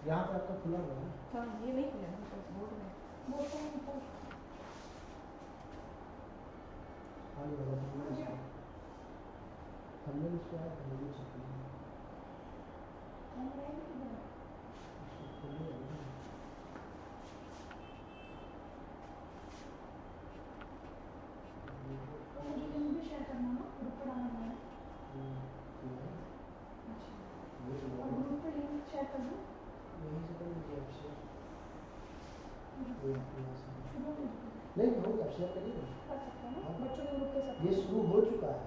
यहाँ पे आपका खुला हुआ है। हाँ ये नहीं खुला है बोर्ड में। खाली वाला हमने इसको है हमने चेक किया। नहीं होगा शेयर करिए ये शुरू हो चुका है।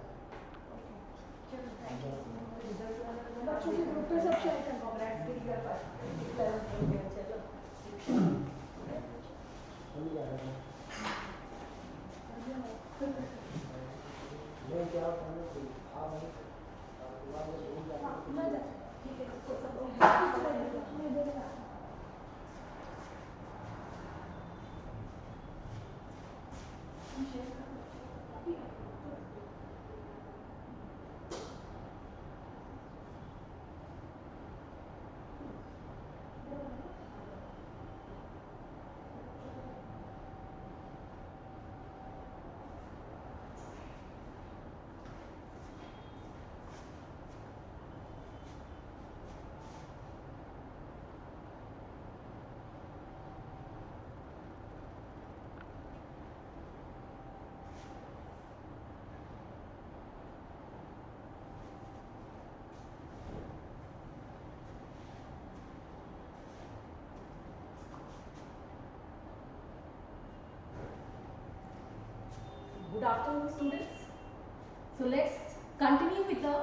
बच्चों के ग्रुप पे सब शेयर कर क्या Good afternoon, students. So let's continue with the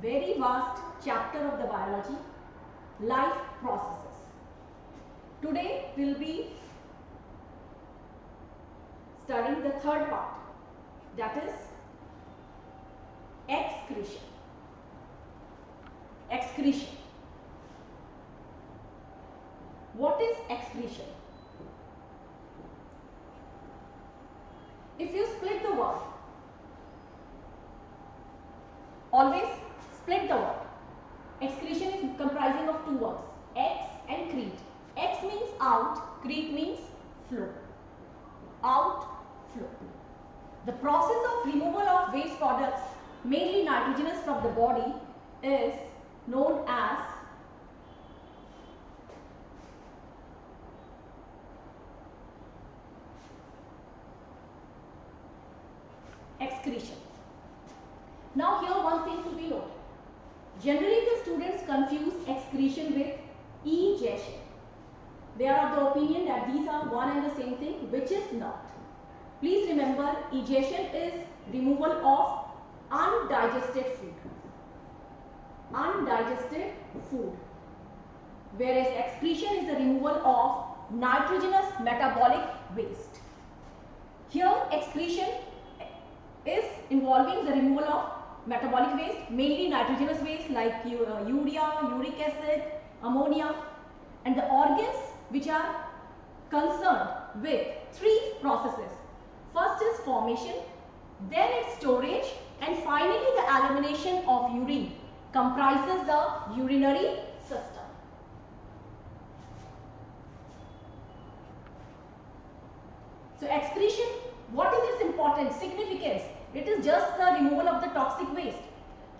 very vast chapter of the biology, life processes. Today we'll be studying the third part, that is excretion. Excretion. What is excretion? If you split the word, always split the word. Excretion is comprising of two words, ex and crete. Ex means out, crete means flow. Out, flow. The process of removal of waste products, mainly nitrogenous, from the body is known as excretion. Now here one thing to be noted. Generally the students confuse excretion with egestion. They are of the opinion that these are one and the same thing, which is not. Please remember, egestion is removal of undigested food. Undigested food. Whereas excretion is the removal of nitrogenous metabolic waste. Here excretion is involving the removal of metabolic waste, mainly nitrogenous waste like urea, uric acid, ammonia, and the organs which are concerned with three processes. First is formation, then its storage, and finally the elimination of urine comprises the urinary system. So excretion, what is its importance, significance? It is just the removal of the toxic waste,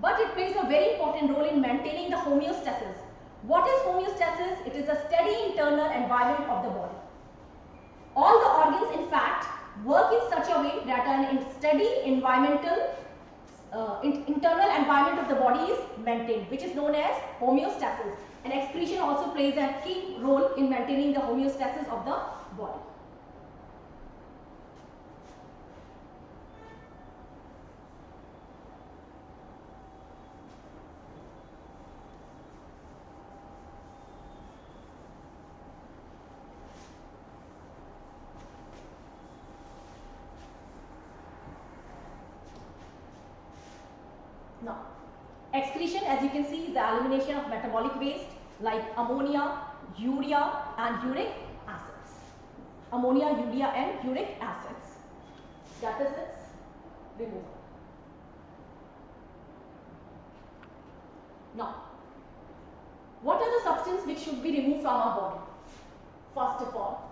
but it plays a very important role in maintaining the homeostasis. What is homeostasis? It is a steady internal environment of the body. All the organs, in fact, work in such a way that an steady environmental, internal environment of the body is maintained, which is known as homeostasis. And excretion also plays a key role in maintaining the homeostasis of the body. Now, excretion, as you can see, is the elimination of metabolic waste like ammonia, urea and uric acids. Ammonia, urea and uric acids. That is its removal. Now, what are the substances which should be removed from our body? First of all,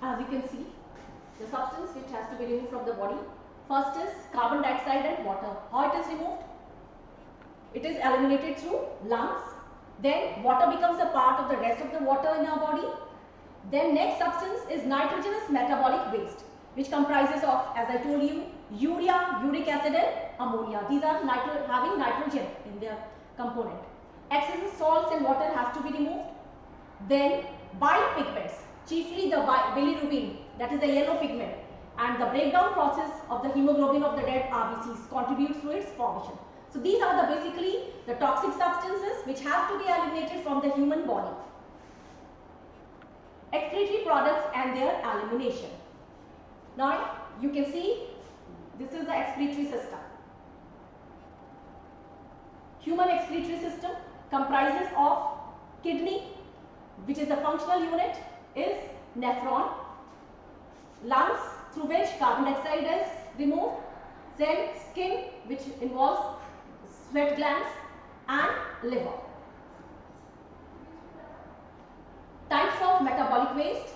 as you can see, the substance which has to be removed from the body, first is carbon dioxide and water. How it is removed? It is eliminated through lungs. Then water becomes a part of the rest of the water in our body. Then next substance is nitrogenous metabolic waste, which comprises of, as I told you, urea, uric acid and ammonia. These are having nitrogen in their component. Excessive salts and water has to be removed. Then bile pigments, chiefly the bilirubin, that is the yellow pigment, and the breakdown process of the hemoglobin of the dead RBCs contributes to its formation. So these are basically the toxic substances which have to be eliminated from the human body. Excretory products and their elimination. Now you can see this is the excretory system. Human excretory system comprises of kidney, which is the functional unit, is nephron, lungs through which carbon dioxide is removed, then skin which involves sweat glands and liver. Types of metabolic waste.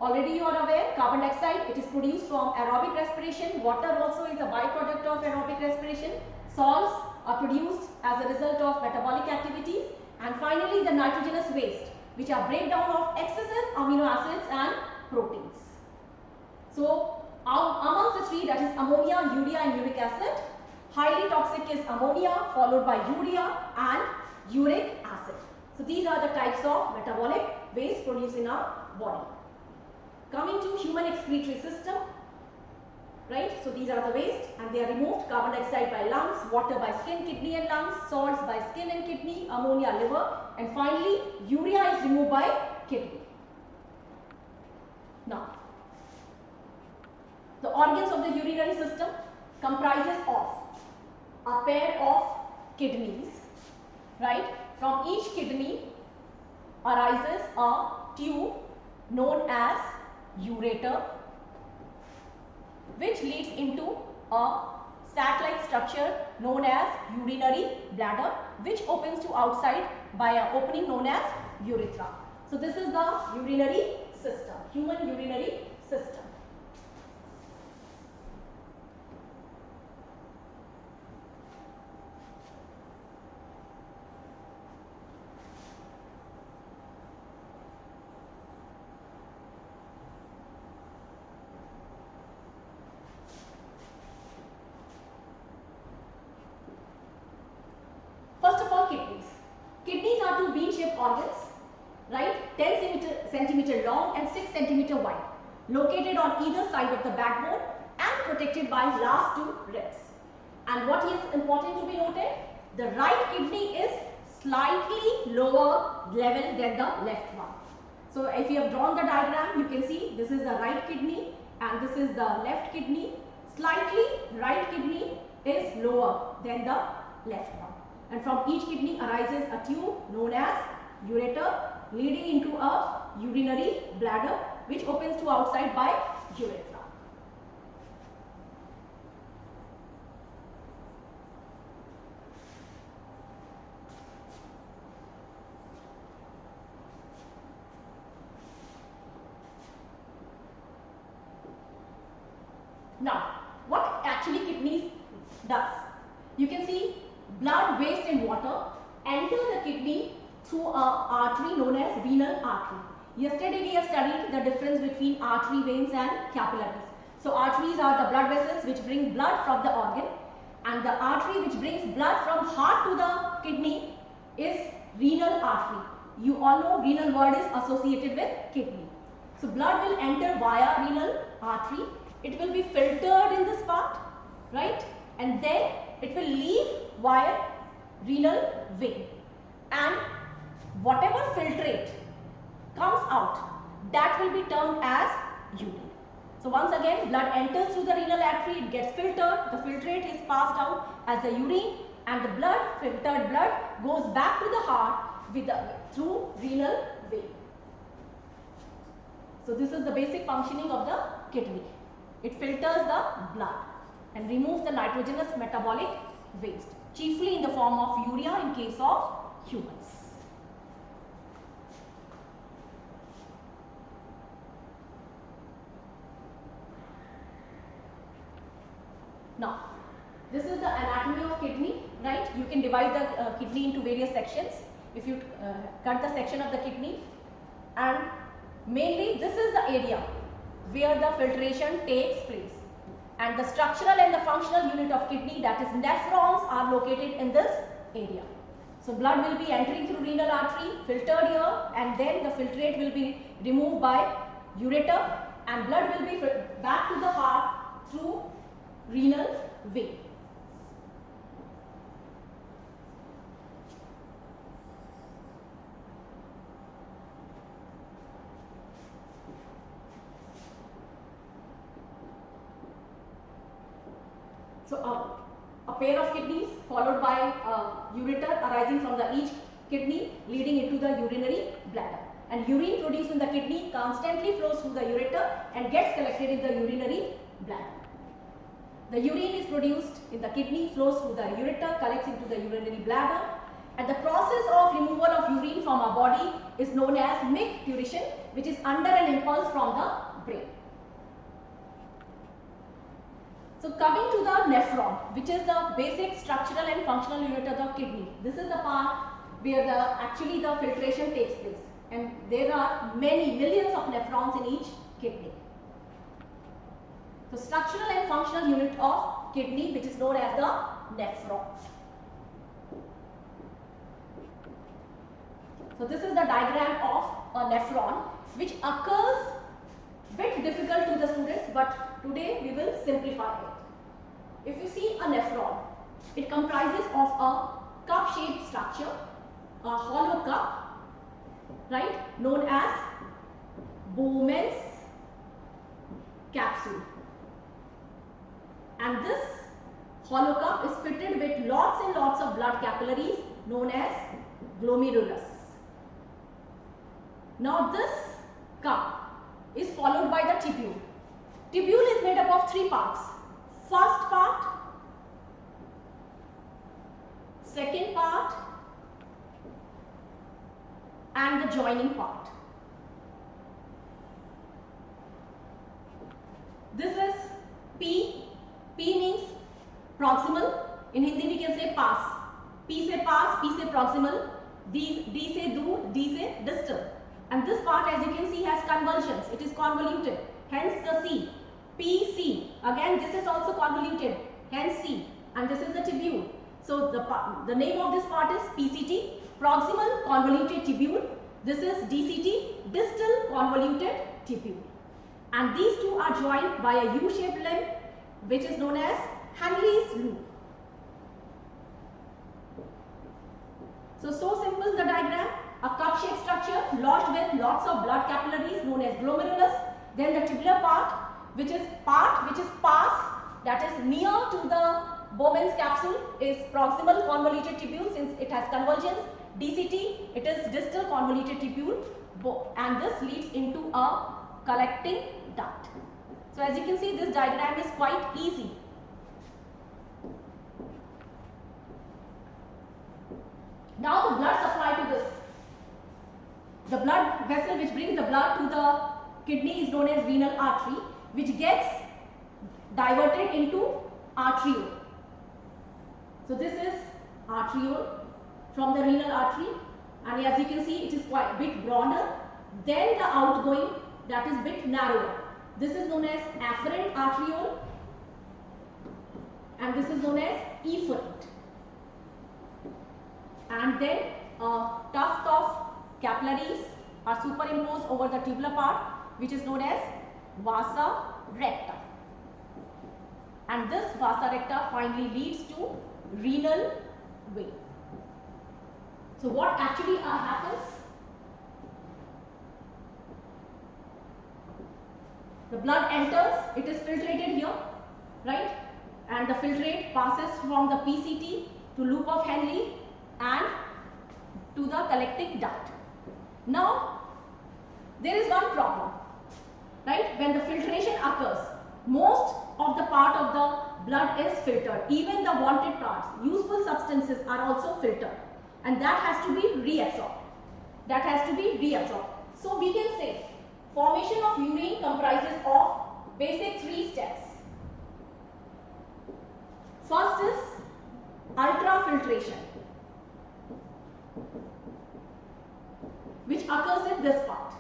Already you are aware, carbon dioxide, it is produced from aerobic respiration. Water also is a byproduct of aerobic respiration. Salts are produced as a result of metabolic activities. And finally the nitrogenous waste, which are breakdown of excessive amino acids and proteins. So amongst the three, that is ammonia, urea and uric acid, highly toxic is ammonia followed by urea and uric acid. So these are the types of metabolic waste produced in our body. Coming to human excretory system, right? So these are the waste and they are removed. Carbon dioxide by lungs, water by skin, kidney and lungs, salts by skin and kidney, ammonia, liver, and finally urea is removed by kidney. Now, the organs of the urinary system comprises of a pair of kidneys, right? From each kidney arises a tube known as ureter, which leads into a sac-like structure known as urinary bladder, which opens to outside by an opening known as urethra. So this is the urinary system, human urinary system. First of all, kidneys. Kidneys are two bean-shaped organs, right? 10 centimeter long and 6 centimeter wide, located on either side of the backbone and protected by last two ribs. And what is important to be noted? The right kidney is slightly lower level than the left one. So if you have drawn the diagram, you can see this is the right kidney and this is the left kidney. Slightly right kidney is lower than the left one. And from each kidney arises a tube known as ureter, leading into a urinary bladder, which opens to outside by urethra. Now, what actually kidneys does? You can see blood, waste and water enter the kidney through an artery known as renal artery. Yesterday we have studied the difference between artery, veins and capillaries. So arteries are the blood vessels which bring blood from the organ, and the artery which brings blood from heart to the kidney is renal artery. You all know renal word is associated with kidney. So blood will enter via renal artery. It will be filtered in this part, right? And then it will leave via renal vein. And whatever filtrate comes out that will be termed as urine. So once again, blood enters through the renal artery, it gets filtered, the filtrate is passed out as the urine, and the blood, filtered blood, goes back to the heart through renal vein. So this is the basic functioning of the kidney. It filters the blood and removes the nitrogenous metabolic waste, chiefly in the form of urea in case of humans. Now, this is the anatomy of kidney, right? You can divide the kidney into various sections. If you cut the section of the kidney, and mainly this is the area where the filtration takes place, and the structural and the functional unit of kidney, that is nephrons, are located in this area. So blood will be entering through renal artery, filtered here, and then the filtrate will be removed by ureter, and blood will be back to the heart through renal vein. So a pair of kidneys followed by a ureter arising from each kidney leading into the urinary bladder, and urine produced in the kidney constantly flows through the ureter and gets collected in the urinary bladder. The urine is produced in the kidney, flows through the ureter, collects into the urinary bladder, and the process of removal of urine from our body is known as micturition, which is under an impulse from the brain. So coming to the nephron, which is the basic structural and functional unit of the kidney. This is the part where actually the filtration takes place, and there are many millions of nephrons in each kidney. So structural and functional unit of kidney, which is known as the nephron. So this is the diagram of a nephron, which occurs bit difficult to the students, but today we will simplify it. If you see a nephron, it comprises of a cup-shaped structure, a hollow cup, right, known as Bowman's capsule. And this hollow cup is fitted with lots and lots of blood capillaries known as glomerulus. Now this cup is followed by the tubule. Tubule is made up of three parts. First part, second part, and the joining part. This is P. P means proximal. In Hindi we can say pass. P say pass, P say proximal, D say dur, D say distal. And this part, as you can see, has convolutions. It is convoluted. Hence the C. PC. Again, this is also convoluted. Hence C. And this is the tubule. So the name of this part is PCT, proximal convoluted tubule. This is DCT, distal convoluted tubule. And these two are joined by a U-shaped limb, which is known as Henle's loop. So simple the diagram. A cup-shaped structure lodged with lots of blood capillaries known as glomerulus. Then the tubular part, which is pass, that is near to the Bowman's capsule, is proximal convoluted tubule since it has convergence. DCT, it is distal convoluted tubule, and this leads into a collecting duct. So as you can see, this diagram is quite easy. Now the blood supply to this. The blood vessel which brings the blood to the kidney is known as renal artery, which gets diverted into arteriole. So this is arteriole from the renal artery, and as you can see, it is quite a bit broader. Then the outgoing, that is bit narrower. This is known as afferent arteriole, and this is known as efferent. And then a tuft of capillaries are superimposed over the tubular part, which is known as vasa recta. And this vasa recta finally leads to renal vein. So what actually happens? The blood enters, it is filtrated here, right? And the filtrate passes from the PCT to loop of Henle and to the collecting duct. Now, there is one problem, right? When the filtration occurs, most of the part of the blood is filtered. Even the wanted parts, useful substances are also filtered, and that has to be reabsorbed. That has to be reabsorbed. So we can say formation of urine comprises of basic 3 steps. First is ultrafiltration, which occurs in this part.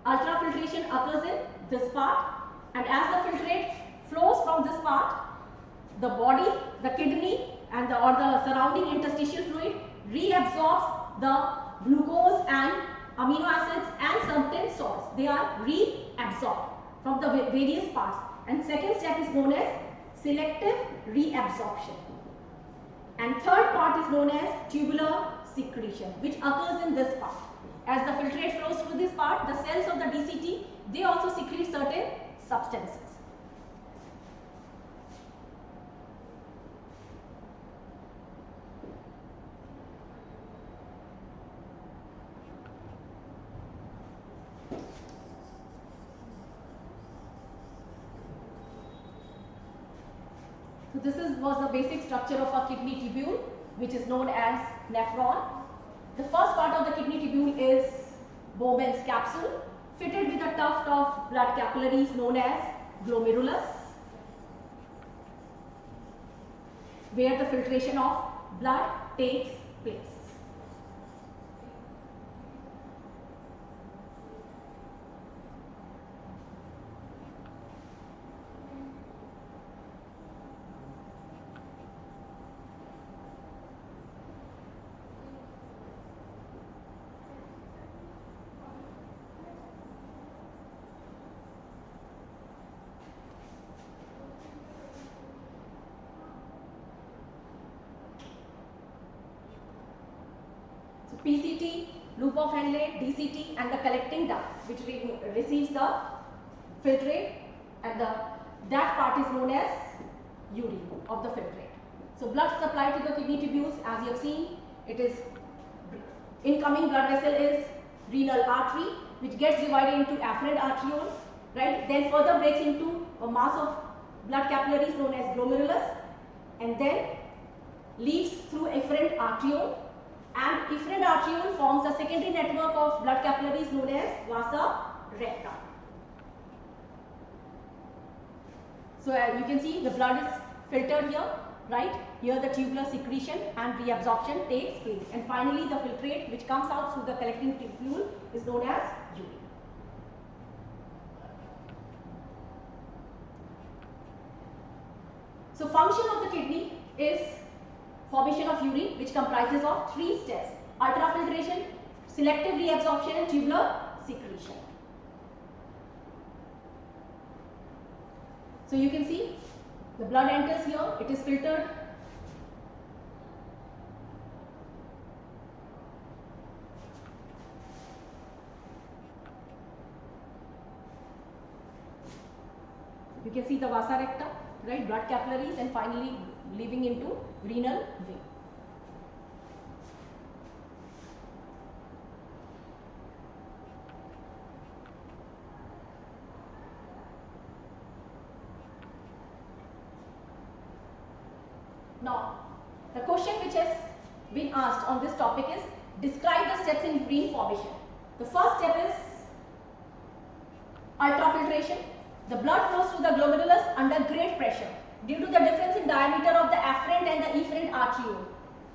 Ultrafiltration occurs in this part, and as the filtrate flows from this part, the body, the kidney and the surrounding interstitial fluid reabsorbs the glucose and amino acids and certain salts. They are reabsorbed from the various parts. And second step is known as selective reabsorption. And third part is known as tubular secretion, which occurs in this part. As the filtrate flows through this part, the cells of the DCT, they also secrete certain substances. So this was the basic structure of a kidney tubule, which is known as nephron. The first part of the kidney tubule is Bowman's capsule, fitted with a tuft of blood capillaries known as glomerulus, where the filtration of blood takes place. PCT, loop of Henle, DCT and the collecting duct, which receives the filtrate, and that part is known as urine of the filtrate. So blood supply to the kidney tubules, as you have seen, it is incoming blood vessel is renal artery, which gets divided into afferent arteriole, right? Then further breaks into a mass of blood capillaries known as glomerulus, and then leaves through efferent arteriole. And efferent arteriole forms a secondary network of blood capillaries known as vasa recta. So you can see the blood is filtered here, right? Here the tubular secretion and reabsorption takes place. And finally the filtrate which comes out through the collecting tubule is known as urine. So function of the kidney is formation of urine, which comprises of 3 steps: ultrafiltration, selective reabsorption and tubular secretion. So you can see the blood enters here, it is filtered. You can see the vasa recta, right, blood capillaries, and finally leaving into renal vein. Now, the question which has been asked on this topic is, describe the steps in urine formation. The first step is ultrafiltration. The blood flows through the glomerulus under great pressure due to the difference in diameter of the afferent and the efferent arteriole,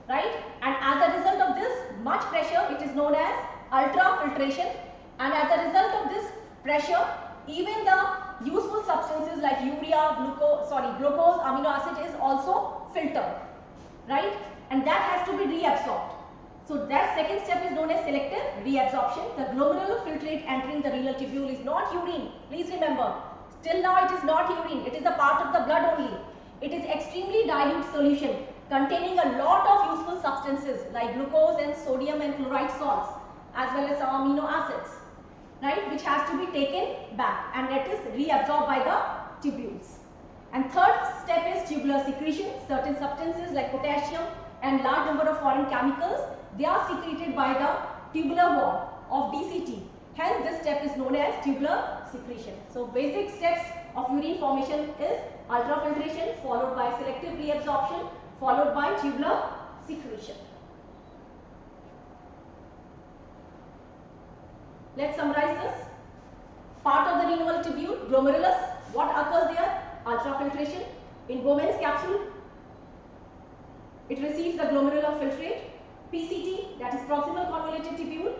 right? And as a result of this much pressure, it is known as ultrafiltration. And as a result of this pressure, even the useful substances like urea, glucose, amino acid is also filtered, right? And that has to be reabsorbed. So that second step is known as selective reabsorption. The glomerular filtrate entering the renal tubule is not urine. Please remember, till now it is not urine. It is a part of the blood only. It is extremely dilute solution containing a lot of useful substances like glucose and sodium and chloride salts, as well as some amino acids. right, which has to be taken back and it is reabsorbed by the tubules. And third step is tubular secretion. Certain substances like potassium and large number of foreign chemicals, they are secreted by the tubular wall of DCT. Hence this step is known as tubular secretion. So basic steps of urine formation is ultrafiltration followed by selective reabsorption followed by tubular secretion. Let's summarize this. Part of the renal tubule, glomerulus, what occurs there? Ultrafiltration. In Bowman's capsule, it receives the glomerular filtrate. PCT, that is proximal convoluted tubule,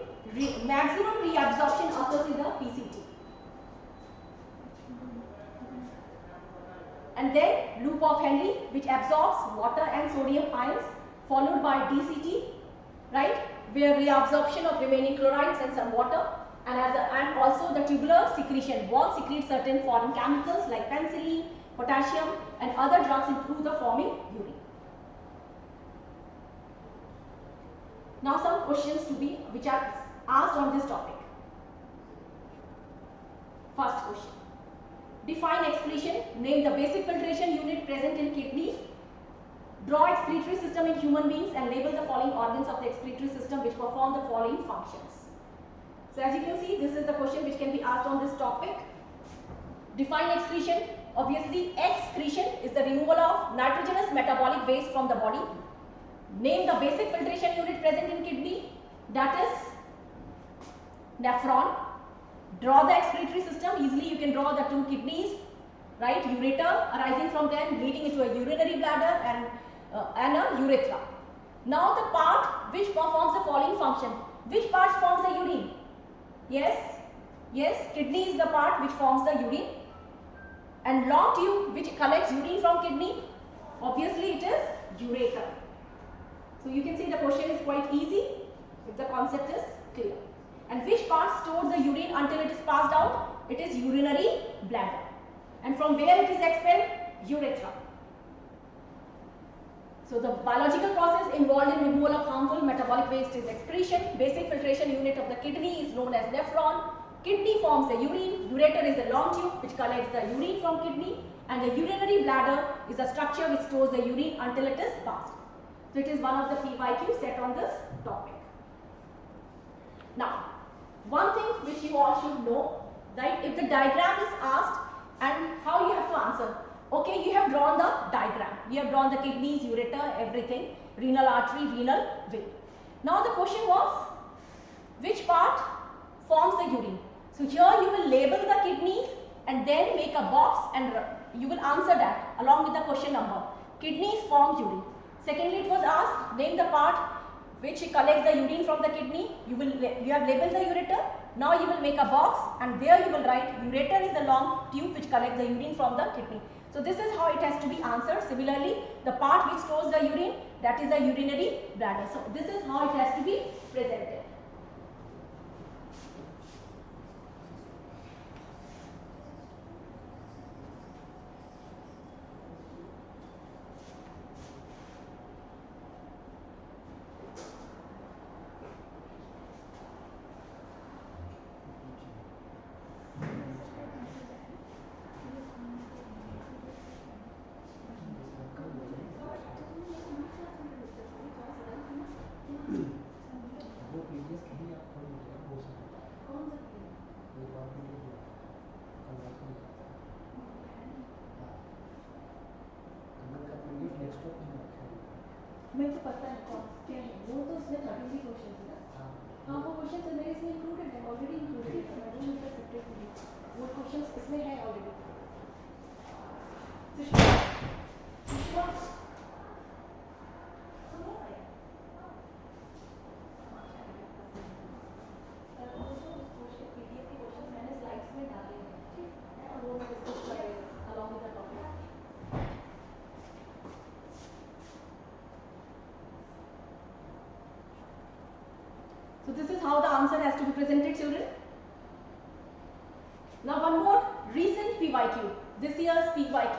maximum reabsorption occurs in the PCT. And then loop of Henle, which absorbs water and sodium ions, followed by DCT, right, where reabsorption of remaining chlorides and some water, and also the tubular secretion. Wall secretes certain foreign chemicals like penicillin, potassium, and other drugs into the forming urine. Now some questions to be which are asked on this topic. First question. Define excretion. Name the basic filtration unit present in kidney. Draw excretory system in human beings and label the following organs of the excretory system which perform the following functions. So as you can see, this is the question which can be asked on this topic. Define excretion. Obviously, excretion is the removal of nitrogenous metabolic waste from the body. Name the basic filtration unit present in kidney. That is nephron. Draw the excretory system. Easily you can draw the two kidneys, right? Ureter arising from them, leading into a urinary bladder and a urethra. Now the part which performs the following function. Which part forms the urine? Yes, kidney is the part which forms the urine. And long tube which collects urine from kidney, obviously it is ureter. So you can see the question is quite easy if the concept is clear. And which part stores the urine until it is passed out? It is urinary bladder. And from where it is expelled? Urethra. So the biological process involved in removal of harmful metabolic waste is excretion. Basic filtration unit of the kidney is known as nephron. Kidney forms the urine. Ureter is the long tube which collects the urine from kidney. And the urinary bladder is a structure which stores the urine until it is passed. So it is one of the PYQ set on this topic. Now, one thing which you all should know, right? If the diagram is asked and how you have to answer. Okay, you have drawn the diagram. You have drawn the kidneys, ureter, everything, renal artery, renal vein. Now the question was, which part forms the urine? So here you will label the kidneys and then make a box and you will answer that along with the question number. Kidneys form urine. Secondly, it was asked, name the part which collects the urine from the kidney. You have labeled the ureter. Now you will make a box and there you will write ureter is the long tube which collects the urine from the kidney. So this is how it has to be answered. Similarly, the part which stores the urine, that is the urinary bladder. So this is how it has to be presented. मेरे को पता है क्या है वो तो उसने 33 question है ना हाँ वो क्वेश्चन मेरे इसमें इंक्लूडेड है ऑलरेडी इंक्लूडेड है मैंने उनका सेपरेटली वो क्वेश्चन इसमें है ऑलरेडी मैंने स्लाइड्स में डाले हैं ठीक है और वो मैं डिस्कस करेंगे along with the topic. So this is how the answer has to be presented, children. Now one more recent PYQ, this year's PYQ.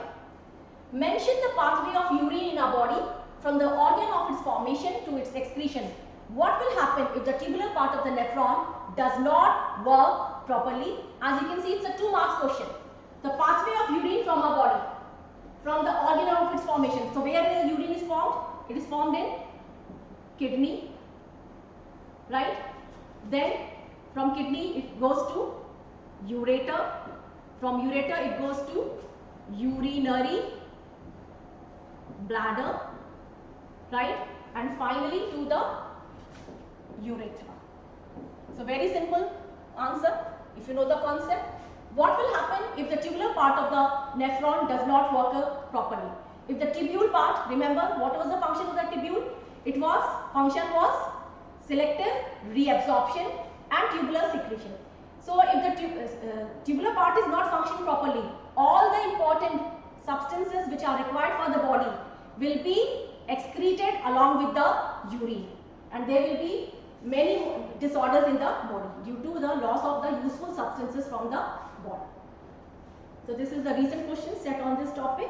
Mention the pathway of urine in our body from the organ of its formation to its excretion. What will happen if the tubular part of the nephron does not work properly? As you can see, it's a 2-mark question. The pathway of urine from our body, from the organ of its formation. So where the urine is formed? It is formed in kidney, right? Then from kidney it goes to ureter. From ureter it goes to urinary bladder, right? And finally to the urethra. So very simple answer if you know the concept. What will happen if the tubular part of the nephron does not work properly? If the tubule part, remember what was the function of the tubule? Function was selective reabsorption and tubular secretion. So if the tubular part is not functioning properly, all the important substances which are required for the body will be excreted along with the urine, and there will be many disorders in the body due to the loss of the useful substances from the body. So this is the recent question set on this topic.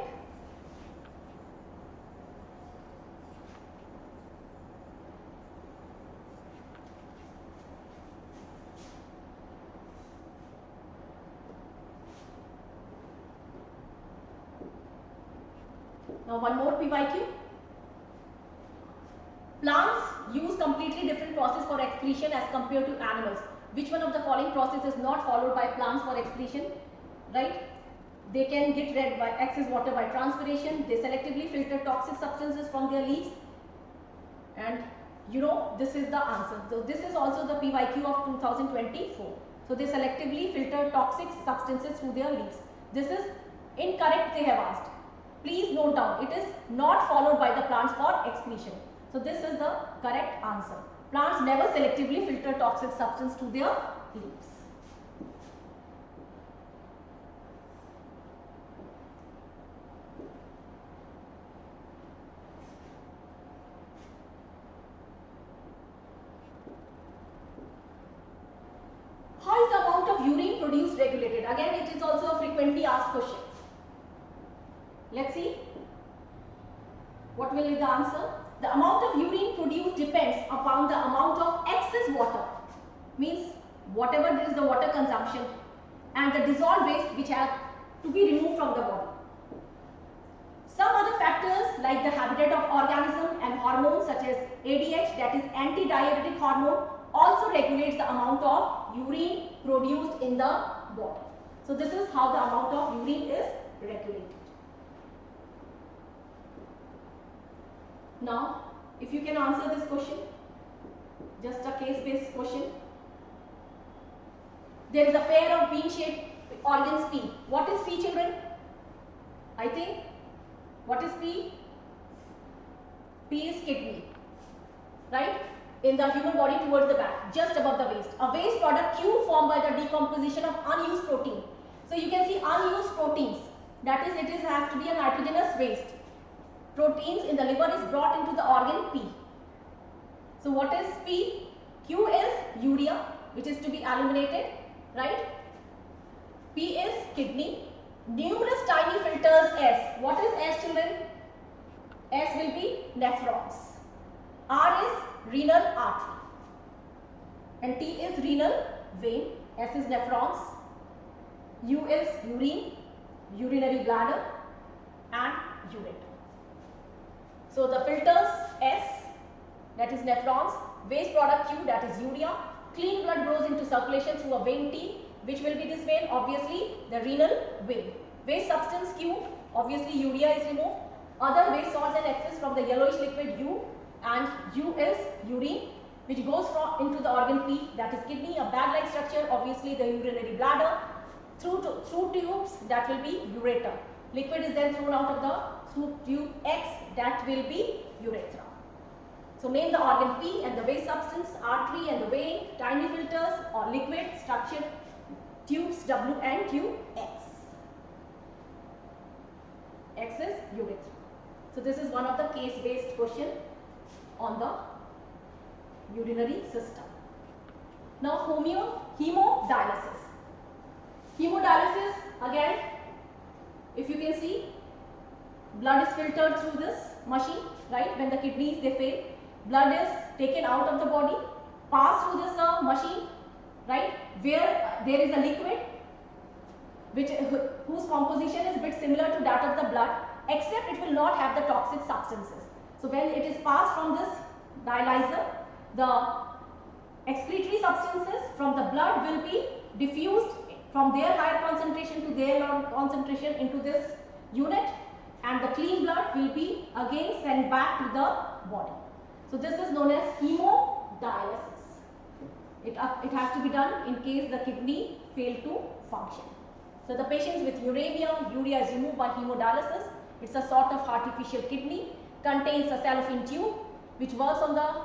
Now one more PYQ. Plants use completely different process for excretion as compared to animals. Which one of the following process is not followed by plants for excretion? Right? They can get rid by excess water by transpiration. They selectively filter toxic substances from their leaves. And you know this is the answer. So this is also the PYQ of 2024. So they selectively filter toxic substances through their leaves. This is incorrect, they have asked. Please note down, it is not followed by the plants for excretion. So this is the correct answer. Plants never selectively filter toxic substance to their leaves. How is the amount of urine produced regulated? Again, it is also a frequently asked question. Let's see. What will be the answer? The amount of urine produced depends upon the amount of excess water, means whatever is the water consumption, and the dissolved waste which have to be removed from the body. Some other factors like the habitat of organism and hormones such as ADH, that is antidiuretic hormone, also regulates the amount of urine produced in the body. So this is how the amount of urine is regulated. Now, if you can answer this question, just a case-based question. There is a pair of bean-shaped organs P. What is P, children? I think, what is P? P is kidney, right? In the human body towards the back, just above the waist. A waste product Q formed by the decomposition of unused protein. So you can see unused proteins, that is, it has to be a nitrogenous waste. Proteins in the liver is brought into the organ P. So what is P? Q is urea, which is to be eliminated, right? P is kidney. Numerous tiny filters S. What is S, children? S will be nephrons. R is renal artery. And T is renal vein. S is nephrons. U is urine, urinary bladder, and ureter. So the filters S, that is nephrons, waste product Q, that is urea, clean blood goes into circulation through a vein T, which will be this vein, obviously the renal vein. Waste substance Q, obviously urea is removed. Other waste salts and excess from the yellowish liquid U, and U is urine, which goes into the organ P, that is kidney, a bag-like structure, obviously the urinary bladder, through tubes, that will be ureter. Liquid is then thrown out of the through tube X, that will be urethra. So name the organ P and the waste substance, artery and the vein, tiny filters or liquid structure, tubes W and Q X. X is urethra. So this is one of the case-based question on the urinary system. Now hemodialysis. Hemodialysis, again, if you can see, blood is filtered through this machine, right? When the kidneys they fail, blood is taken out of the body, pass through this machine, right, where there is a liquid whose composition is a bit similar to that of the blood, except it will not have the toxic substances. So when it is passed from this dialyzer, the excretory substances from the blood will be diffused from their higher concentration to their lower concentration into this unit, and the clean blood will be again sent back to the body. So this is known as hemodialysis. It has to be done in case the kidney fail to function. So the patients with uremia, urea is removed by hemodialysis. It's a sort of artificial kidney, contains a cellophane tube which works on the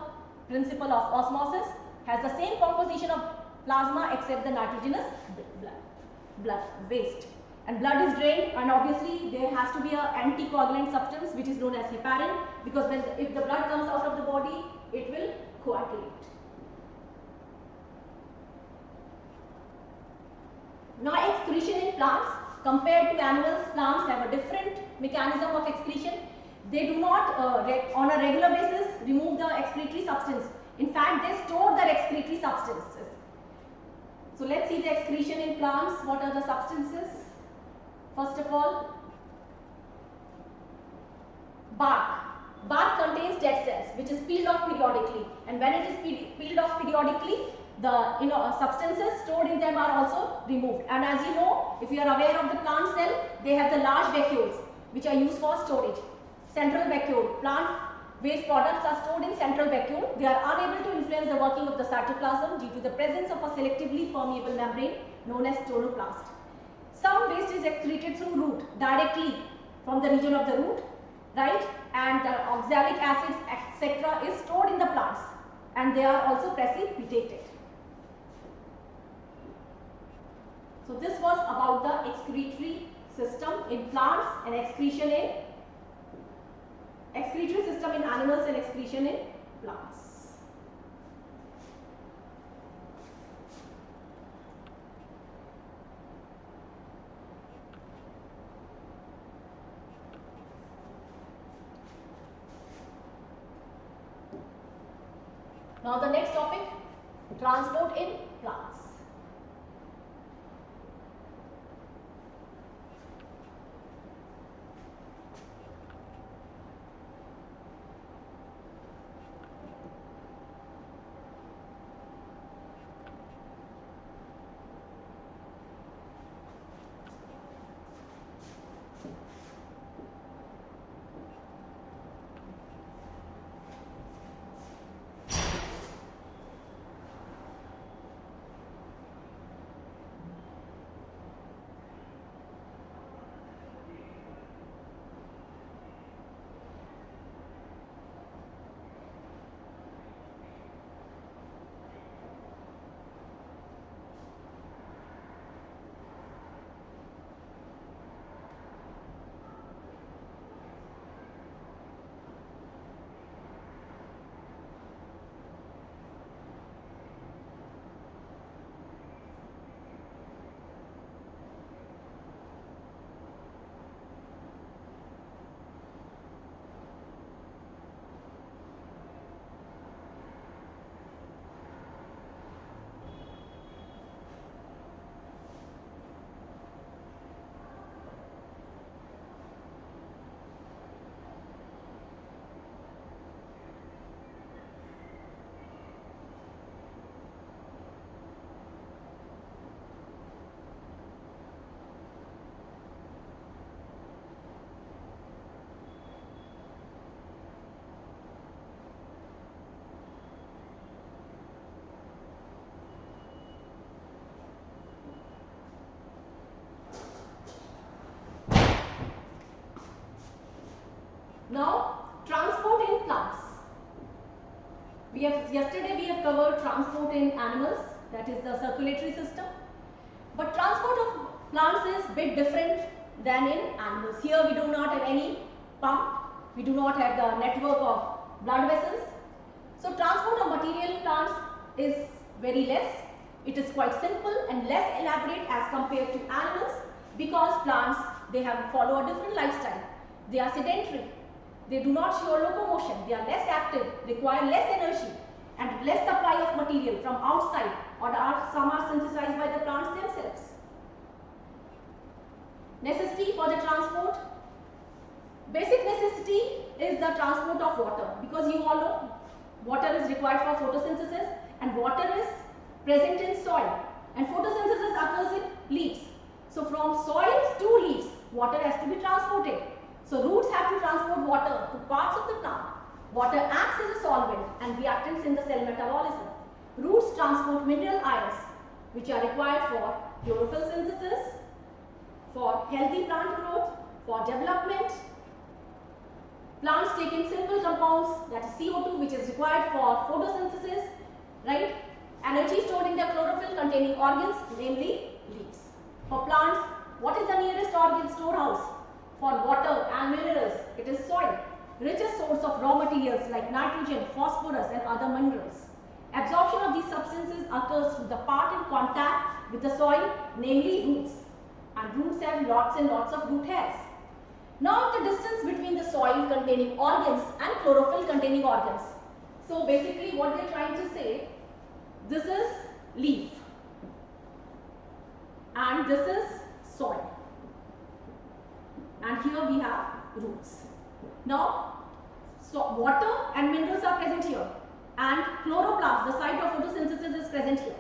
principle of osmosis, has the same composition of plasma except the nitrogenous blood waste. And blood is drained, and obviously there has to be an anticoagulant substance which is known as heparin, because if the blood comes out of the body, it will coagulate. Now excretion in plants, compared to animals, plants have a different mechanism of excretion. They do not on a regular basis remove the excretory substance. In fact, they store their excretory substances. So let's see the excretion in plants. What are the substances? First of all, bark. Bark contains dead cells which is peeled off periodically, and when it is peeled off periodically, the substances stored in them are also removed. And as you know, if you are aware of the plant cell, they have the large vacuoles which are used for storage. Central vacuole, plant waste products are stored in central vacuole. They are unable to influence the working of the cytoplasm due to the presence of a selectively permeable membrane known as chloroplast. Some waste is excreted through root, directly from the region of the root, right? And the oxalic acids, etc. is stored in the plants, and they are also precipitated. So this was about the excretory system in plants and excretion in excretory system in animals and excretion in plants. Now the next topic, transport in plants. Now, transport in plants. Yesterday we have covered transport in animals, that is the circulatory system. But transport of plants is a bit different than in animals. Here we do not have any pump, we do not have the network of blood vessels. So transport of material in plants is very less. It is quite simple and less elaborate as compared to animals, because plants, they have follow a different lifestyle. They are sedentary. They do not show locomotion. They are less active, require less energy and less supply of material from outside, or some are synthesized by the plants themselves. Necessity for the transport. Basic necessity is the transport of water, because you all know water is required for photosynthesis and water is present in soil, and photosynthesis occurs in leaves. So from soil to leaves, water has to be transported. So roots have to transport water to parts of the plant. Water acts as a solvent and reactants in the cell metabolism. Roots transport mineral ions which are required for chlorophyll synthesis, for healthy plant growth, for development. Plants take in simple compounds, that is CO2, which is required for photosynthesis, right? Energy stored in the chlorophyll containing organs, namely leaves. For plants, what is the nearest organ storehouse? For water and minerals, it is soil. Richest source of raw materials like nitrogen, phosphorus and other minerals. Absorption of these substances occurs through the part in contact with the soil, namely roots. And roots have lots and lots of root hairs. Now the distance between the soil containing organs and chlorophyll containing organs. So basically what they are trying to say, this is leaf and this is soil. And here we have roots. Now, so water and minerals are present here, and chloroplast, the site of photosynthesis, is present here,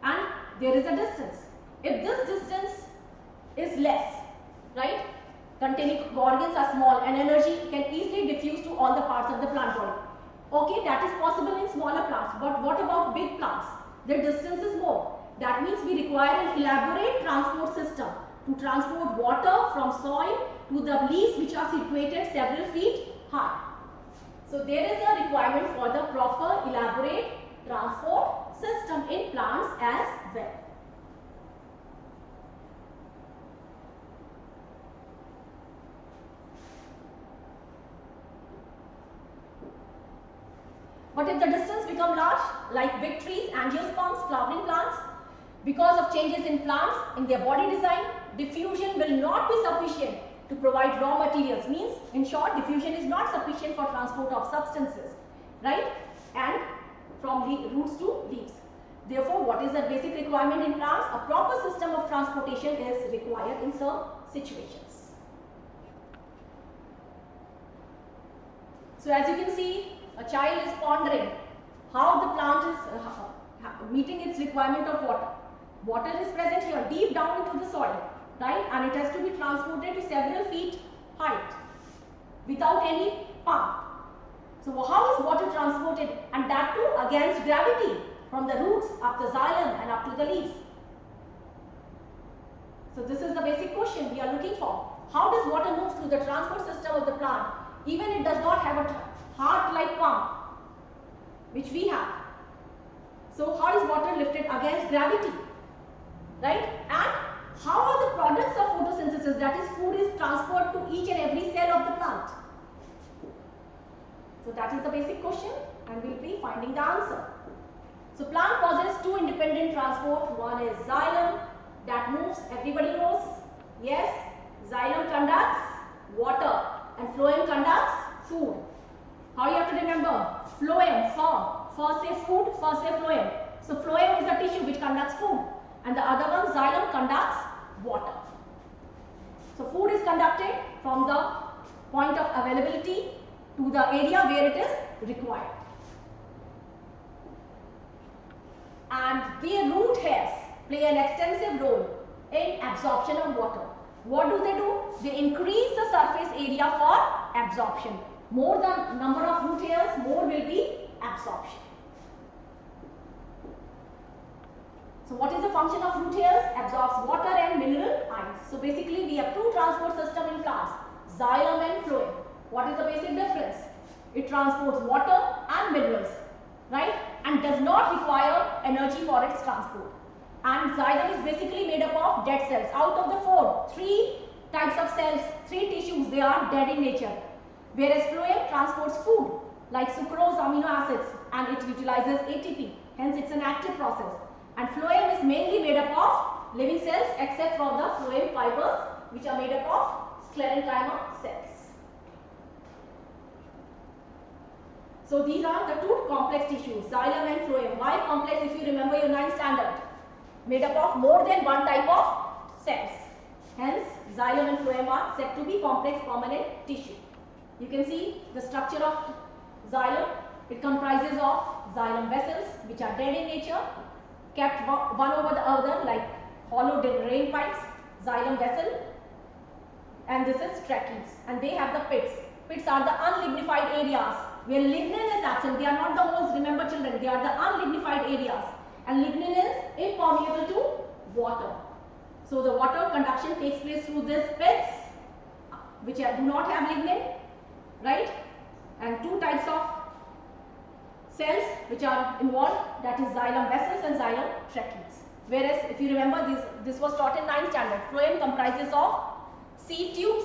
and there is a distance. If this distance is less, right, containing organs are small and energy can easily diffuse to all the parts of the plant body. Okay, that is possible in smaller plants, but what about big plants? The distance is more. That means we require an elaborate transport system to transport water from soil to the leaves which are situated several feet high. So there is a requirement for the proper elaborate transport system in plants as well. But if the distance become large, like big trees, angiosperms, flowering plants, because of changes in plants in their body design, diffusion will not be sufficient to provide raw materials. Means, in short, diffusion is not sufficient for transport of substances, right? And from roots to leaves. Therefore, what is the basic requirement in plants? A proper system of transportation is required in some situations. So as you can see, a child is pondering how the plant is meeting its requirement of water. Water is present here deep down into the soil, right? And it has to be transported to several feet height without any pump. So how is water transported? And that too against gravity, from the roots up the xylem and up to the leaves. So this is the basic question we are looking for. How does water move through the transport system of the plant? Even it does not have a heart-like pump, which we have. So how is water lifted against gravity? Right? And how are the products of photosynthesis, that is food, is transferred to each and every cell of the plant? So that is the basic question and we will be finding the answer. So plant possesses two independent transport. One is xylem that moves, everybody knows. Yes, xylem conducts water and phloem conducts food. How you have to remember? Phloem, fur say food, fur say phloem. So phloem is the tissue which conducts food and the other one, xylem, conducts water. So food is conducted from the point of availability to the area where it is required. And their root hairs play an extensive role in absorption of water. What do? They increase the surface area for absorption. More the number of root hairs, more will be absorption. So what is the function of root hairs? Absorbs water and mineral ions. So basically we have two transport systems in plants, xylem and phloem. What is the basic difference? It transports water and minerals, right? And does not require energy for its transport. And xylem is basically made up of dead cells. Out of the four, three types of cells, three tissues, they are dead in nature. Whereas phloem transports food like sucrose, amino acids, and it utilizes ATP. Hence, it's an active process. And phloem is mainly made up of living cells except for the phloem fibers which are made up of sclerenchyma cells. So these are the two complex tissues, xylem and phloem. Why complex? If you remember your 9th standard, made up of more than one type of cells. Hence, xylem and phloem are said to be complex permanent tissue. You can see the structure of xylem. It comprises of xylem vessels, which are dead in nature, kept one over the other like hollow drain pipes, xylem vessel, and this is trachees, and they have the pits. Pits are the unlignified areas where lignin is absent. They are not the holes, remember children, they are the unlignified areas, and lignin is impermeable to water. So the water conduction takes place through these pits which do not have lignin, right? And two types of cells which are involved, that is xylem vessels and xylem trachees. Whereas if you remember, this was taught in 9th standard. Phloem comprises of seed tubes,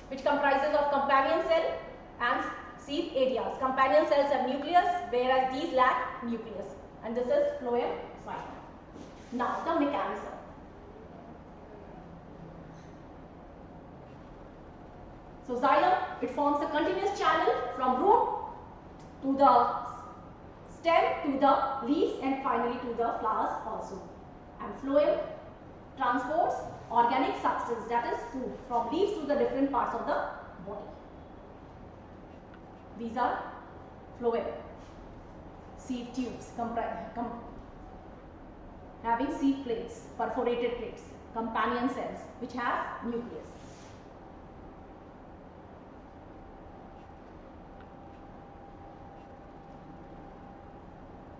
which comprises of companion cell and seed areas. Companion cells have nucleus, whereas these lack nucleus. And this is phloem xylem. Now the mechanism. So xylem, it forms a continuous channel from root to the stem to the leaves and finally to the flowers also. And phloem transports organic substance, that is food, from leaves to the different parts of the body. These are phloem, seed tubes having seed plates, perforated plates, companion cells which have nucleus.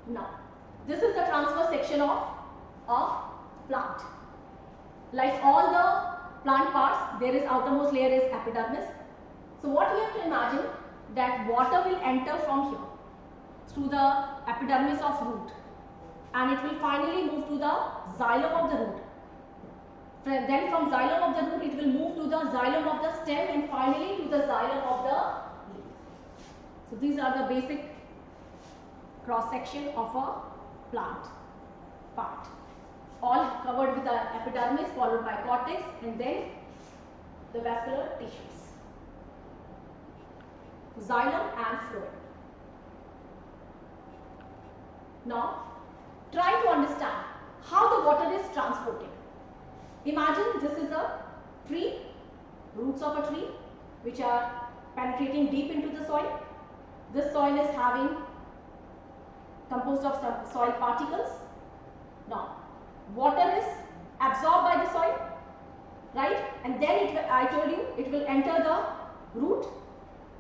Now, this is the transverse section of a plant. Like all the plant parts, there is outermost layer is epidermis. So what you have to imagine, that water will enter from here through the epidermis of root, and it will finally move to the xylem of the root. Then from xylem of the root, it will move to the xylem of the stem and finally to the xylem of the leaf. So these are the basic cross section of a plant part, all covered with the epidermis followed by cortex and then the vascular tissues, xylem and phloem. Now try to understand how the water is transported. Imagine this is a tree, roots of a tree which are penetrating deep into the soil. This soil is having composed of some soil particles. Now, water is absorbed by the soil, right? And then I told you it will enter the root.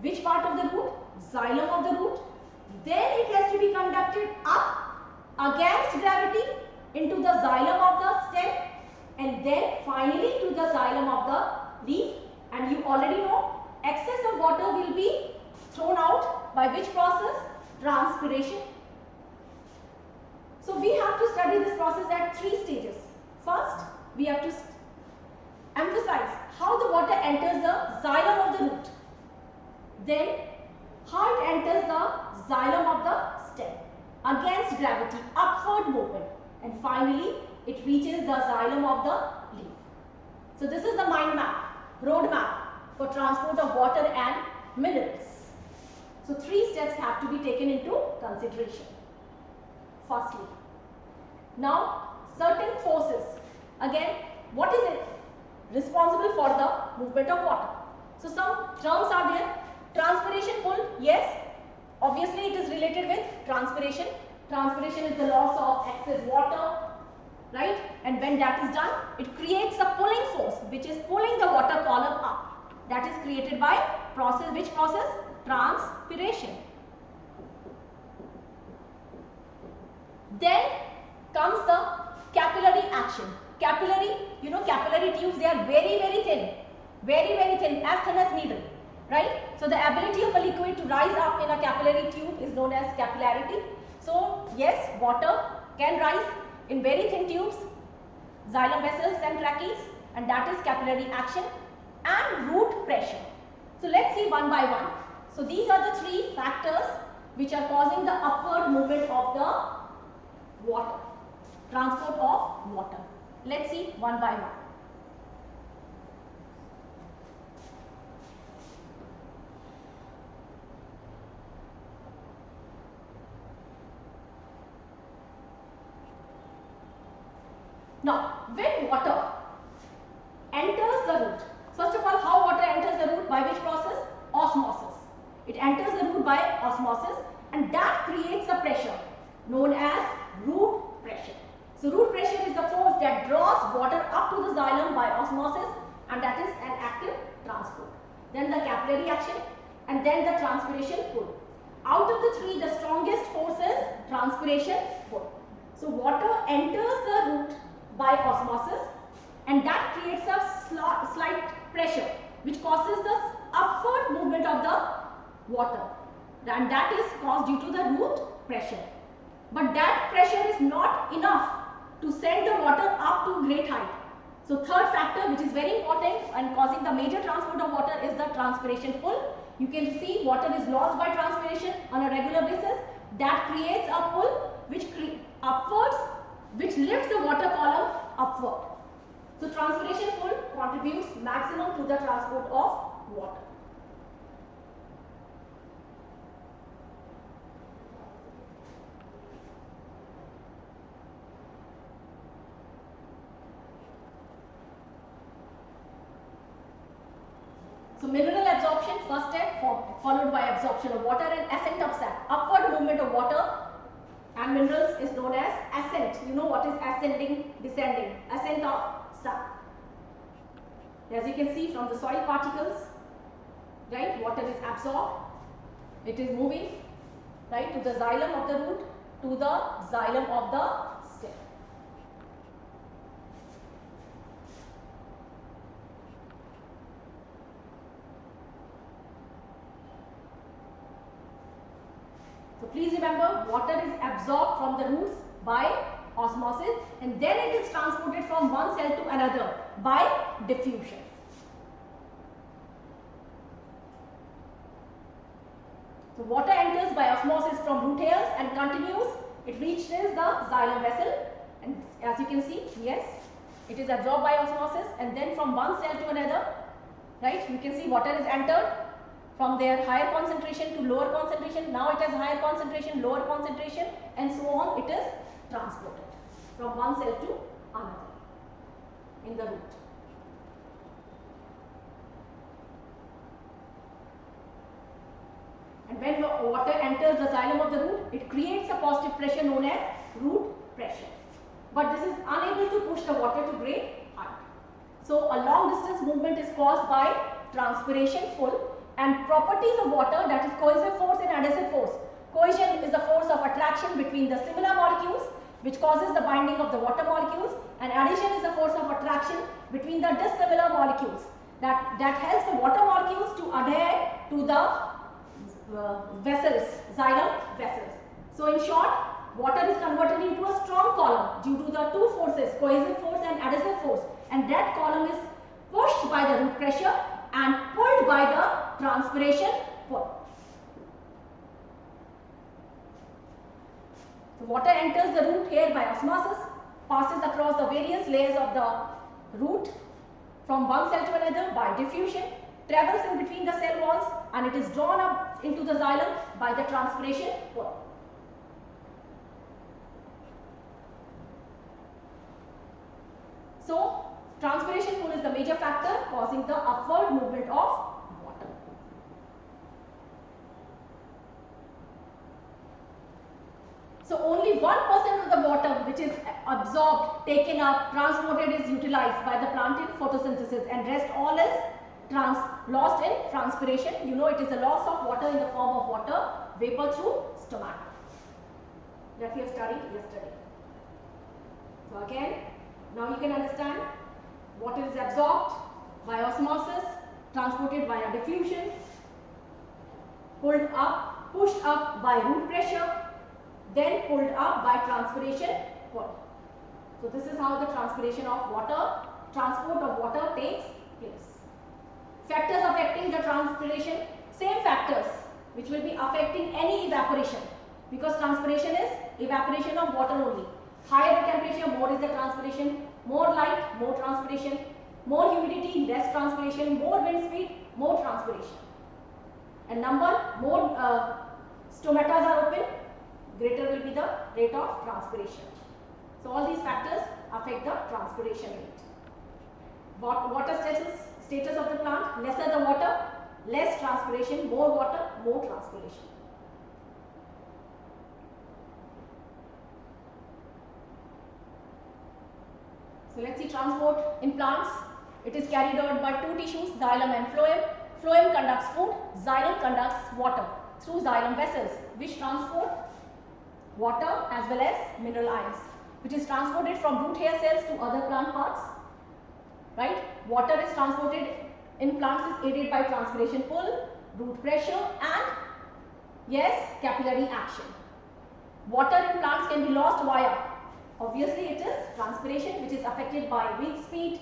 Which part of the root? Xylem of the root. Then it has to be conducted up against gravity into the xylem of the stem and then finally to the xylem of the leaf. And you already know excess of water will be thrown out by which process? Transpiration. So we have to study this process at 3 stages. First, we have to emphasize how the water enters the xylem of the root. Then, how it enters the xylem of the stem against gravity, upward movement. And finally, it reaches the xylem of the leaf. So this is the mind map, road map for transport of water and minerals. So 3 steps have to be taken into consideration. Firstly, now certain forces, again, what is it? Responsible for the movement of water. So some terms are there. Transpiration pull, yes, obviously it is related with transpiration. Transpiration is the loss of excess water, right? And when that is done, it creates a pulling force which is pulling the water column up. That is created by process, which process? Transpiration. Then comes the capillary action. Capillary, you know, capillary tubes, they are very, very thin, as thin as needle, right? So the ability of a liquid to rise up in a capillary tube is known as capillarity. So yes, water can rise in very thin tubes, xylem vessels and trachees, and that is capillary action. And root pressure. So let's see one by one. So these are the 3 factors which are causing the upward movement of the water, transport of water. Let's see one by one. Now, when water enters the root, first of all, how water enters the root? By which process? Osmosis. It enters the root by osmosis, and that creates a pressure known as root pressure. So root pressure is the force that draws water up to the xylem by osmosis, and that is an active transport. Then the capillary action, and then the transpiration pull. Out of the three, the strongest force is transpiration pull. So water enters the root by osmosis, and that creates a slight pressure which causes the upward movement of the water, and that is caused due to the root pressure. But that pressure is not enough to send the water up to great height. So third factor, which is very important and causing the major transport of water, is the transpiration pull. You can see water is lost by transpiration on a regular basis. That creates a pull which upwards, which lifts the water column upward. So transpiration pull contributes maximum to the transport of water. So mineral absorption, first step, followed by absorption of water and ascent of sap. Upward movement of water and minerals is known as ascent. You know what is ascending, descending, ascent of sap. As you can see from the soil particles, right, water is absorbed, it is moving, right, to the xylem of the root, to the xylem of the stem. So please remember, water is absorbed from the roots by osmosis, and then it is transported from one cell to another by diffusion. So water enters by osmosis from root hairs and continues, it reaches the xylem vessel, and as you can see, yes, it is absorbed by osmosis, and then from one cell to another, right, you can see water is entered from their higher concentration to lower concentration. Now it has higher concentration, lower concentration, and so on. It is transported from one cell to another in the root. And when water enters the xylem of the root, it creates a positive pressure known as root pressure. But this is unable to push the water to great height. So a long distance movement is caused by transpiration pull. And properties of water, that is cohesive force and adhesive force. Cohesion is the force of attraction between the similar molecules, which causes the binding of the water molecules, and adhesion is the force of attraction between the dissimilar molecules that helps the water molecules to adhere to the vessels, xylem vessels. So in short, water is converted into a strong column due to the two forces, cohesive force and adhesive force, and that column is pushed by the root pressure and pulled by the transpiration pull. So water enters the root hair by osmosis, passes across the various layers of the root from one cell to another by diffusion, travels in between the cell walls, and it is drawn up into the xylem by the transpiration pull. So transpiration pull is the major factor causing the upward movement of water. So only 1% of the water which is absorbed, taken up, transported is utilized by the plant in photosynthesis, and rest all is lost in transpiration. You know, it is a loss of water in the form of water vapor through stomata that we have studied yesterday. So again, now you can understand, water is absorbed by osmosis, transported via diffusion, pulled up, pushed up by root pressure, then pulled up by transpiration pull. So this is how the transpiration of water, transport of water takes place. Factors affecting the transpiration, same factors which will be affecting any evaporation, because transpiration is evaporation of water only. Higher the temperature, more is the transpiration, more light, more transpiration, more humidity, less transpiration, more wind speed, more transpiration. And number, more stomatas are open, greater will be the rate of transpiration. So all these factors affect the transpiration rate. Water status of the plant, lesser the water, less transpiration, more water, more transpiration. So let's see transport in plants. It is carried out by two tissues, xylem and phloem. Phloem conducts food, xylem conducts water through xylem vessels, which transport water as well as mineral ions, which is transported from root hair cells to other plant parts. Right? Water is transported in plants is aided by transpiration pull, root pressure and yes, capillary action. Water in plants can be lost via, obviously it is transpiration, which is affected by wind speed,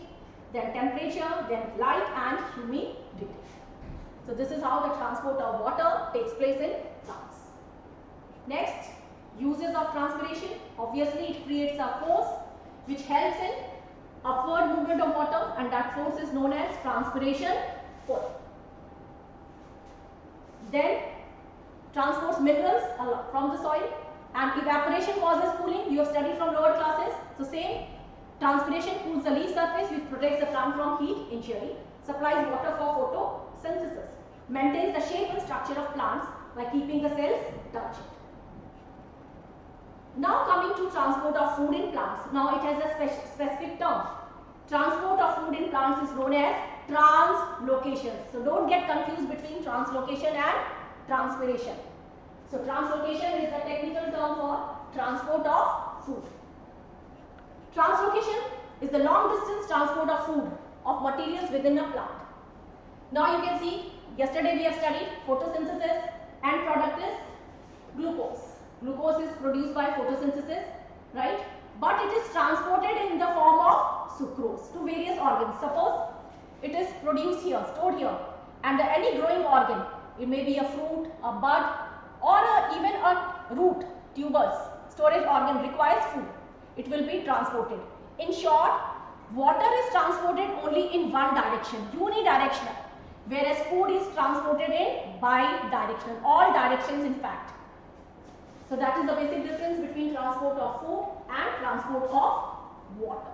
then temperature, then light and humidity. So this is how the transport of water takes place in plants. Next, uses of transpiration. Obviously it creates a force which helps in upward movement of water, and that force is known as transpiration pull. Then transports minerals from the soil, and evaporation causes cooling. You have studied from lower classes. So same, transpiration cools the leaf surface, which protects the plant from heat initially, supplies water for photosynthesis, maintains the shape and structure of plants by keeping the cells turgid. Now coming to transport of food in plants. Now it has a specific term. Transport of food in plants is known as translocation. So don't get confused between translocation and transpiration. So translocation is the technical term for transport of food. Translocation is the long distance transport of food, of materials within a plant. Now you can see, yesterday we have studied photosynthesis, and product is glucose. Glucose is produced by photosynthesis, right? But it is transported in the form of sucrose to various organs. Suppose it is produced here, stored here, and any growing organ, it may be a fruit, a bud, or even a root, tubers, storage organ requires food. It will be transported. In short, water is transported only in one direction, unidirectional, whereas food is transported in bidirectional, all directions in fact. So that is the basic difference between transport of food and transport of water.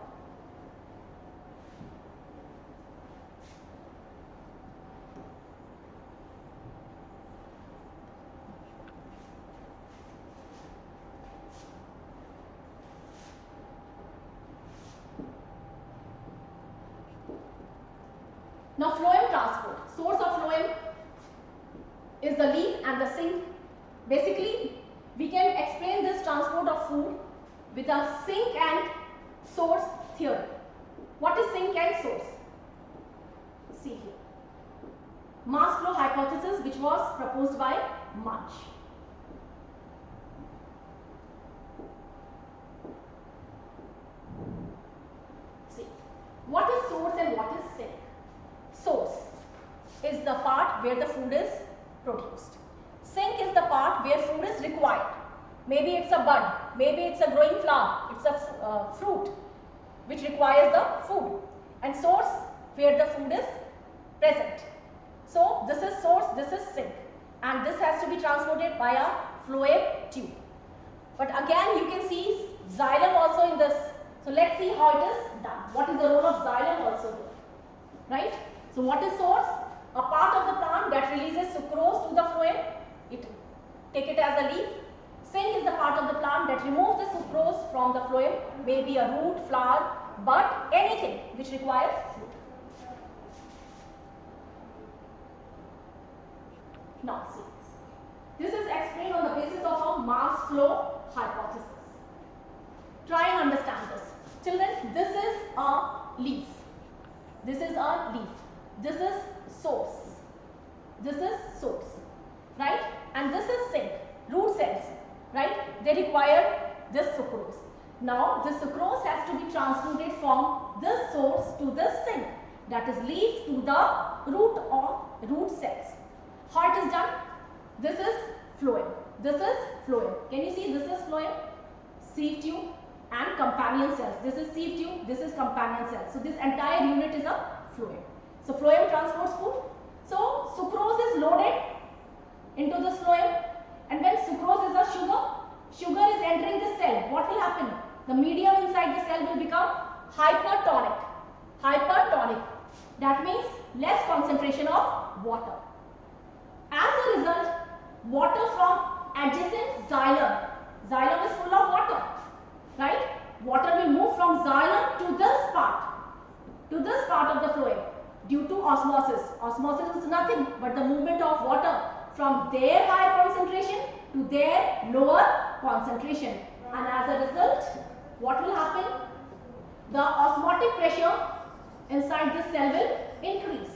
Now phloem transport. Source of phloem is the leaf and the sink. Basically, we can explain this transport of food with a sink and source theory. What is sink and source? See here. Mass flow hypothesis, which was proposed by Munch. See, what is source and what is sink? Source is the part where the food is produced. Sink is the part where food is required. Maybe it's a bud, maybe it's a growing flower, it's a fruit which requires the food. And source where the food is present. So this is source, this is sink, and this has to be transported by a phloem tube. But again you can see xylem also in this. So let's see how it is done. What is the role of xylem also here? Right? So what is source? A part of the plant that releases sucrose to the phloem. Take it as a leaf. Sink is the part of the plant that removes the sucrose from the phloem, maybe a root, flower, bud, anything which requires food. Now see this. This is explained on the basis of a mass flow hypothesis. Try and understand this. Children, this is a leaf. This is a leaf. This is source. This is source. Right? And this is sink, root cells, right? They require this sucrose. Now, this sucrose has to be transferred from this source to this sink, that is leaf to the root or root cells. How it is done? This is phloem. This is phloem. Can you see this is phloem? Sieve tube and companion cells. This is sieve tube, this is companion cells. So, this entire unit is a phloem. So, phloem transports food. So, sucrose is loaded into this phloem, and when sucrose is a sugar, sugar is entering the cell. What will happen? The medium inside the cell will become hypertonic. Hypertonic. That means less concentration of water. As a result, water from adjacent xylem. Xylem is full of water, right? Water will move from xylem to this part of the phloem due to osmosis. Osmosis is nothing but the movement of water from their high concentration to their lower concentration. And as a result, what will happen? The osmotic pressure inside this cell will increase.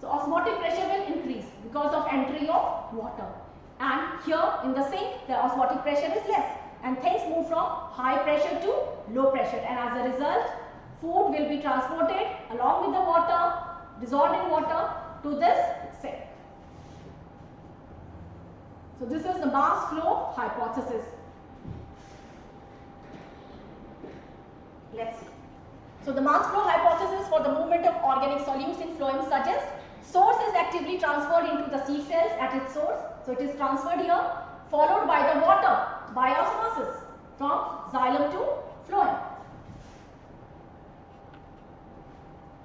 So osmotic pressure will increase because of entry of water. And here in the sink, the osmotic pressure is less and things move from high pressure to low pressure. And as a result, food will be transported along with the water, dissolved in water, to this sink. So this is the mass flow hypothesis. Let's see. So the mass flow hypothesis for the movement of organic solutes in phloem suggests source is actively transferred into the seed cells at its source. So it is transferred here, followed by the water by osmosis from xylem to phloem.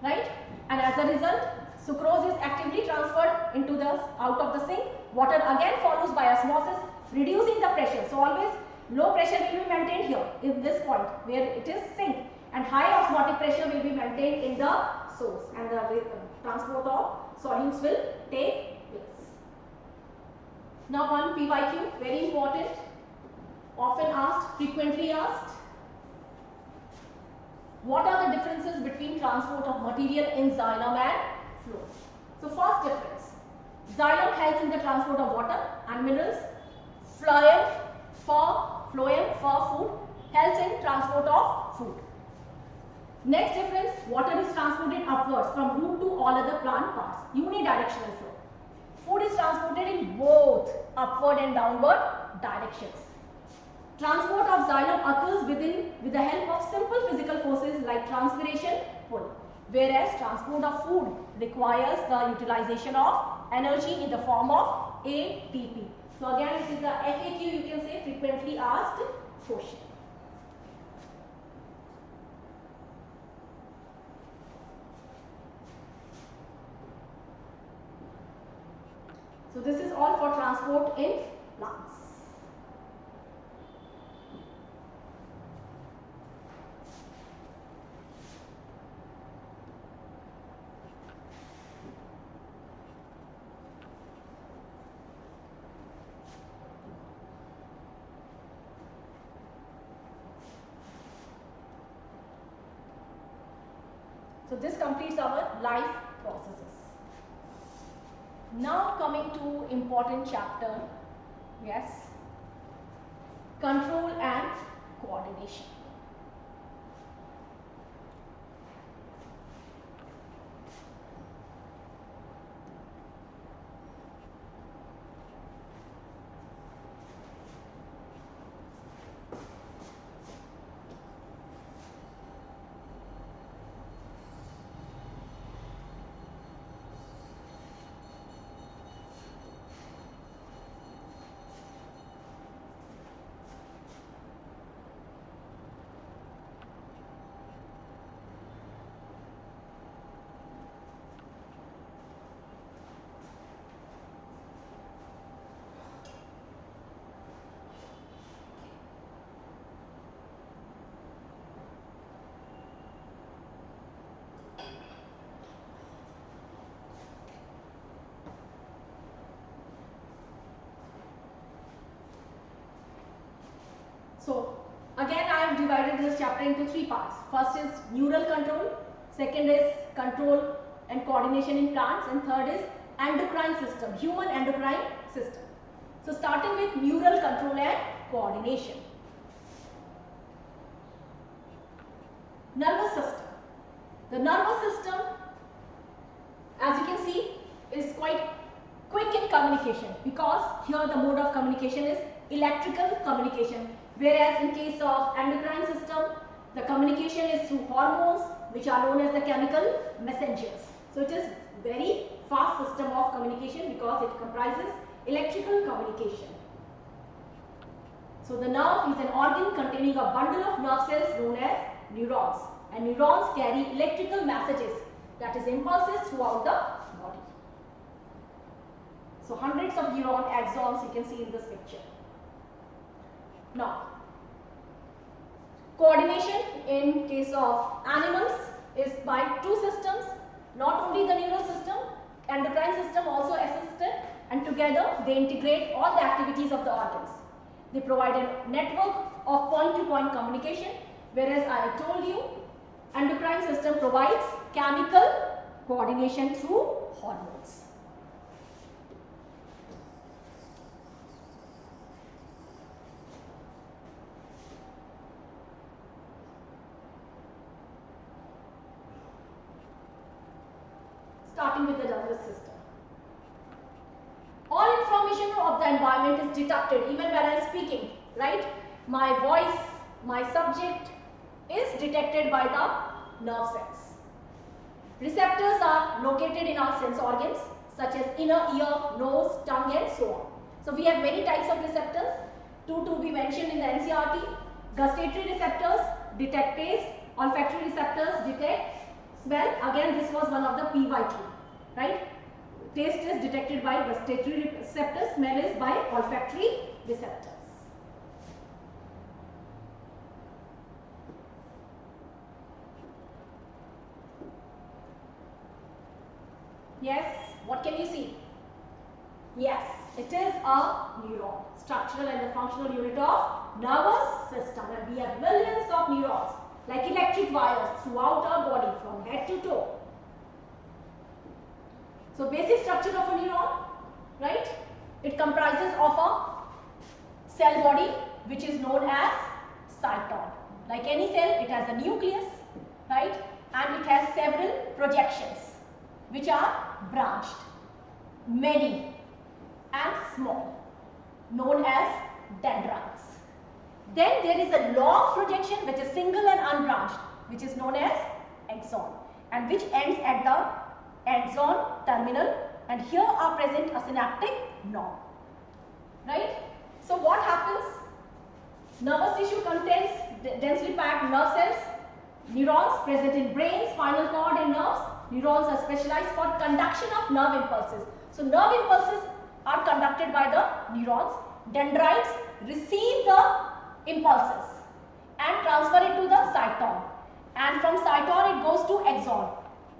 Right? And as a result, sucrose is actively transferred into the out of the sink. Water again follows by osmosis, reducing the pressure. So always low pressure will be maintained here in this point where it is sink, and high osmotic pressure will be maintained in the source, and the transport of solutes will take place. Now one PYQ, very important, often asked, frequently asked. What are the differences between transport of material in xylem and phloem? So first difference, xylem helps in the transport of water and minerals. Phloem for food helps in transport of food. Next difference, water is transported upwards from root to all other plant parts, unidirectional flow. Food is transported in both upward and downward directions. Transport of xylem occurs with the help of simple physical forces like transpiration, pull, whereas transport of food requires the utilization of energy in the form of ATP. So again, it is the FAQ, you can say, frequently asked question. So this is all for transport in plants. So this completes our life processes. Now coming to important chapter, yes, control and coordination. So again, I have divided this chapter into three parts. First is neural control, second is control and coordination in plants, and third is endocrine system, human endocrine system. So starting with neural control and coordination. Nervous system. The nervous system, as you can see, is quite quick in communication, because here the mode of communication is electrical communication, whereas in case of endocrine system, the communication is through hormones, which are known as the chemical messengers. So it is very fast system of communication because it comprises electrical communication. So the nerve is an organ containing a bundle of nerve cells known as neurons, and neurons carry electrical messages, that is impulses, throughout the body. So hundreds of neuron axons you can see in this picture. Now, coordination in case of animals is by two systems, not only the neural system, endocrine system also assisted, and together they integrate all the activities of the organs. They provide a network of point-to-point communication, whereas I told you endocrine system provides chemical coordination through hormones. Starting with the nervous system. All information of the environment is detected even when I am speaking, right? My voice, my subject is detected by the nerve cells. Receptors are located in our sense organs such as inner ear, nose, tongue and so on. So we have many types of receptors. Two to be mentioned in the NCERT. Gustatory receptors detect taste, olfactory receptors detect smell. Again, this was one of the PY2, right? Taste is detected by gustatory receptors, smell is by olfactory receptors. Yes, what can you see? Yes, it is a neuron, structural and the functional unit of nervous system, and we have millions of neurons like electric wires throughout our body from head to toe. So basic structure of a neuron, right? It comprises of a cell body which is known as cytosol. Like any cell, it has a nucleus, right? And it has several projections which are branched, many and small, known as dendrites. Then there is a long projection which is single and unbranched, which is known as axon, and which ends at the axon terminal, and here are present a synaptic knob, right? So what happens? Nervous tissue contains densely packed nerve cells, neurons present in brain, spinal cord and nerves. Neurons are specialized for conduction of nerve impulses. So nerve impulses are conducted by the neurons. Dendrites receive the impulses and transfer it to the cyton, and from cyton it goes to axon.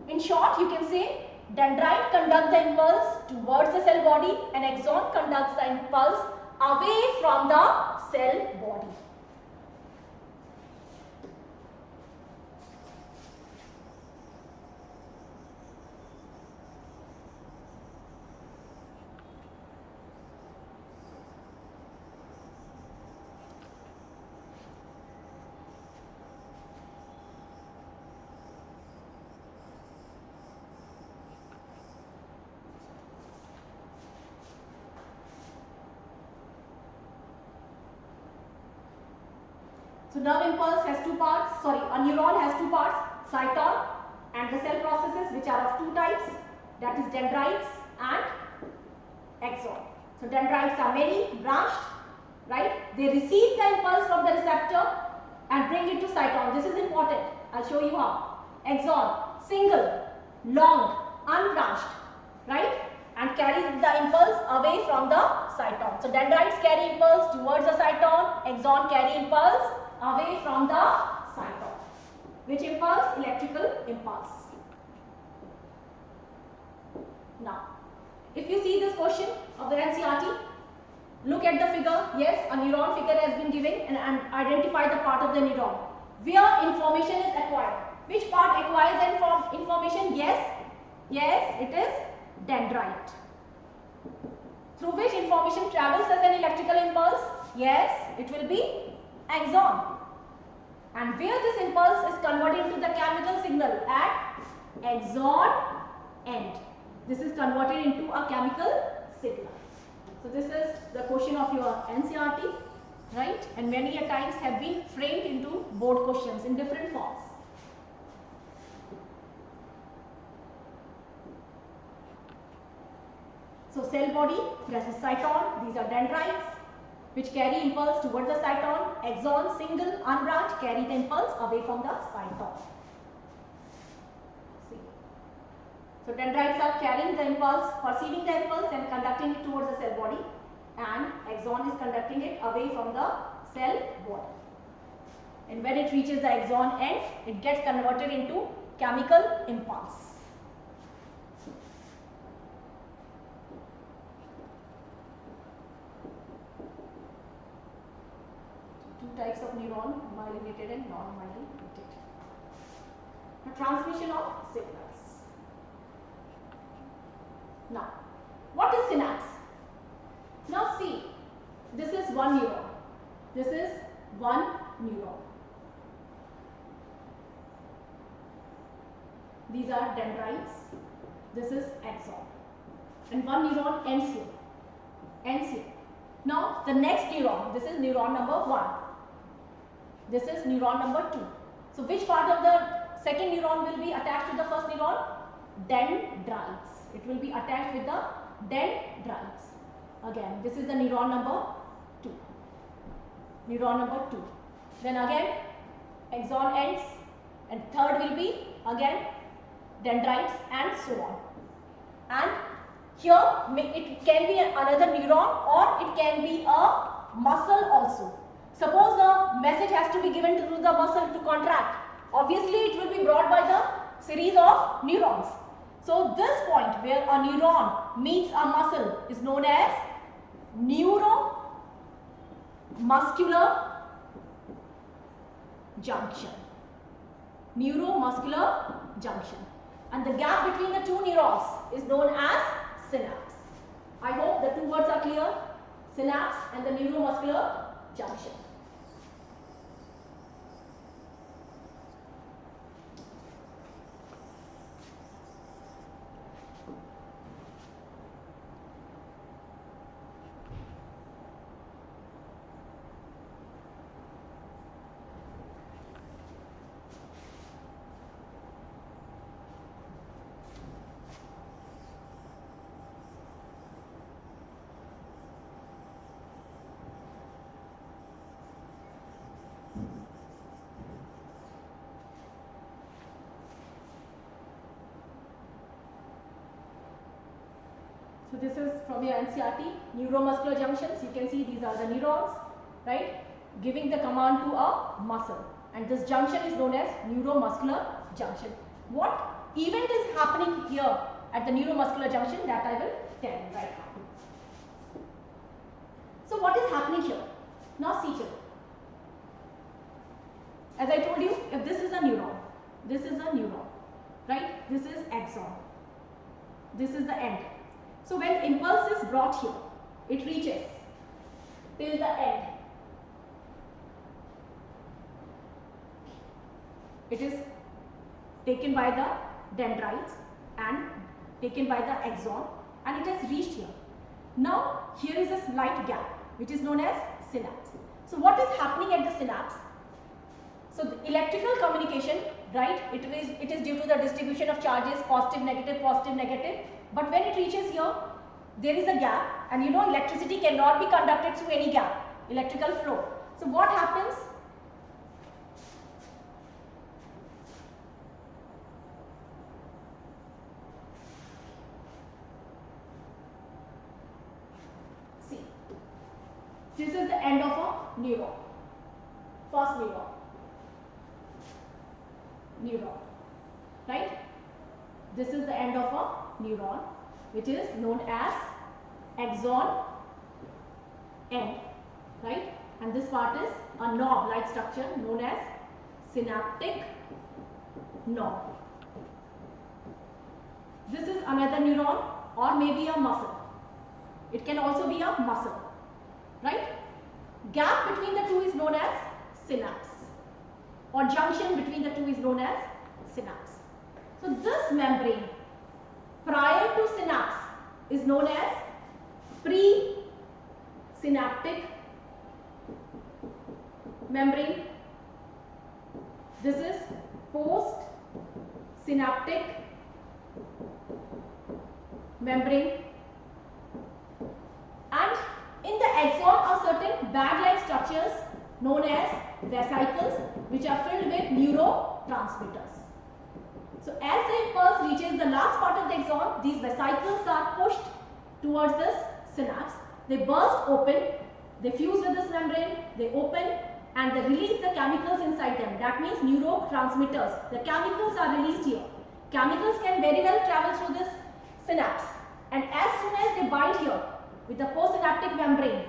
In short, you can say dendrite conducts the impulse towards the cell body and axon conducts the impulse away from the cell body. So nerve impulse has two parts, a neuron has two parts, cyton and the cell processes which are of two types, that is dendrites and axon. So dendrites are many, branched, right? They receive the impulse from the receptor and bring it to cyton. This is important. I'll show you how. Axon, single, long, unbranched, right? And carries the impulse away from the cyton. So dendrites carry impulse towards the cyton, axon carry impulse away from the cyton. Which impulse? Electrical impulse. Now, if you see this question of the NCERT, look at the figure. Yes, a neuron figure has been given, and identify the part of the neuron where information is acquired. Which part acquires the information? Yes, it is dendrite. Through which information travels as an electrical impulse? Yes, it will be axon. And where this impulse is converted into the chemical signal? At axon end. This is converted into a chemical signal. So this is the question of your NCERT, right? And many a times have been framed into board questions in different forms. So cell body presses cyton. These are dendrites which carry impulse towards the cyton. Axon, single, unbranched, carry the impulse away from the cyton. See. So dendrites are carrying the impulse, perceiving the impulse and conducting it towards the cell body, and axon is conducting it away from the cell body. And when it reaches the axon end, it gets converted into chemical impulse. Two types of neuron, myelinated and non-myelinated. The transmission of signals. Now, what is synapse? Now see, this is one neuron. This is one neuron. These are dendrites. This is axon. And one neuron ends here. Ends here. Now the next neuron, this is neuron number 1. This is neuron number 2. So which part of the second neuron will be attached to the first neuron? Dendrites. It will be attached with the dendrites. Again, this is the neuron number 2. Neuron number 2. Then again, axon ends, and third will be again dendrites and so on. And here it can be another neuron or it can be a muscle also. Suppose the message has to be given to the muscle to contract. Obviously, it will be brought by the series of neurons. So this point where a neuron meets a muscle is known as neuromuscular junction. Neuromuscular junction. And the gap between the two neurons is known as synapse. I hope the two words are clear. Synapse and the neuromuscular junction. So this is from your NCRT, neuromuscular junctions. You can see these are the neurons, right, giving the command to a muscle. And this junction is known as neuromuscular junction. What event is happening here at the neuromuscular junction, that I will tell you right now. So what is happening here? Now see here. As I told you, if this is a neuron, this is a neuron, right? This is axon. This is the end. So when impulse is brought here, it reaches till the end. It is taken by the dendrites and taken by the axon, and it has reached here. Now here is a slight gap which is known as synapse. So what is happening at the synapse? So the electrical communication, right, it is due to the distribution of charges, positive, negative, positive, negative. But when it reaches here, there is a gap, and you know electricity cannot be conducted through any gap, electrical flow. So what happens? See, this is the end of a neuron, first neuron, right? This is the end of a neuron, which is known as axon end, right? And this part is a knob-like structure known as synaptic knob. This is another neuron or maybe a muscle. It can also be a muscle, right? Gap between the two is known as synapse, or junction between the two is known as synapse. So this membrane prior to synapse is known as presynaptic membrane. This is postsynaptic membrane. with bag-like structures known as vesicles, which are filled with neurotransmitters. So as the impulse reaches the last part of the axon, these vesicles are pushed towards this synapse. They burst open, they fuse with this membrane, they open, and they release the chemicals inside them. That means neurotransmitters. The chemicals are released here. Chemicals can very well travel through this synapse, and as soon as they bind here with the postsynaptic membrane,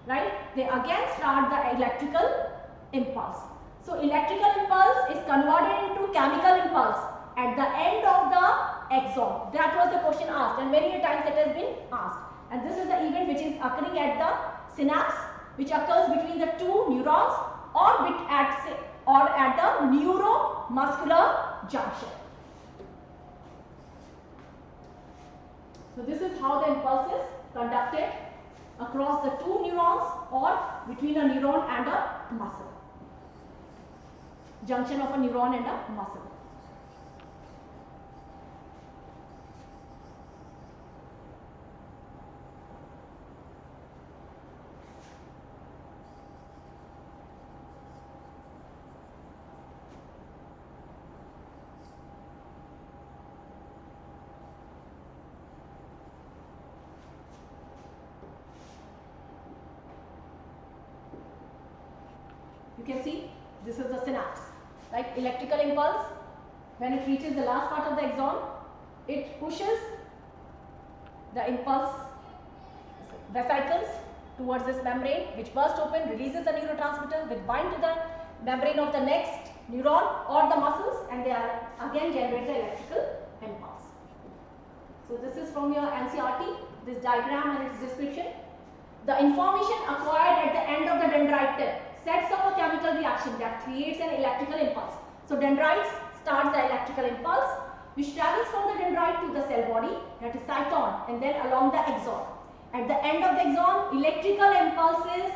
right, they again start the electrical impulse. So electrical impulse is converted into chemical impulse at the end of the axon. That was the question asked, and many times it has been asked. And this is the event which is occurring at the synapse, which occurs between the two neurons or at the neuromuscular junction. So this is how the impulse is conducted across the two neurons or between a neuron and a muscle. Junction of a neuron and a muscle. You can see this is the synapse, right? Electrical impulse, when it reaches the last part of the axon, it pushes the impulse vesicles towards this membrane, which bursts open, releases the neurotransmitter, which bind to the membrane of the next neuron or the muscles, and they are again generate the electrical impulse. So this is from your NCERT, this diagram and its description. The information acquired at the end of the dendrite tip sets up a chemical reaction that creates an electrical impulse. So dendrites starts the electrical impulse, which travels from the dendrite to the cell body, that is cyton, and then along the axon. At the end of the axon, electrical impulses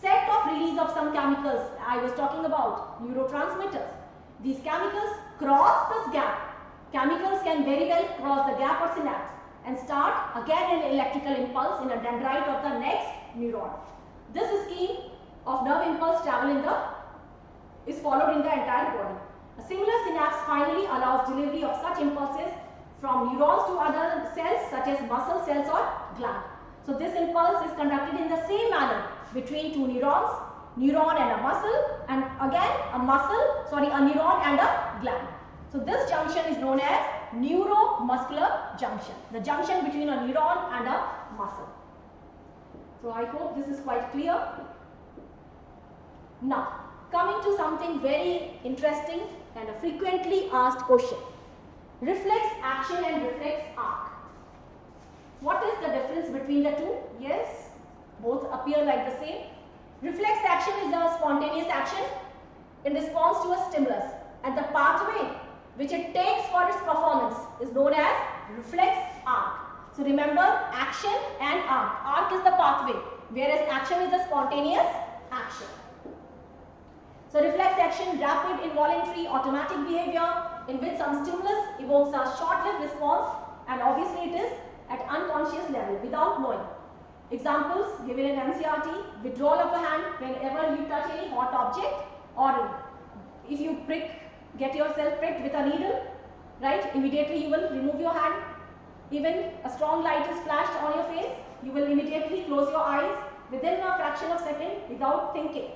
set off release of some chemicals I was talking about, neurotransmitters. These chemicals cross this gap. Chemicals can very well cross the gap or synapse and start again an electrical impulse in a dendrite of the next neuron. This scheme of nerve impulse travel is followed in the entire body. A similar synapse finally allows delivery of such impulses from neurons to other cells such as muscle cells or gland. So this impulse is conducted in the same manner between two neurons, neuron and a muscle, and again a neuron and a gland. So this junction is known as neuromuscular junction, the junction between a neuron and a muscle. So I hope this is quite clear. Now, coming to something very interesting and a frequently asked question. Reflex action and reflex arc. What is the difference between the two? Yes, both appear like the same. Reflex action is a spontaneous action in response to a stimulus, and the pathway which it takes for its performance is known as reflex arc. So remember, action and arc. Arc is the pathway, whereas action is a spontaneous action. So reflex action, rapid, involuntary, automatic behavior in which some stimulus evokes a short-lived response, and obviously it is at unconscious level without knowing. Examples given in NCERT: withdrawal of a hand whenever you touch any hot object, or if you get yourself pricked with a needle, right? Immediately you will remove your hand. Even a strong light is flashed on your face, you will immediately close your eyes within a fraction of a second without thinking.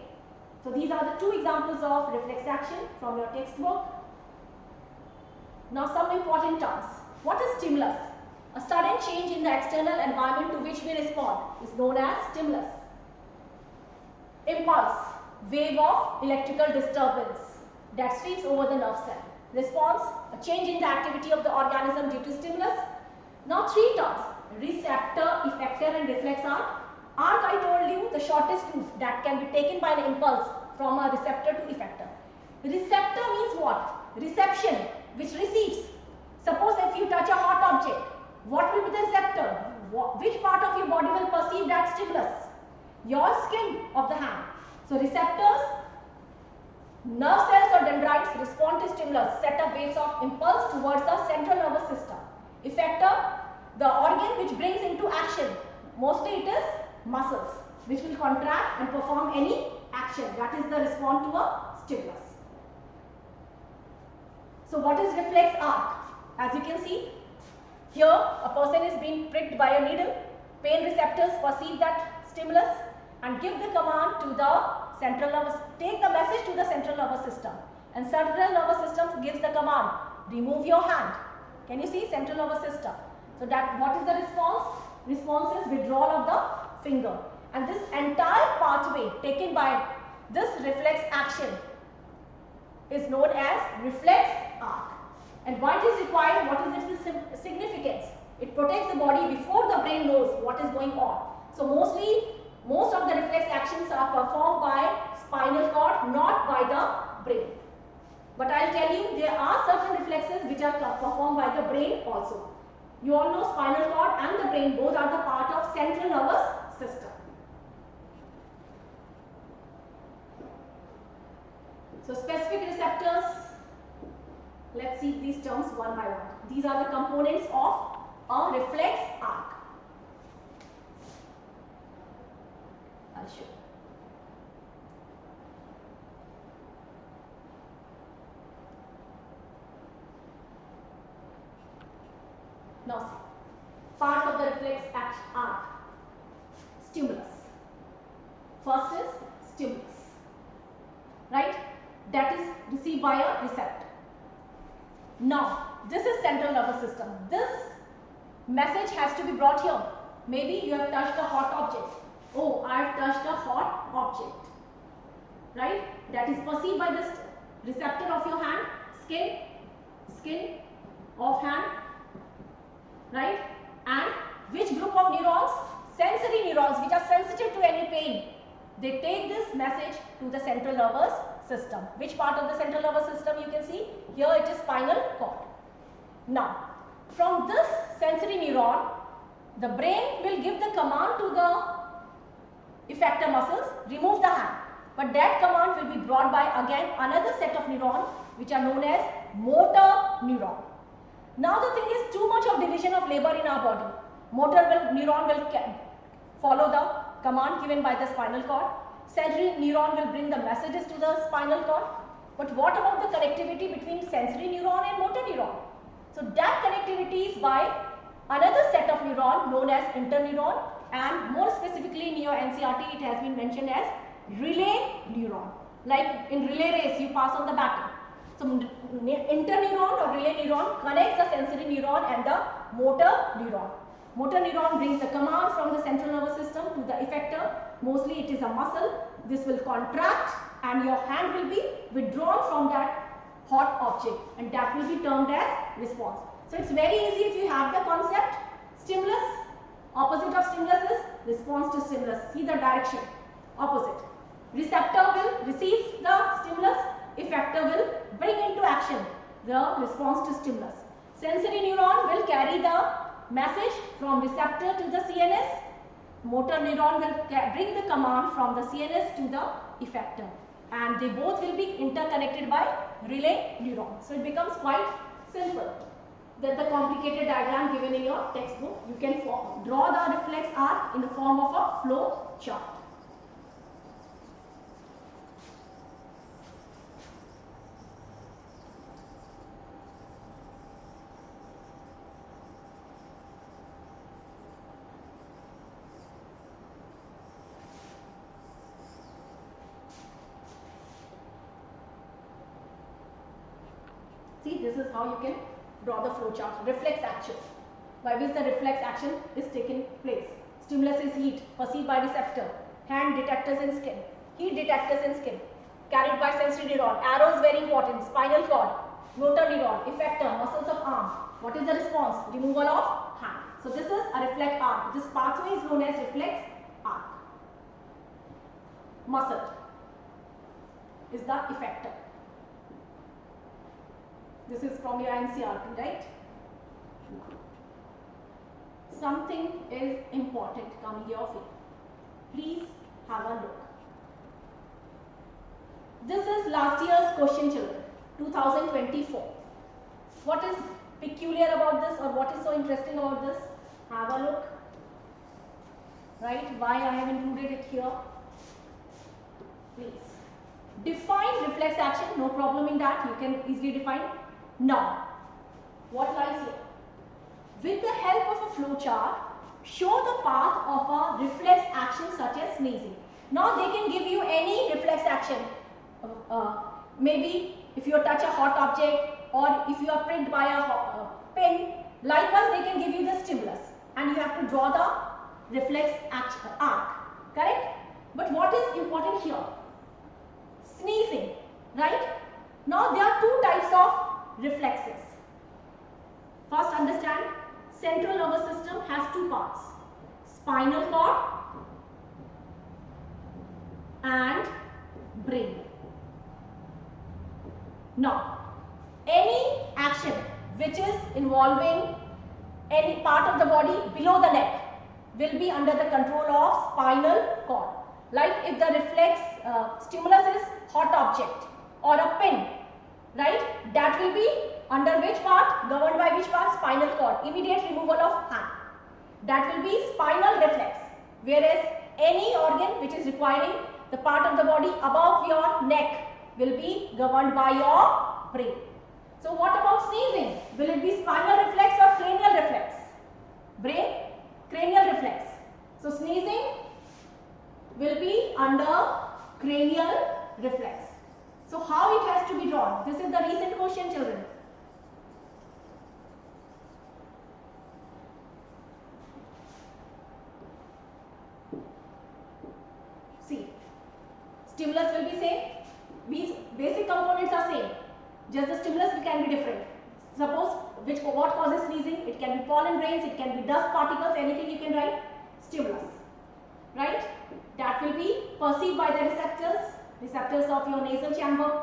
So these are the two examples of reflex action from your textbook. Now some important terms. What is stimulus? A sudden change in the external environment to which we respond is known as stimulus. Impulse, wave of electrical disturbance that sweeps over the nerve cell. Response, a change in the activity of the organism due to stimulus. Now three terms: receptor, effector and reflex arc. Arc, I told you, the shortest route that can be taken by an impulse from a receptor to effector. Receptor means what? Reception, which receives. Suppose if you touch a hot object, what will be the receptor? Which part of your body will perceive that stimulus? Your skin of the hand. So receptors, nerve cells or dendrites respond to stimulus, set up waves of impulse towards the central nervous system. Effector, the organ which brings into action. Mostly it is muscles. which will contract and perform any action. That is the response to a stimulus. So what is reflex arc? As you can see, here a person is being pricked by a needle. Pain receptors perceive that stimulus and give the command to the central nervous, take the message to the central nervous system. And central nervous system gives the command, remove your hand. Can you see central nervous system? So that what is the response? Response is withdrawal of the finger. And this entire pathway taken by this reflex action is known as reflex arc. And why it is required? What is its significance? It protects the body before the brain knows what is going on. So most of the reflex actions are performed by spinal cord, not by the brain. But I'll tell you, there are certain reflexes which are performed by the brain also. You all know spinal cord and the brain both are the part of central nervous system. So specific receptors, let's see these terms one by one. These are the components of a reflex arc. I'll show you. Now see, part of the reflex arc, stimulus. First is stimulus, right? That is received by a receptor. Now, this is central nervous system. This message has to be brought here. Maybe you have touched a hot object. Oh, I have touched a hot object, right? That is perceived by this receptor of your hand, skin of hand, right? And which group of neurons? Sensory neurons, which are sensitive to any pain. They take this message to the central nervous system. Which part of the central nervous system you can see? Here it is spinal cord. Now, from this sensory neuron, the brain will give the command to the effector muscles, remove the hand. But that command will be brought by again another set of neurons which are known as motor neuron. Now the thing is, too much of division of labor in our body. Motor neuron will follow the command given by the spinal cord. Sensory neuron will bring the messages to the spinal cord. But what about the connectivity between sensory neuron and motor neuron? So that connectivity is by another set of neuron known as interneuron, and more specifically in your NCERT it has been mentioned as relay neuron. Like in relay race you pass on the baton. So interneuron or relay neuron connects the sensory neuron and the motor neuron. Motor neuron brings the command from the central nervous system to the effector. Mostly it is a muscle. This will contract and your hand will be withdrawn from that hot object, and that will be termed as response. So it's very easy if you have the concept. Stimulus, opposite of stimulus is response to stimulus. See the direction, opposite. Receptor will receive the stimulus, effector will bring into action the response to stimulus. Sensory neuron will carry the message from receptor to the CNS. Motor neuron will bring the command from the CNS to the effector, and they both will be interconnected by relay neuron. So it becomes quite simple. Then the complicated diagram given in your textbook, you can draw the reflex arc in the form of a flow chart. See, this is how you can draw the flow chart. Reflex action, by which the reflex action is taking place. Stimulus is heat, perceived by receptor. Hand detectors in skin. Heat detectors in skin, carried by sensory neuron. Arrow is very important. Spinal cord, motor neuron, effector, muscles of arm. What is the response? Removal of hand. So this is a reflex arc. This pathway is known as reflex arc. Muscle is the effector. This is from your NCERT, right? Something is important coming your way. Please have a look. This is last year's question, children, 2024. What is peculiar about this, or what is so interesting about this? Have a look. right? Why I have included it here? Please. Define reflex action, no problem in that, you can easily define. Now, what lies here? With the help of a flow chart, show the path of a reflex action such as sneezing. Now they can give you any reflex action. Maybe if you touch a hot object or if you are pricked by a pin, likewise they can give you the stimulus and you have to draw the reflex action arc, correct? But what is important here? Sneezing, right? Now there are two types of reflexes. First understand, central nervous system has two parts, spinal cord and brain. Now, any action which is involving any part of the body below the neck will be under the control of spinal cord. Like if the reflex stimulus is hot object or a pin, right? That will be under which part? Governed by which part? Spinal cord. Immediate removal of hand. That will be spinal reflex. Whereas any organ which is requiring the part of the body above your neck will be governed by your brain. So what about sneezing? Will it be spinal reflex or cranial reflex? Brain, cranial reflex. So sneezing will be under cranial reflex. So how it has to be drawn? This is the recent question, children. See, stimulus will be same. These basic components are same. Just the stimulus can be different. Suppose what causes sneezing? It can be pollen grains, it can be dust particles, anything you can write. Stimulus, right? That will be perceived by the receptors of your nasal chamber,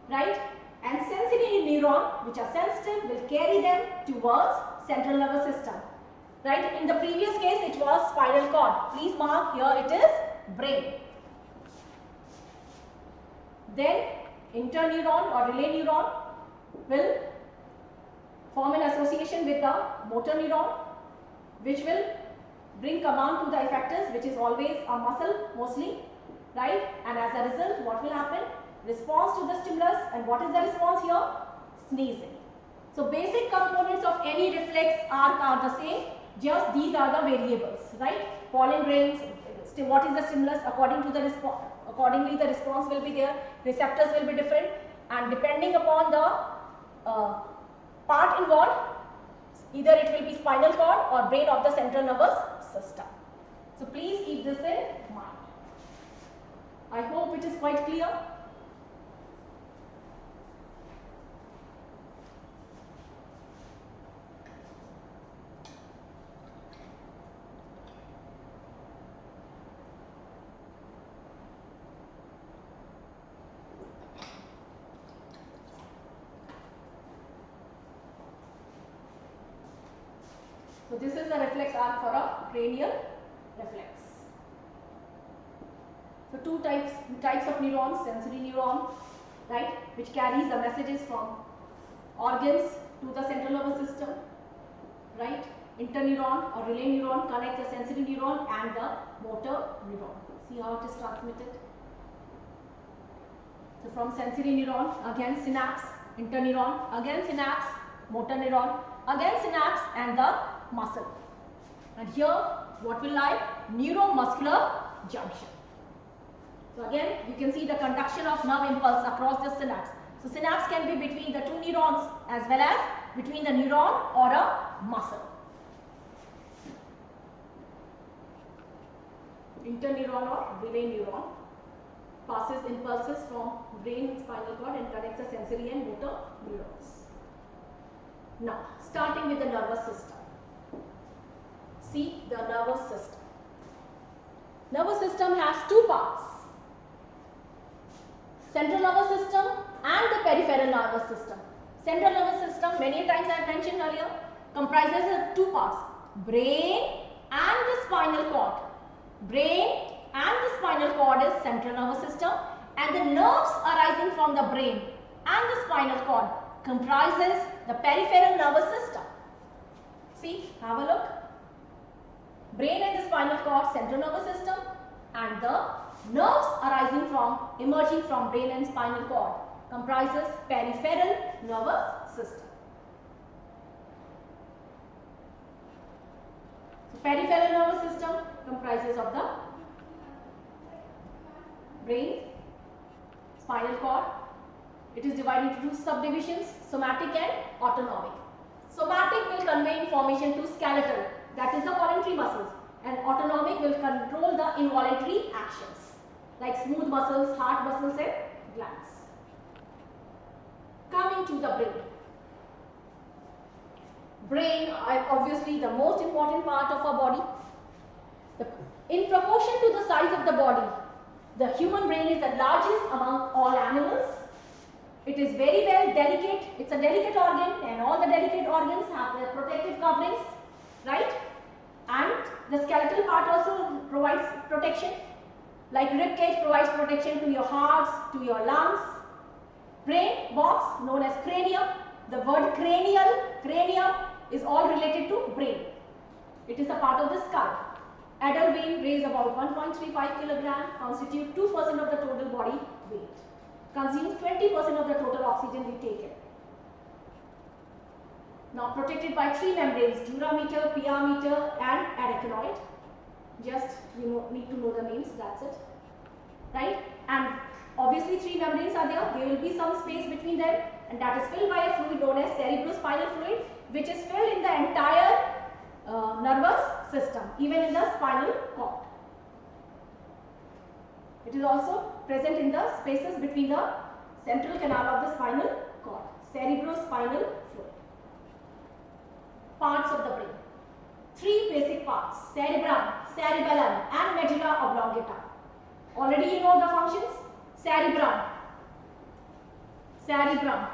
right? And sensory neuron, which are sensitive, will carry them towards central nervous system, right? In the previous case, it was spinal cord. Please mark here it is brain. Then interneuron or relay neuron will form an association with the motor neuron, which will bring command to the effectors, which is always a muscle mostly, right? And as a result, what will happen? Response to the stimulus. And what is the response here? Sneezing. So basic components of any reflex arc are the same, just these are the variables, right? Pollen grains, what is the stimulus? According to the response, accordingly the response will be there, receptors will be different, and depending upon the part involved, either it will be spinal cord or brain of the central nervous system. So please keep this in mind. I hope it is quite clear. So this is the reflex arc for a cranial reflex. So two types of neurons, sensory neuron, right, which carries the messages from organs to the central nervous system, right? Interneuron or relay neuron connect the sensory neuron and the motor neuron. See how it is transmitted. So from sensory neuron, again synapse, interneuron, again synapse, motor neuron, again synapse and the muscle. And here what will lie? Neuromuscular junction. So again you can see the conduction of nerve impulse across the synapse. So synapse can be between the two neurons as well as between the neuron or a muscle. Interneuron or relay neuron passes impulses from brain and spinal cord and connects the sensory and motor neurons. Now starting with the nervous system. See the nervous system. Nervous system has two parts, central nervous system and the peripheral nervous system. Central nervous system, many times I have mentioned earlier, comprises of two parts, brain and the spinal cord. Brain and the spinal cord is central nervous system, and the nerves arising from the brain and the spinal cord comprises the peripheral nervous system. See, have a look. Brain and the spinal cord, central nervous system, and the nerves emerging from brain and spinal cord comprises peripheral nervous system. So peripheral nervous system comprises of the brain, spinal cord. It is divided into two subdivisions, somatic and autonomic. Somatic will convey information to skeletal, that is the voluntary muscles, and autonomic will control the involuntary actions like smooth muscles, heart muscles and glands. Coming to the brain. Brain are obviously the most important part of our body. In proportion to the size of the body, the human brain is the largest among all animals. It is very well delicate. It's a delicate organ, and all the delicate organs have their protective coverings, right? And the skeletal part also provides protection. Like rib cage provides protection to your hearts, to your lungs. Brain box known as cranium. The word cranium is all related to brain. It is a part of the skull. Adult brain weighs about 1.35 kilogram, constitute 2% of the total body weight. Consumes 20% of the total oxygen we take in. Now protected by three membranes, durameter, pia meter and arachnoid. Just need to know the names, that's it. Right? And obviously three membranes are there. There will be some space between them, and that is filled by a fluid known as cerebrospinal fluid, which is filled in the entire nervous system, even in the spinal cord. It is also present in the spaces between the central canal of the spinal cord, cerebrospinal fluid. Parts of the brain. Three basic parts: cerebrum, cerebellum and medulla oblongata. Already you know the functions. Cerebrum,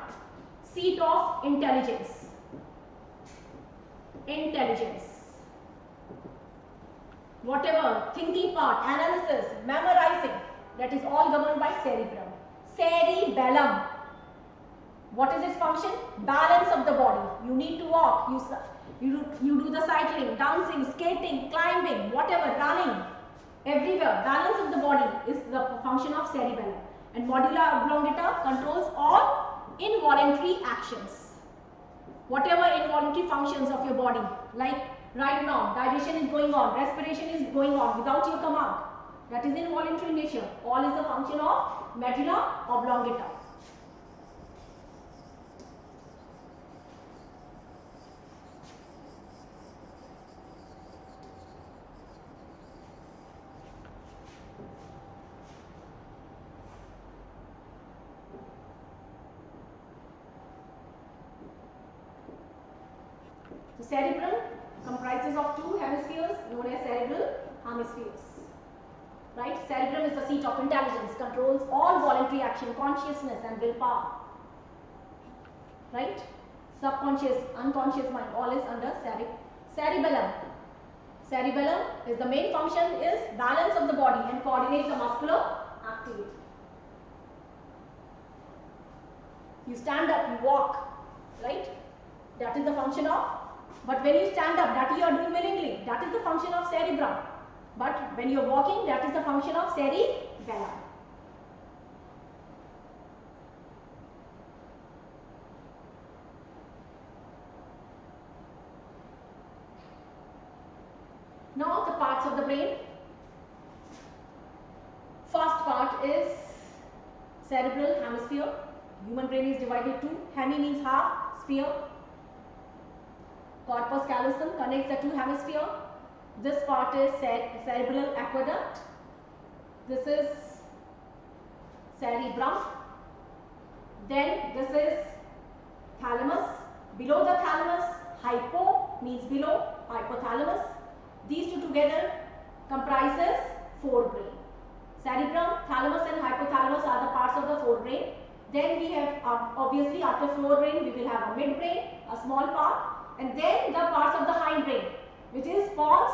seat of intelligence. Whatever, thinking part, analysis, memorizing, that is all governed by cerebrum. Cerebellum, what is its function? Balance of the body. You need to walk, you do the cycling, dancing, skating, climbing, whatever, running, everywhere. Balance of the body is the function of cerebellum. And medulla oblongata controls all involuntary actions. Whatever involuntary functions of your body, like right now, digestion is going on, respiration is going on without your command. That is involuntary nature. All is the function of medulla oblongata. The cerebrum comprises of two hemispheres known as cerebral hemispheres. Right? Cerebrum is the seat of intelligence, controls all voluntary action, consciousness and willpower. Right? Subconscious, unconscious mind, all is under cerebellum. Cerebellum is the main function is balance of the body and coordinate the muscular activity. You stand up, you walk, right? That is the function of, but when you stand up, that you are doing willingly, that is the function of cerebrum. But when you are walking, that is the function of cerebellum. Now the parts of the brain. First part is cerebral hemisphere. Human brain is divided to, hemi means half, sphere. Corpus callosum connects the two hemispheres. This part is cerebral aqueduct. This is cerebrum. Then this is thalamus. Below the thalamus, hypo means below, hypothalamus. These two together comprises forebrain. Cerebrum, thalamus and hypothalamus are the parts of the forebrain. Then we have, obviously after forebrain, we will have a midbrain, a small part. And then the parts of the hindbrain, which is pons,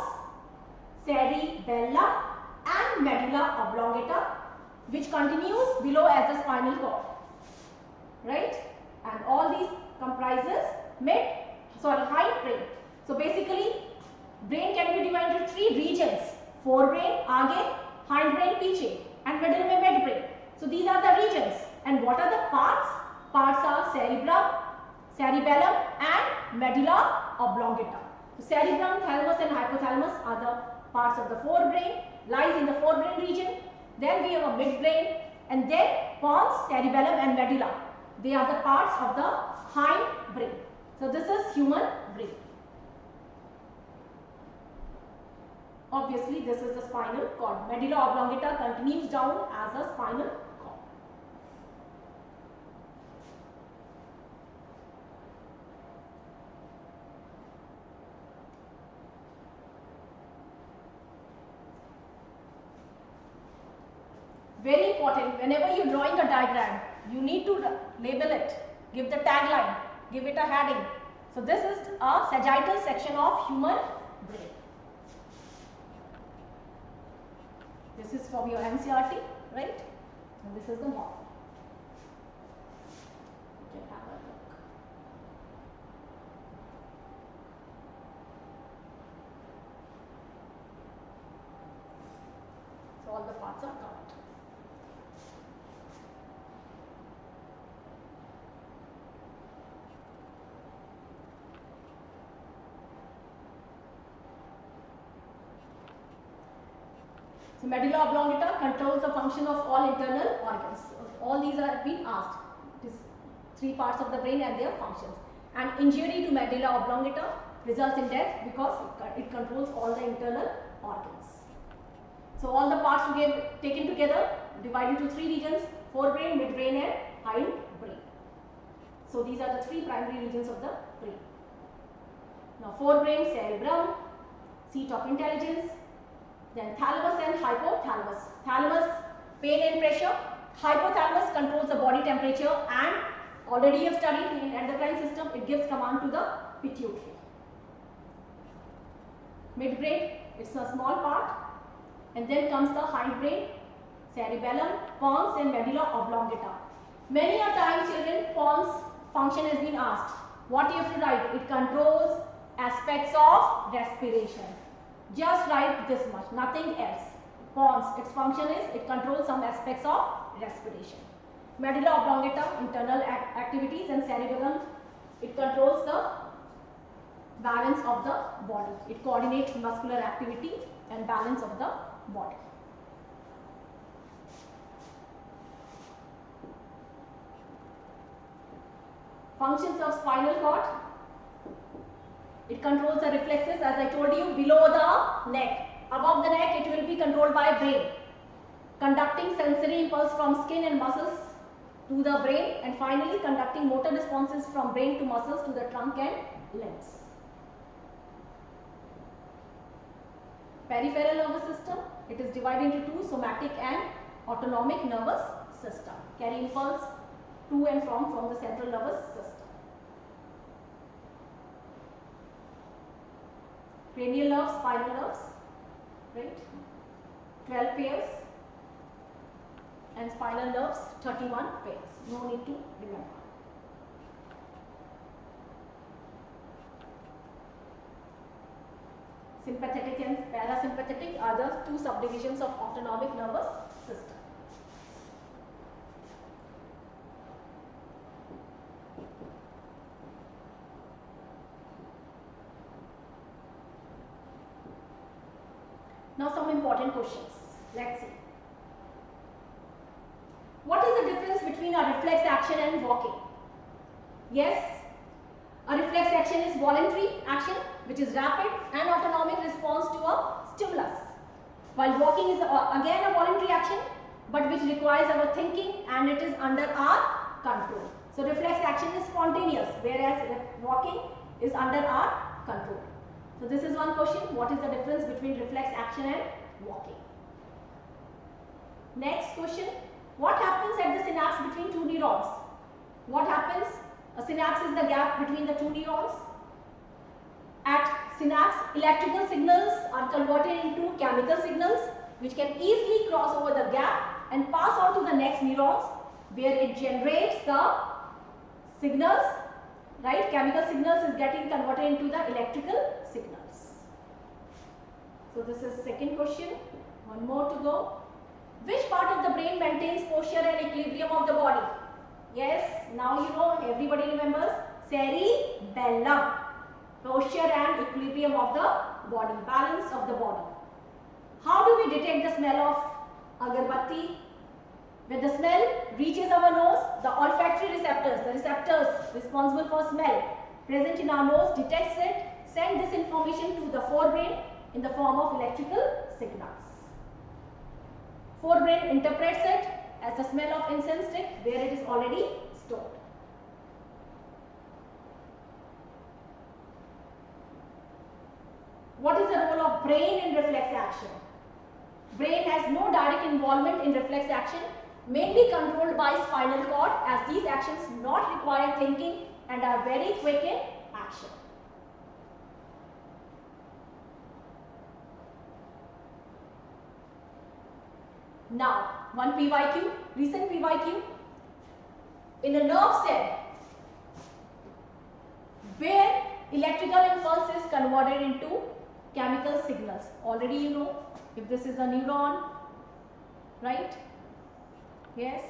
cerebellum and medulla oblongata, which continues below as the spinal cord. Right? And all these comprises hindbrain. So basically, Brain can be divided into three regions: forebrain, आगे, hindbrain, पीछे, and middle में midbrain. So these are the regions. And what are the parts? Parts are cerebrum, cerebellum, and medulla oblongata. So cerebrum, thalamus, and hypothalamus are the parts of the forebrain, lies in the forebrain region. Then we have a midbrain, and then pons, cerebellum, and medulla. They are the parts of the hindbrain. So this is human brain. Obviously, this is the spinal cord. Medulla oblongata continues down as a spinal cord. Very important, whenever you are drawing a diagram, you need to label it, give the tagline, give it a heading. So this is a sagittal section of human brain. This is from your NCERT, right? And this is the model. You can have a look. So all the parts are covered. So medulla oblongata controls the function of all internal organs. All these are being asked. It is three parts of the brain and their functions. And injury to medulla oblongata results in death because it controls all the internal organs. So all the parts taken together, divided into three regions: forebrain, midbrain, and hindbrain. So these are the three primary regions of the brain. Now forebrain, cerebrum, seat of intelligence. Then thalamus and hypothalamus. Thalamus, pain and pressure. Hypothalamus controls the body temperature, and already you have studied in endocrine system, it gives command to the pituitary. Midbrain, it's a small part, and then comes the hindbrain, cerebellum, pons, and medulla oblongata. Many a times, children, pons function has been asked. What you have to write? It controls aspects of respiration. Just write this much, nothing else. Pons, its function is it controls some aspects of respiration. Medulla oblongata, internal activities, and cerebellum, it controls the balance of the body. It coordinates muscular activity and balance of the body. Functions of spinal cord. It controls the reflexes, as I told you, below the neck. Above the neck, it will be controlled by brain, conducting sensory impulse from skin and muscles to the brain, and finally conducting motor responses from brain to muscles to the trunk and limbs. Peripheral nervous system. It is divided into two: somatic and autonomic nervous system. Carry impulse to and from the central nervous system. Cranial nerves, spinal nerves, right? 12 pairs, and spinal nerves 31 pairs. No need to remember. Sympathetic and parasympathetic are the two subdivisions of autonomic nervous system. Now some important questions. Let's see. What is the difference between a reflex action and walking? Yes, a reflex action is voluntary action which is rapid and autonomic response to a stimulus, while walking is again a voluntary action but which requires our thinking and it is under our control. So reflex action is spontaneous, whereas walking is under our control. So this is one question. What is the difference between reflex action and walking? Next question. What happens at the synapse between two neurons? What happens? A synapse is the gap between the two neurons. At synapse, electrical signals are converted into chemical signals which can easily cross over the gap and pass on to the next neurons, where it generates the signals, right? Chemical signals is getting converted into the electrical signals. So this is second question. One more to go. Which part of the brain maintains posture and equilibrium of the body? Yes, now you know, everybody remembers cerebellum. Posture and equilibrium of the body, balance of the body. How do we detect the smell of agarbatti? When the smell reaches our nose, the olfactory receptors, the receptors responsible for smell present in our nose detects it, send this information to the forebrain in the form of electrical signals. Forebrain interprets it as the smell of incense stick where it is already stored. What is the role of brain in reflex action? Brain has no direct involvement in reflex action, mainly controlled by spinal cord, as these actions not require thinking and are very quick in action. Now, one PYQ, recent PYQ. In a nerve cell, where electrical impulse is converted into chemical signals. Already you know, if this is a neuron, right? Yes.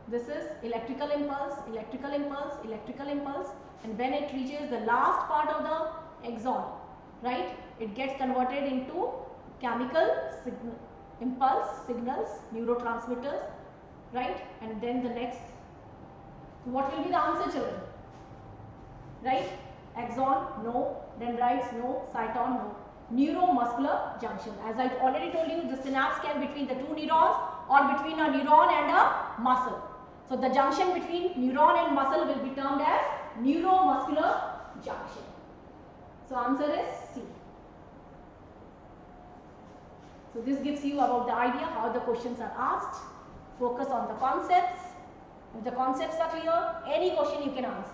This is electrical impulse, electrical impulse, electrical impulse, and when it reaches the last part of the axon, right, it gets converted into chemical signals, neurotransmitters, right? And then the next, what will be the answer, children? Right? Axon, no. Dendrites, no. Cyton, no. Neuromuscular junction. As I already told you, the synapse can be between the two neurons or between a neuron and a muscle. So the junction between neuron and muscle will be termed as neuromuscular junction. So answer is C. So this gives you about the idea how the questions are asked. Focus on the concepts. If the concepts are clear, any question you can answer.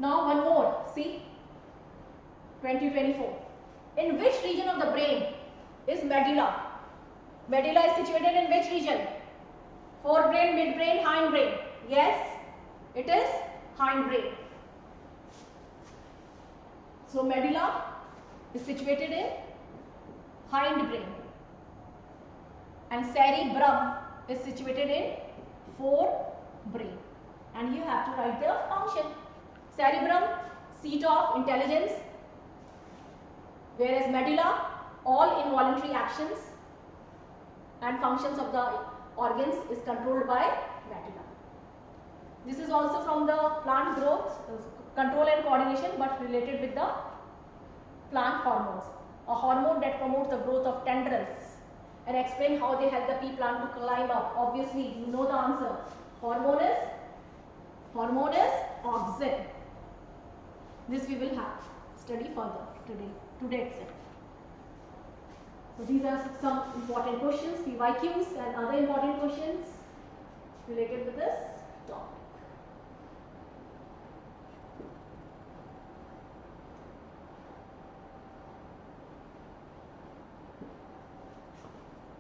Now one more, see, 2024. In which region of the brain is medulla? Medulla is situated in which region? Forebrain, midbrain, hindbrain. Yes, it is hindbrain. So medulla is situated in hindbrain and cerebrum is situated in forebrain. And you have to write the function. Cerebrum, seat of intelligence, whereas medulla, all involuntary actions and functions of the organs is controlled by medulla. This is also from the plant growth, control and coordination, but related with the plant hormones. A hormone that promotes the growth of tendrils, and explain how they help the pea plant to climb up. Obviously, you know the answer. Hormone is auxin. This we will have study further today itself. So these are some important questions, PYQs and other important questions related with this topic.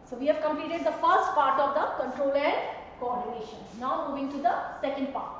So we have completed the first part of the control and coordination. Now moving to the second part.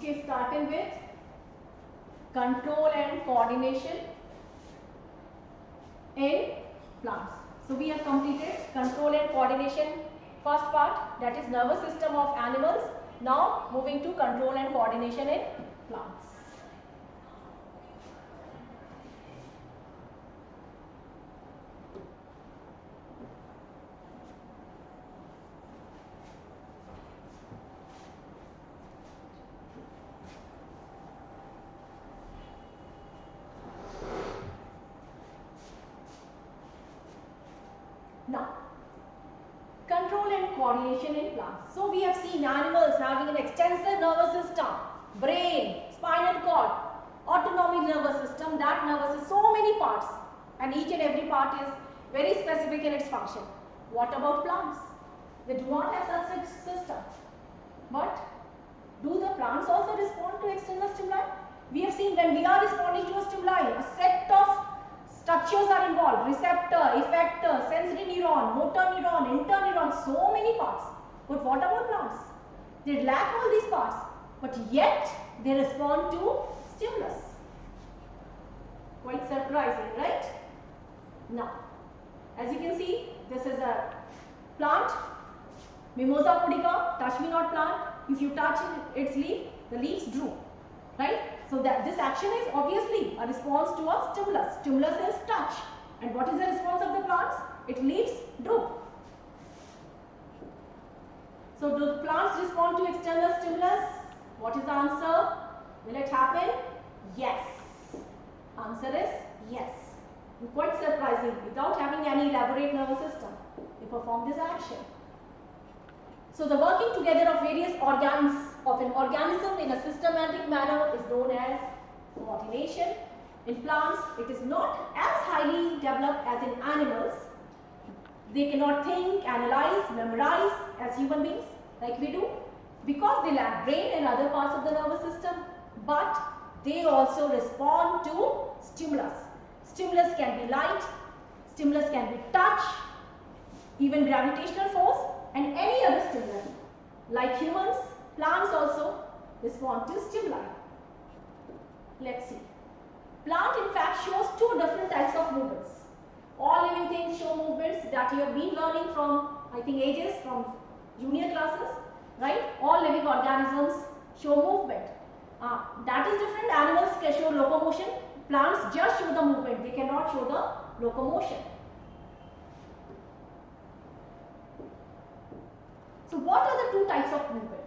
is starting with control and coordination in plants. So we have completed control and coordination first part, that is nervous system of animals. Now moving to control and coordination in plants. Now, control and coordination in plants. So we have seen animals having an extensive nervous system, brain, spinal cord, autonomic nervous system. That nervous is so many parts, and each and every part is very specific in its function. What about plants? They do not have such a system. But do the plants also respond to external stimuli? We have seen when we are responding to a stimuli, a set of structures are involved: receptor, effector, sensory neuron, motor neuron, interneuron, so many parts. But what about plants? They lack all these parts, but yet they respond to stimulus. Quite surprising, right? Now, as you can see, this is a plant, Mimosa pudica, touch me not plant. If you touch its leaf, the leaves droop, right? So that this action is obviously a response to a stimulus. Stimulus is touch. And what is the response of the plants? Its leaves droop. So do plants respond to external stimulus? What is the answer? Will it happen? Yes. Answer is yes. Quite surprising. Without having any elaborate nervous system, they perform this action. So the working together of various organs of an organism in a systematic manner is known as coordination. In plants, it is not as highly developed as in animals. They cannot think, analyze, memorize as human beings like we do, because they lack brain and other parts of the nervous system, but they also respond to stimulus. Stimulus can be light, stimulus can be touch, even gravitational force, and any other stimulus. Like humans, plants also respond to stimuli. Let's see. Plant in fact shows two different types of movements. All living things show movements that you have been learning from, I think, ages, from junior classes, right? All living organisms show movement. That is different. Animals can show locomotion. Plants just show the movement. They cannot show the locomotion. So what are the two types of movement?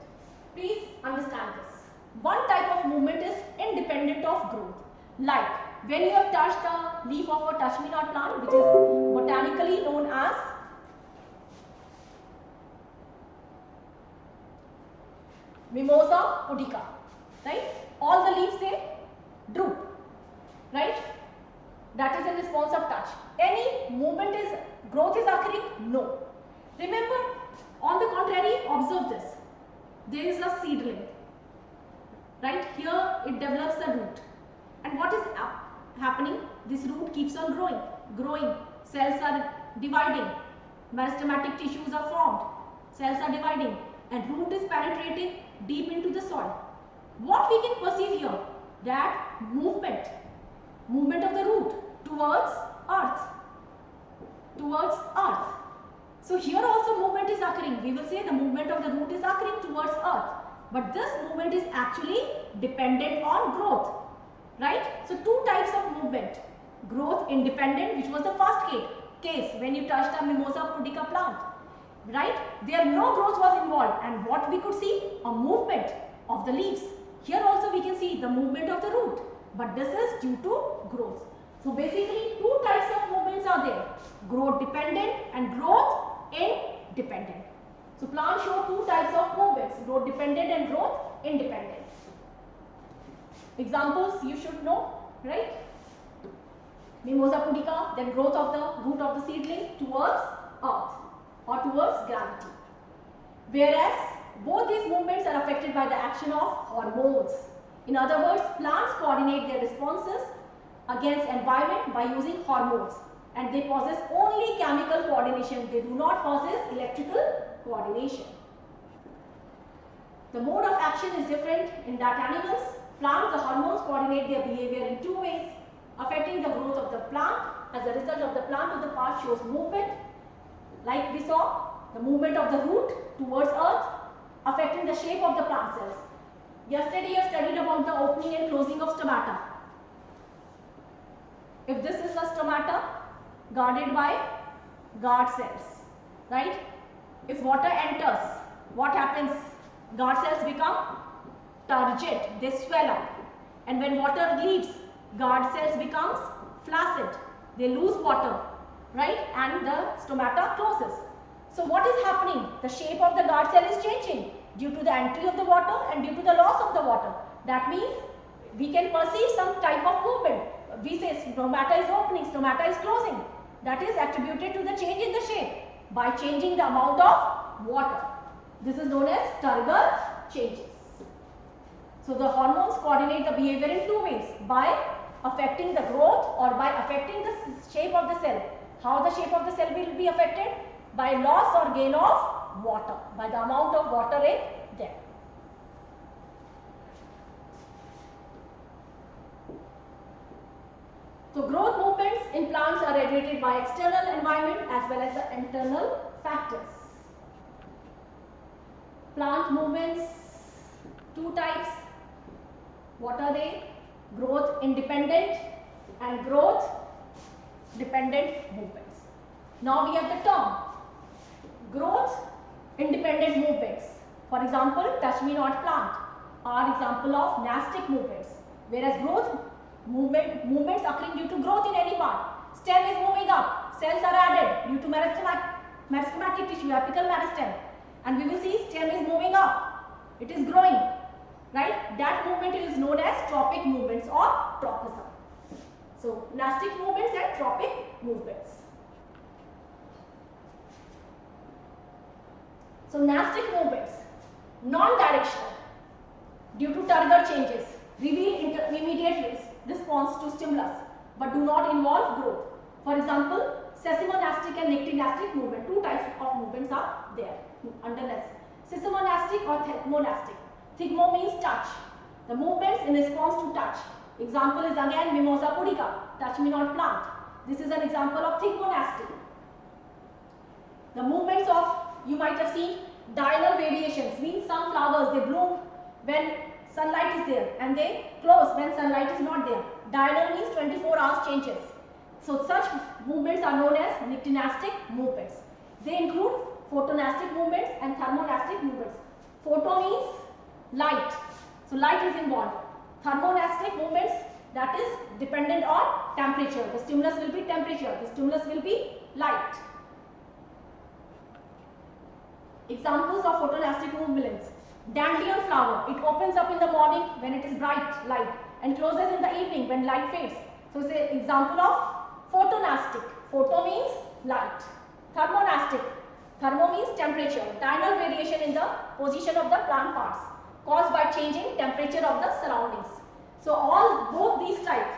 Please understand this. One type of movement is independent of growth. Like when you have touched the leaf of a touch-me-not plant, which is botanically known as Mimosa pudica, right? All the leaves, they droop, right? That is in response of touch. Any movement is, growth is occurring? No. Remember, on the contrary, observe this. There is a seedling, right? Here it develops a root. And what is happening? This root keeps on growing. Cells are dividing. Meristematic tissues are formed. Cells are dividing. And root is penetrating deep into the soil. What we can perceive here? That movement of the root towards earth. So here also movement is occurring. We will say the movement of the root is occurring towards earth. But this movement is actually dependent on growth. Right? So two types of movement. Growth independent, which was the first case when you touched a Mimosa pudica plant. Right? There no growth was involved, and what we could see? A movement of the leaves. Here also we can see the movement of the root, but this is due to growth. So basically two types of movements are there. Growth dependent and growth independent. So plants show two types of movements, growth dependent and growth independent. Examples you should know, right? Mimosa pudica, then growth of the root of the seedling towards earth or towards gravity. Whereas both these movements are affected by the action of hormones. In other words, plants coordinate their responses against environment by using hormones, and they possess only chemical coordination. They do not possess electrical coordination. The mode of action is different in that animals. Plants, the hormones coordinate their behavior in two ways, affecting the growth of the plant. As a result of the plant to the part shows movement, like we saw, the movement of the root towards earth, affecting the shape of the plant cells. Yesterday you studied about the opening and closing of stomata. If this is the stomata guarded by guard cells, right? If water enters, what happens? Guard cells become turgid, they swell up. And when water leaves, guard cells becomes flaccid, they lose water, right? And the stomata closes. So what is happening? The shape of the guard cell is changing due to the entry of the water and due to the loss of the water. That means we can perceive some type of movement. We say stomata is opening, stomata is closing. That is attributed to the change in the shape by changing the amount of water. This is known as turgor changes. So the hormones coordinate the behavior in two ways, by affecting the growth or by affecting the shape of the cell. How the shape of the cell will be affected? By loss or gain of water, by the amount of water in there. So growth movements in plants are regulated by external environment as well as the internal factors. Plant movements, two types. What are they? Growth independent and growth dependent movements. Now we have the term growth independent movements. For example, touch me not plant are example of nastic movements, whereas growth movements occurring due to growth in any part. Stem is moving up, cells are added due to meristematic tissue, apical meristem, and we will see stem is moving up, it is growing, right? That movement is known as tropic movements or tropism. So nastic movements and tropic movements. So nastic movements, non-directional, due to turgor changes, reveal immediate response to stimulus, but do not involve growth. For example, sesamonastic and nictinastic movement, two types of movements are there under this. Sesamonastic or thigmonastic. Thigmo means touch, the movements in response to touch. Example is again mimosa pudica, touch me not plant. This is an example of thigmonastic. The movements of, you might have seen, diurnal variations, means some flowers, they bloom when sunlight is there and they close when sunlight is not there. Diurnal means 24 hours changes. So such movements are known as nictinastic movements. They include photonastic movements and thermonastic movements. Photo means light, so light is involved. Thermonastic movements, that is dependent on temperature. The stimulus will be temperature, the stimulus will be light. Examples of photonastic movements. Dandelion flower, it opens up in the morning when it is bright light and closes in the evening when light fades. So it's an example of photonastic. Photo means light. Thermonastic, thermo means temperature, diurnal variation in the position of the plant parts caused by changing temperature of the surroundings. So both these types,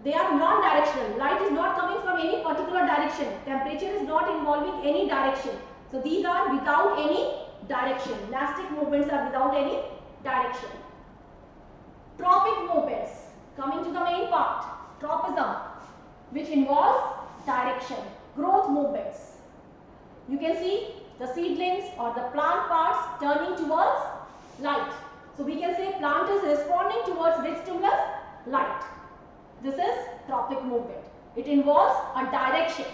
they are non-directional. Light is not coming from any particular direction. Temperature is not involving any direction. So these are without any direction. Nastic movements are without any direction. Tropic movements, coming to the main part, tropism, which involves direction. Growth movements. You can see the seedlings or the plant parts turning towards light. So we can say plant is responding towards which stimulus? Light. This is tropic movement. It involves a direction.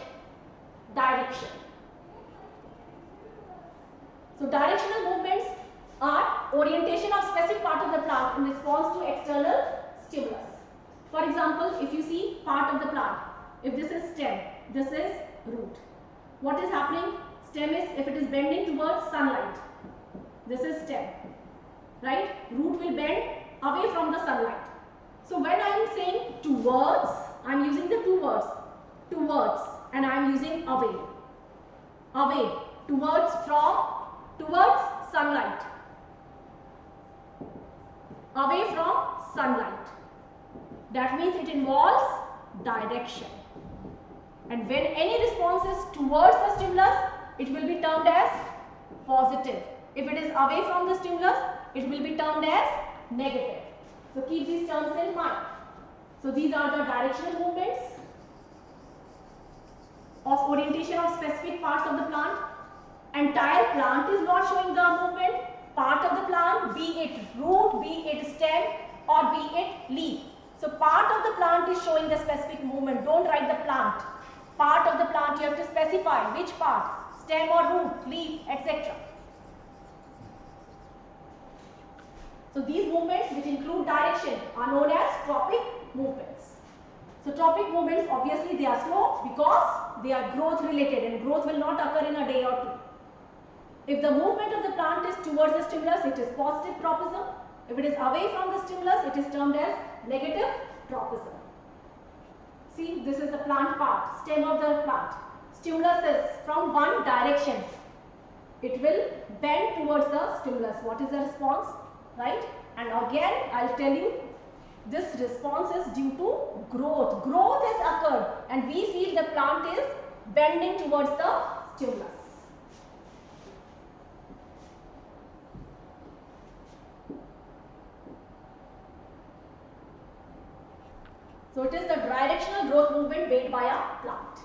So directional movements are orientation of specific part of the plant in response to external stimulus. For example, if you see part of the plant, if this is stem, this is root. What is happening? Stem is, if it is bending towards sunlight, this is stem, right? Root will bend away from the sunlight. So when I am saying towards, I am using the two words, towards, and I am using away. Away, towards, towards sunlight. Away from sunlight. That means it involves direction. And when any response is towards the stimulus, it will be termed as positive. If it is away from the stimulus, it will be termed as negative. So keep these terms in mind. So these are the directional movements of orientation of specific parts of the plant. Entire plant is not showing the movement. Part of the plant, be it root, be it stem, or be it leaf. So part of the plant is showing the specific movement. Don't write the plant. Part of the plant, you have to specify which part, stem or root, leaf, etc. So these movements, which include direction, are known as tropic movements. So tropic movements, obviously they are slow because they are growth related, and growth will not occur in a day or two. If the movement of the plant is towards the stimulus, it is positive tropism. If it is away from the stimulus, it is termed as negative tropism. See, this is the plant part, stem of the plant. Stimulus is from one direction. It will bend towards the stimulus. What is the response? Right? And again, I'll tell you, this response is due to growth. Growth has occurred and we feel the plant is bending towards the stimulus. So it is the directional growth movement made by a plant.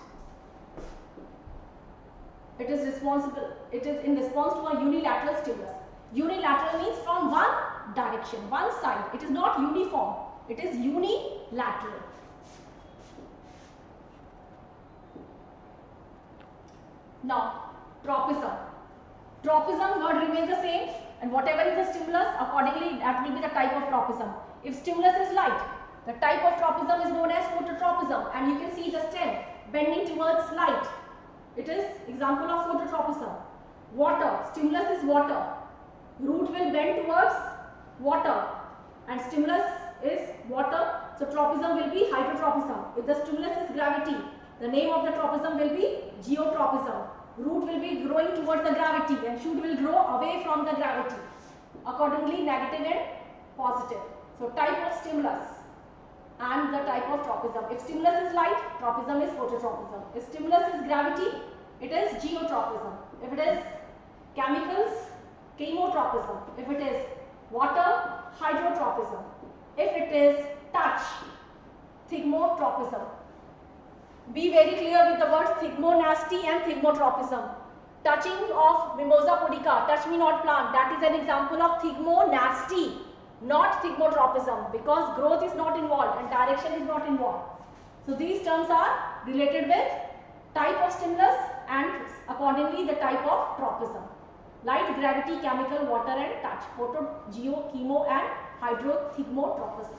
It is in response to a unilateral stimulus. Unilateral means from one direction, one side. It is not uniform. It is unilateral. Now, tropism. Tropism word remains the same, and whatever is the stimulus, accordingly that will be the type of tropism. If stimulus is light, the type of tropism is known as phototropism, and you can see the stem bending towards light. It is example of phototropism. Water, stimulus is water. Root will bend towards water, and stimulus is water, so tropism will be hydrotropism. If the stimulus is gravity, the name of the tropism will be geotropism. Root will be growing towards the gravity and shoot will grow away from the gravity. Accordingly, negative and positive. So type of stimulus and the type of tropism. If stimulus is light, tropism is phototropism. If stimulus is gravity, it is geotropism. If it is chemicals, chemotropism. If it is water, hydrotropism. If it is touch, thigmotropism. Be very clear with the words thigmonasty and thigmotropism. Touching of Mimosa pudica, touch me not plant, that is an example of thigmonasty, not thigmotropism, because growth is not involved and direction is not involved. So these terms are related with type of stimulus and accordingly the type of tropism. Light, gravity, chemical, water and touch. Photo, geo, chemo and hydro, thigmotropism.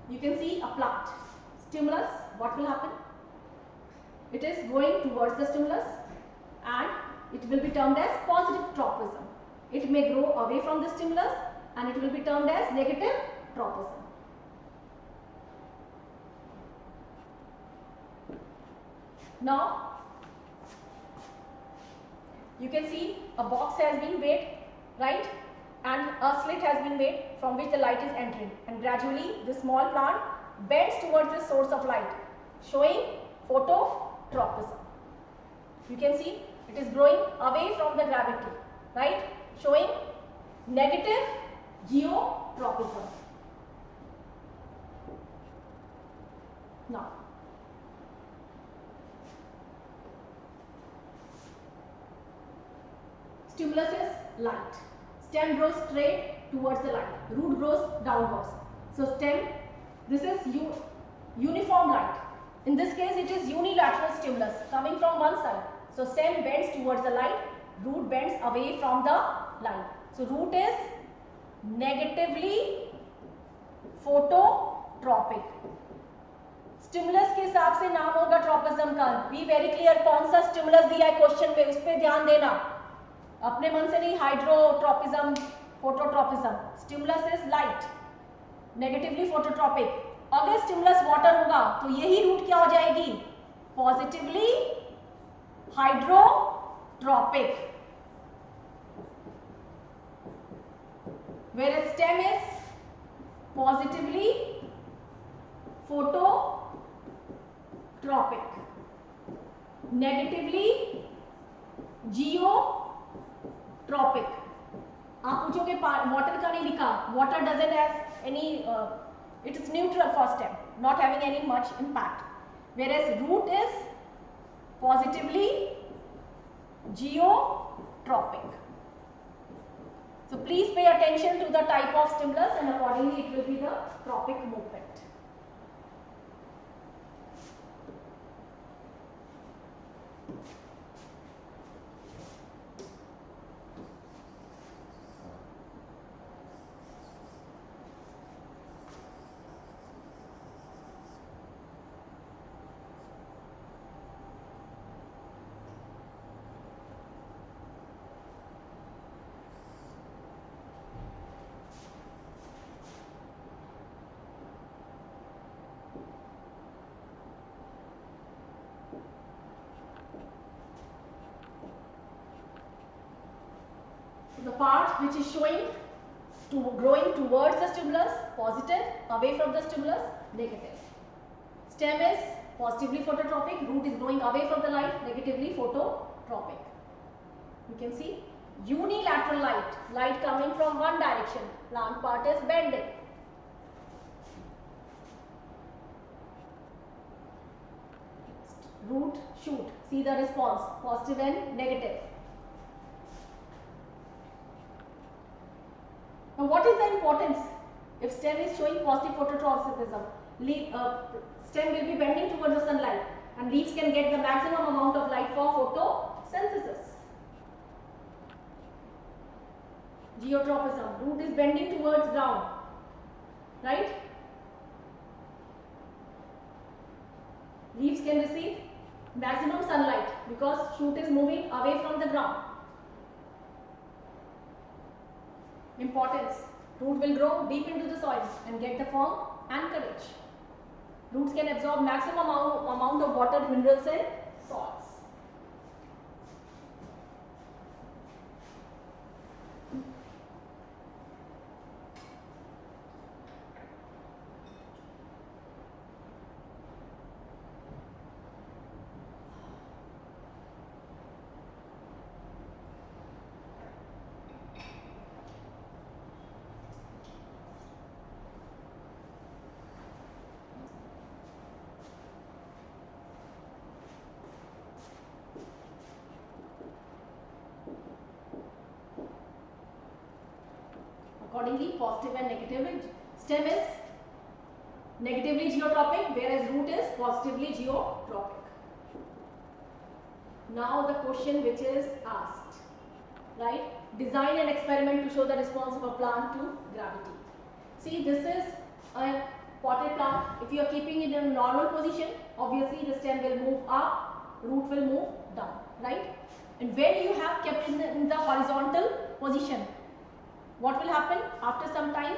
You can see a plant. Stimulus, what will happen? It is going towards the stimulus and it will be termed as positive tropism. It may grow away from the stimulus and it will be termed as negative tropism. Now, you can see a box has been made, right? And a slit has been made from which the light is entering, and gradually this small plant bends towards the source of light, showing phototropism. You can see it is growing away from the gravity, right? Showing negative geotropism. Now, stimulus is light. Stem grows straight towards the light. Root grows downwards. So stem, this is uniform light. In this case, it is unilateral stimulus coming from one side. So stem bends towards the light. Root bends away from the light. So root is negatively phototropic. Stimulus के हिसाब से नाम होगा tropism का. Be very clear, कौन सा stimulus दिया है क्वेश्चन में, उस पर ध्यान देना. अपने मन से नहीं. Hydrotropism, phototropism. Stimulus is light, negatively phototropic. अगर स्टिमुलस वाटर होगा तो यही रूट क्या हो जाएगी, positively हाइड्रोट्रोपिक. whereas stem is positively phototropic. negatively geotropic. आप पूछोगे water का नहीं लिखा, water doesn't have any, it is neutral for stem, not having any much impact, whereas root is positively geotropic. So please pay attention to the type of stimulus and accordingly it will be the tropic movement. The part which is showing growing towards the stimulus, positive, away from the stimulus, negative. Stem is positively phototropic, root is growing away from the light, negatively phototropic. You can see unilateral light coming from one direction, plant part is bending. Root, shoot, see the response, positive and negative. Now what is the importance? If stem is showing positive phototropism, stem will be bending towards the sunlight and leaves can get the maximum amount of light for photosynthesis. Geotropism, root is bending towards ground, right? Leaves can receive maximum sunlight because shoot is moving away from the ground. Importance, root will grow deep into the soil and get the firm anchorage. Roots can absorb maximum amount of water, minerals and salts. Accordingly, positive and negative. Stem is negatively geotropic, whereas root is positively geotropic. Now the question which is asked, right? Design an experiment to show the response of a plant to gravity. See, this is a potted plant. If you are keeping it in a normal position, obviously the stem will move up, root will move down, right? And when you have kept it in the horizontal position, what will happen? After some time,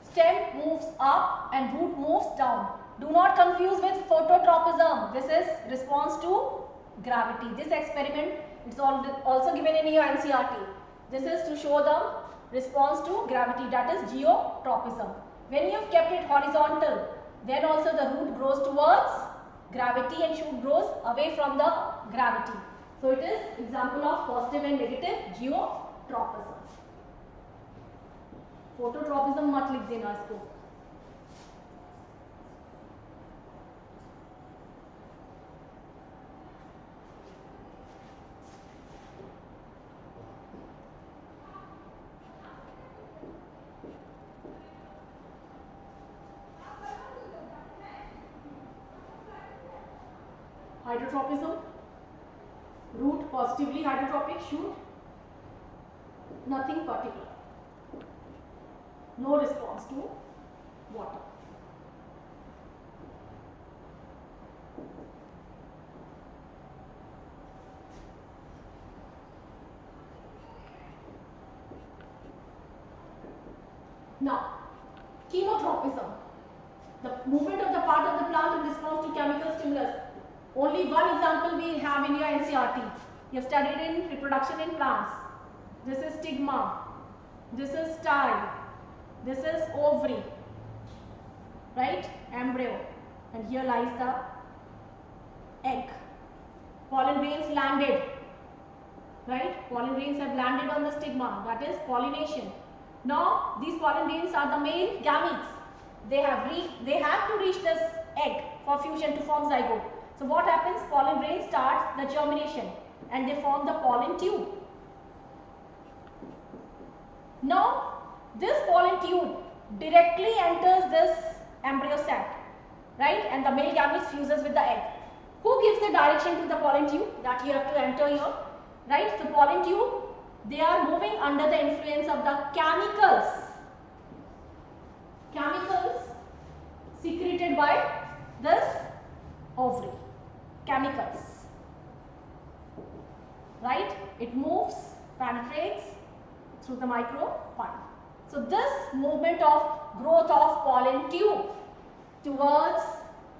stem moves up and root moves down. Do not confuse with phototropism. This is response to gravity. This experiment is also given in your NCERT. This is to show the response to gravity, that is geotropism. When you have kept it horizontal, then also the root grows towards gravity and shoot grows away from the gravity. So it is example of positive and negative geotropism. Phototropism मत लिख देना इसको. Hydrotropism, root positively hydrotropic, shoot nothing particular. No response to water. Now, chemotropism, the movement of the part of the plant in response to chemical stimulus. Only one example we have in your NCERT. You have studied in reproduction in plants. This is stigma, this is style, this is ovary, right? Embryo, and here lies the egg. pollen grains landed, right? Pollen grains have landed on the stigma, that is pollination. Now these pollen grains are the male gametes. They have to reach this egg for fusion to form zygote. So what happens? Pollen grain starts the germination and they form the pollen tube. Now this pollen tube directly enters this embryo sac, right? And the male gametes fuses with the egg. Who gives the direction to the pollen tube? That you have to enter here, right? So pollen tube, they are moving under the influence of the chemicals secreted by this ovary. Chemicals, right? It moves, penetrates through the micropyle. So this movement of growth of pollen tube towards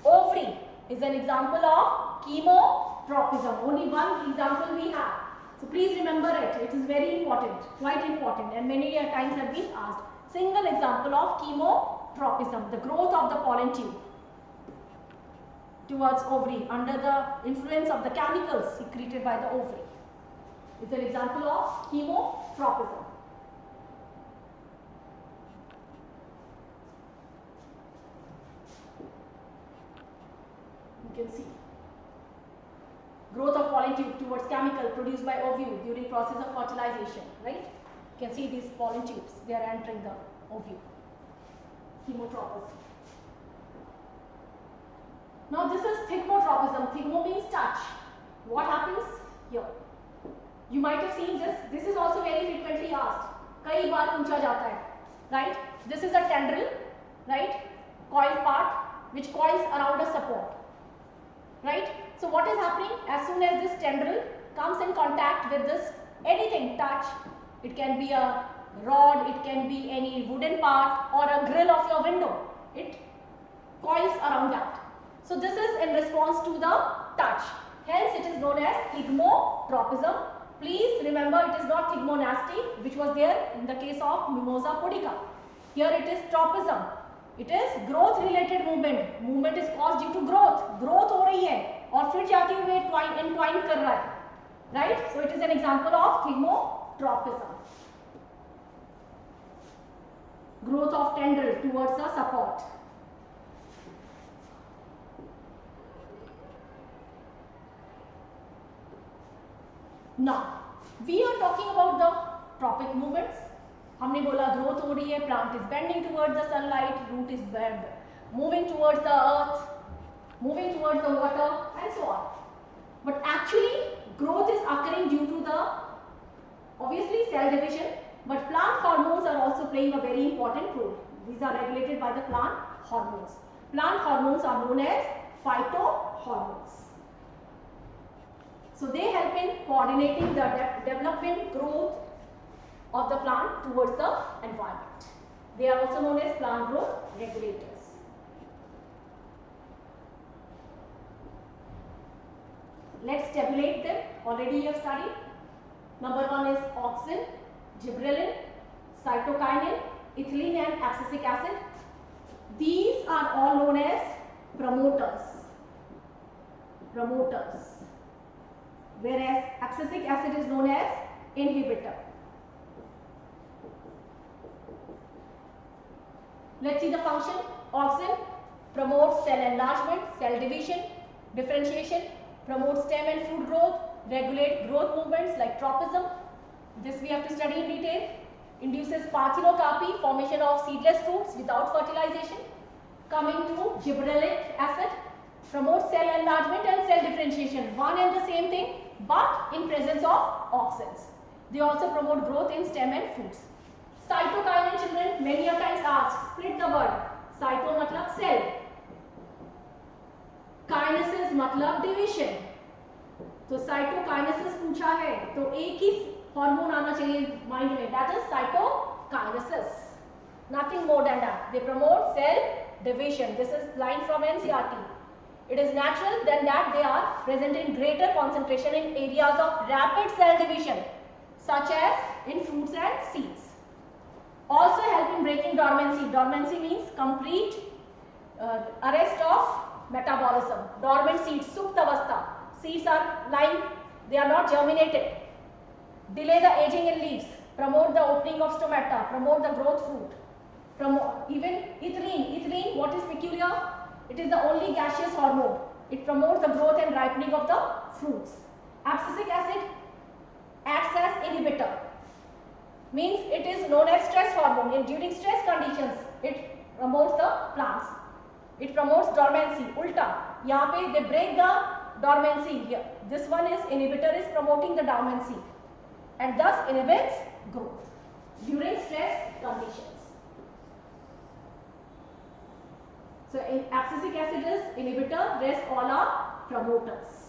ovary is an example of chemotropism. Only one example we have. So please remember it. It is very important, quite important, and many times have been asked. Single example of chemotropism, the growth of the pollen tube towards ovary under the influence of the chemicals secreted by the ovary is an example of chemotropism. You can see growth of pollen tube towards chemical produced by ovule during process of fertilization, right? You can see these pollen tubes, they are entering the ovule. Chemotropism. Now this is thigmotropism. Thigmo means touch. What happens here? You might have seen this. This is also very frequently asked. कई बार पूछा जाता है, right? This is a tendril, right? Coil part which coils around a support, right? So what is happening? As soon as this tendril comes in contact with this anything touch, it can be a rod, it can be any wooden part or a grill of your window. It coils around that. So this is in response to the touch. Hence it is known as thigmotropism. Please remember it is not thigmonastic, which was there in the case of Mimosa pudica. Here it is tropism. It is growth related movement. Movement is caused due to growth. Growth हो रही है और फिर जाके वे entwine कर रहा है. Right? So it is an example of thigmotropism. Growth of tendril towards a support. Now, we are talking about the tropic movements. हमने बोला growth हो रही है, plant is bending towards the sunlight, root is moving towards the earth, moving towards the water, and so on. But actually, growth is occurring due to the obviously cell division, but plant hormones are also playing a very important role. These are regulated by the plant hormones. Plant hormones are known as phytohormones. So they help in coordinating the development growth of the plant towards the environment. They are also known as plant growth regulators. Let's tabulate them. Already you have studied. Number one is auxin, gibberellin, cytokinin, ethylene and abscisic acid. These are all known as promoters. Whereas abscisic acid is known as inhibitor. Let's see the function. Auxin promotes cell enlargement, cell division, differentiation, promotes stem and fruit growth, regulate growth movements like tropism. This we have to study in detail. Induces parthenocarpy, formation of seedless fruits without fertilization. Coming to gibberellic acid, promotes cell enlargement and cell differentiation. One and the same thing, but in presence of auxins. They also promote growth in stem and fruits. Cytokinin, children, many a times asked, split the word. Cyto matlab cell, kinesis matlab division. तो cytokinesis पूछा है तो एक ही hormone आना चाहिए mind में, that is cytokinesis. Nothing more than that. They promote cell division. This is line from NCERT. It is natural then that they are present in greater concentration in areas of rapid cell division, such as in fruits and seeds. Also help in breaking dormancy. Dormancy means complete arrest of metabolism. Dormant seeds, supt avastha. seeds are lying, they are not germinated. Delay the aging in leaves, promote the opening of stomata, promote the growth fruit. Even ethylene, what is peculiar? It is the only gaseous hormone. It promotes the growth and ripening of the fruits. Abscisic acid acts as inhibitor, means it is known as stress hormone. During stress conditions, it promotes the plants. It promotes dormancy. Ulta, यहाँ पे they break the dormancy. Here, this one is inhibitor is promoting the dormancy, and thus inhibits growth during stress conditions. So abscisic acid is inhibitor, rest all are promoters.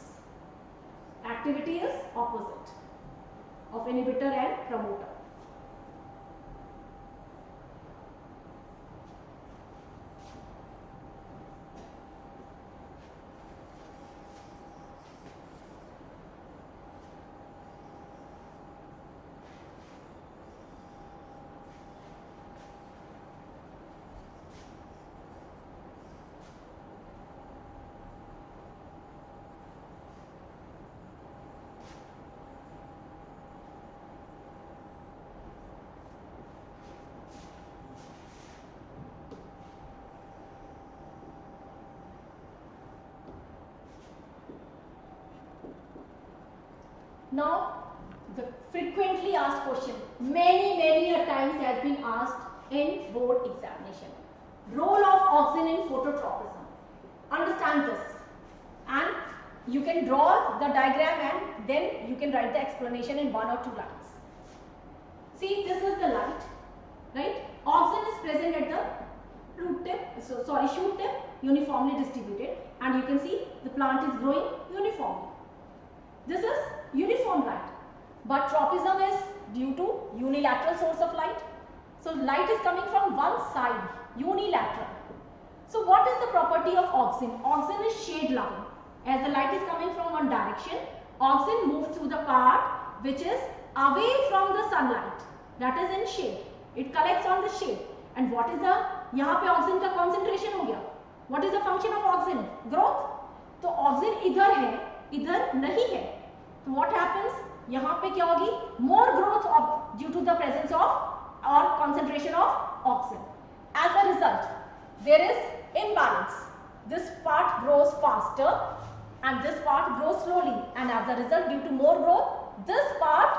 Activity is opposite of inhibitor and promoter. Now, the frequently asked question, many a times has been asked in board examination. Role of auxin in phototropism. Understand this, and you can draw the diagram and then you can write the explanation in 1 or 2 lines. See, this is the light, right? Auxin is present at the root tip, shoot tip, uniformly distributed, and you can see the plant is growing uniformly. This is uniform light, but tropism is due to unilateral source of light. So light is coming from one side, unilateral. So what is the property of auxin? Auxin is shade loving. As the light is coming from one direction, auxin moves through the part which is away from the sunlight, that is in shade. It collects on the shade. And what is the, यहाँ पे auxin का concentration हो गया. What is the function of auxin? Growth. तो auxin इधर है, इधर नहीं है. So what happens? यहाँ पे क्या होगी? More growth of due to the presence of or concentration of auxin. As a result, there is imbalance. This part grows faster and this part grows slowly, and as a result, due to more growth, this part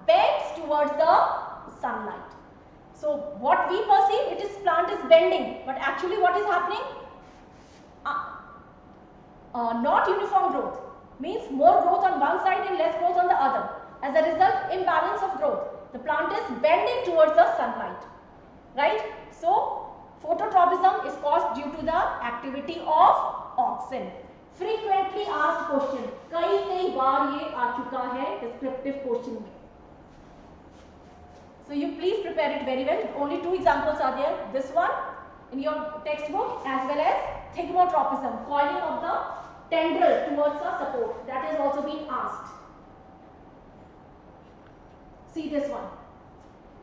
bends towards the sunlight. So what we perceive, it is plant is bending, but actually what is happening? Not uniform growth, means more growth on one side and less growth on the other. As a result, imbalance of growth. The plant is bending towards the sunlight, right? So phototropism is caused due to the activity of auxin. Frequently asked question, कई बार ये आ चुका है descriptive question में. So you please prepare it very well. Only 2 examples are there. This one in your textbook, as well as thigmotropism, coiling of the tendril towards the support. That has also been asked. See this one.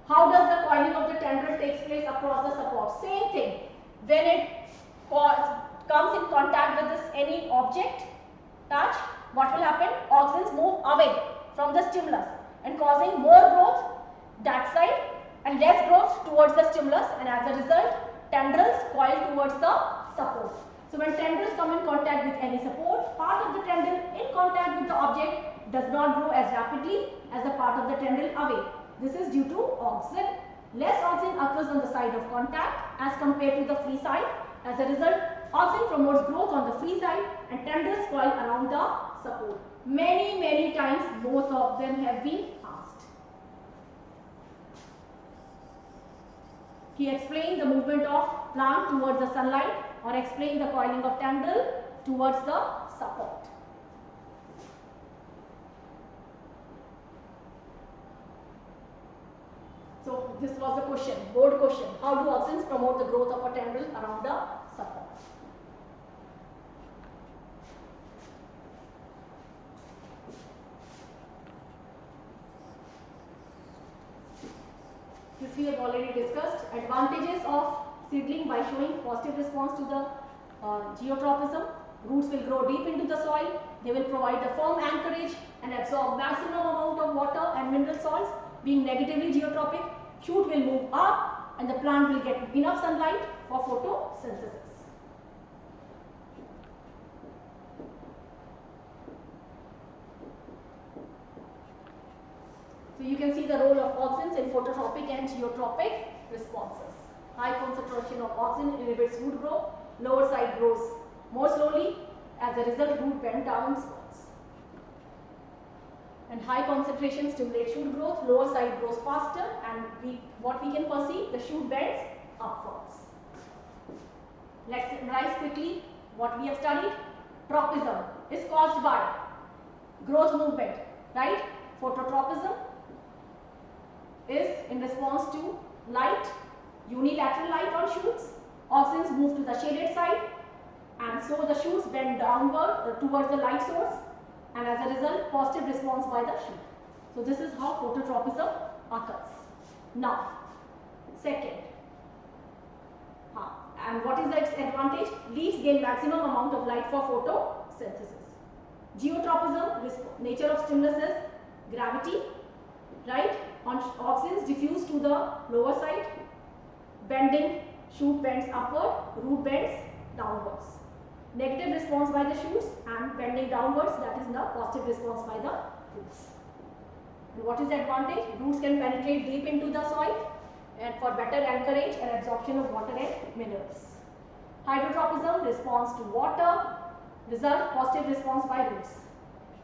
How does the coiling of the tendril takes place across the support? Same thing. When it comes in contact with any object, touch, what will happen? Auxins move away from the stimulus and causing more growth that side and less growth towards the stimulus, and as a result, tendrils coil towards the support. So when tendrils come in contact with any support, part of the tendril in contact with the object does not grow as rapidly as the part of the tendril away. This is due to auxin. Less auxin occurs on the side of contact as compared to the free side. As a result, auxin promotes growth on the free side and tendrils coil around the support. Many times both of them have been asked. He explained the movement of plant towards the sunlight, or explain the coiling of tendril towards the support. So this was the question, board question. How do auxins promote the growth of a tendril around the support? This we have already discussed. Advantages of seedling by showing positive response to the geotropism. Roots will grow deep into the soil. They will provide the firm anchorage and absorb maximum amount of water and mineral salts. Being negatively geotropic, shoot will move up and the plant will get enough sunlight for photosynthesis. So you can see the role of auxins in phototropic and geotropic responses. High concentration of auxin inhibits root growth. Lower side grows more slowly. As a result, root bend downwards. And high concentration stimulates shoot growth. Lower side grows faster, and what we can perceive, the shoot bends upwards. Let's summarize quickly what we have studied. Tropism is caused by growth movement, right? Phototropism is in response to light, unilateral light on shoots. Auxins move to the shaded side, and so the shoots bend downward towards the light source, and as a result, positive response by the shoot. So this is how phototropism occurs. Now, second, and what is its advantage? Leaves gain maximum amount of light for photosynthesis. Geotropism, nature of stimulus is gravity, right? On auxins diffuse to the lower side, bending, shoot bends upward, root bends downwards. Negative response by the shoots and bending downwards, that is the positive response by the roots. And what is the advantage? Roots can penetrate deep into the soil and for better anchorage and absorption of water and minerals. Hydrotropism, response to water, result positive response by roots.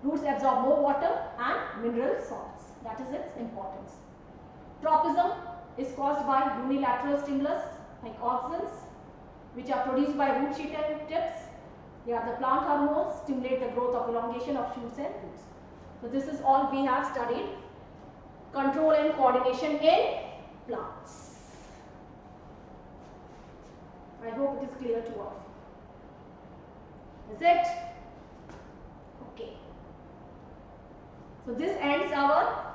Roots absorb more water and mineral salts. That is its importance. Tropism is caused by unilateral stimulus like auxins, which are produced by root sheet and tips. They are the plant hormones, stimulate the growth of elongation of shoots and roots. So this is all we have studied. Control and coordination in plants. I hope it is clear to all. Is it? Okay. So this ends our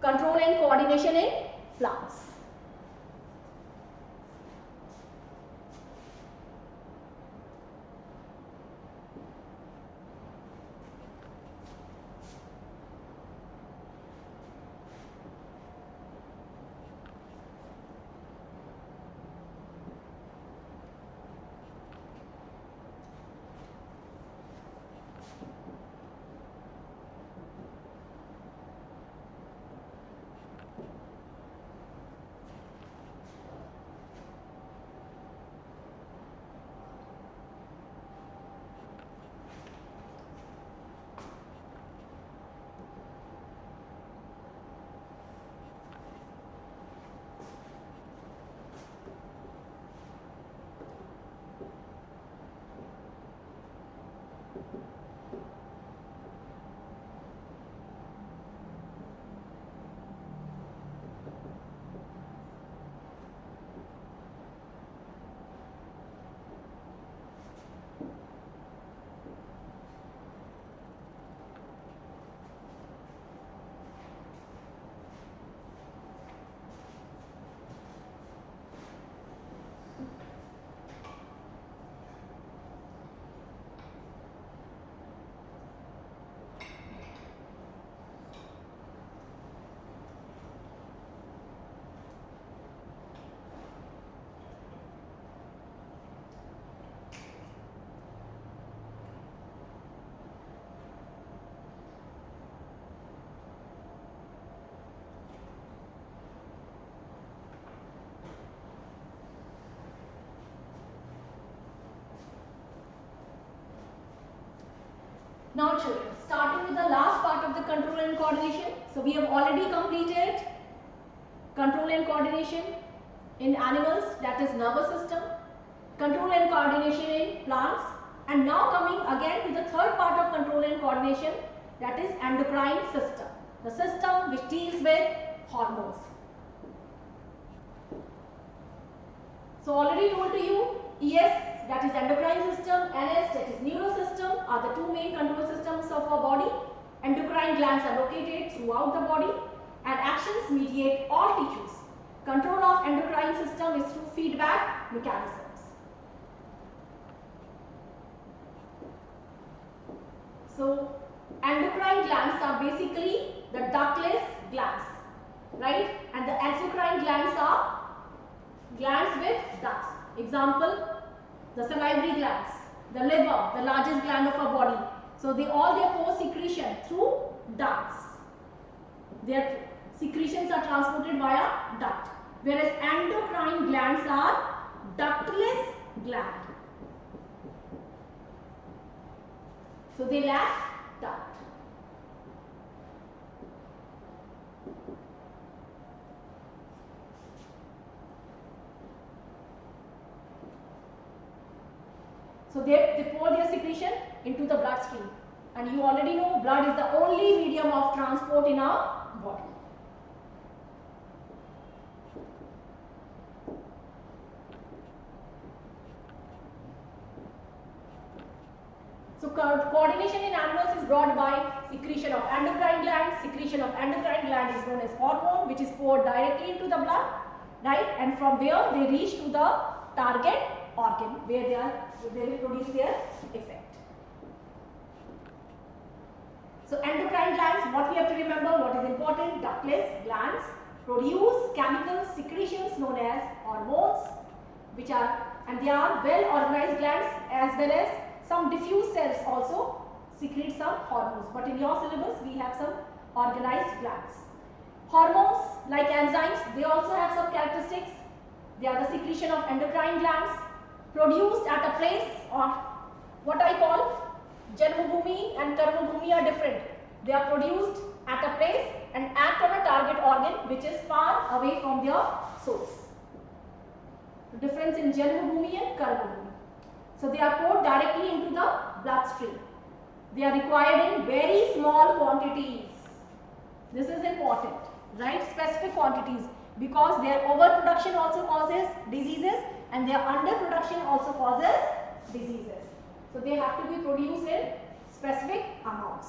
control and coordination in plants. Now children, starting with the last part of the control and coordination. So we have already completed control and coordination in animals, that is nervous system, control and coordination in plants, and now coming again to the third part of control and coordination, that is endocrine system, the system which deals with hormones. So already told to you, ES, that is endocrine system, NS, that is neurosystem, are the two main control systems of our body. Endocrine glands are located throughout the body and actions mediate all tissues. Control of endocrine system is through feedback mechanisms. So endocrine glands are basically the ductless glands, right? And the exocrine glands are glands with ducts. Example, the salivary glands, the liver, the largest gland of our body. So they all their secretion through ducts. Their secretions are transported via duct. Whereas endocrine glands are ductless gland. So they lack duct. So they pour their secretion into the bloodstream, and you already know blood is the only medium of transport in our body. So coordination in animals is brought by secretion of endocrine glands. Secretion of endocrine gland is known as hormone, which is poured directly into the blood, right? And from there they reach to the target organ where they will produce their effect. So endocrine glands, what we have to remember, what is important, ductless glands produce chemical secretions known as hormones, and they are well organized glands, as well as some diffuse cells also secrete some hormones. But in your syllabus we have some organized glands. Hormones like enzymes, they also have some characteristics. They are the secretion of endocrine glands, produced at a place, or what I call Janmabhoomi and Karmabhoomi are different. They are produced at a place and act on a target organ which is far away from their source. The difference in Janmabhoomi and Karmabhoomi. So they are poured directly into the bloodstream. They are required in very small quantities. This is important, right? Specific quantities, because their overproduction also causes diseases and their underproduction also causes diseases. So they have to be produced in specific amounts.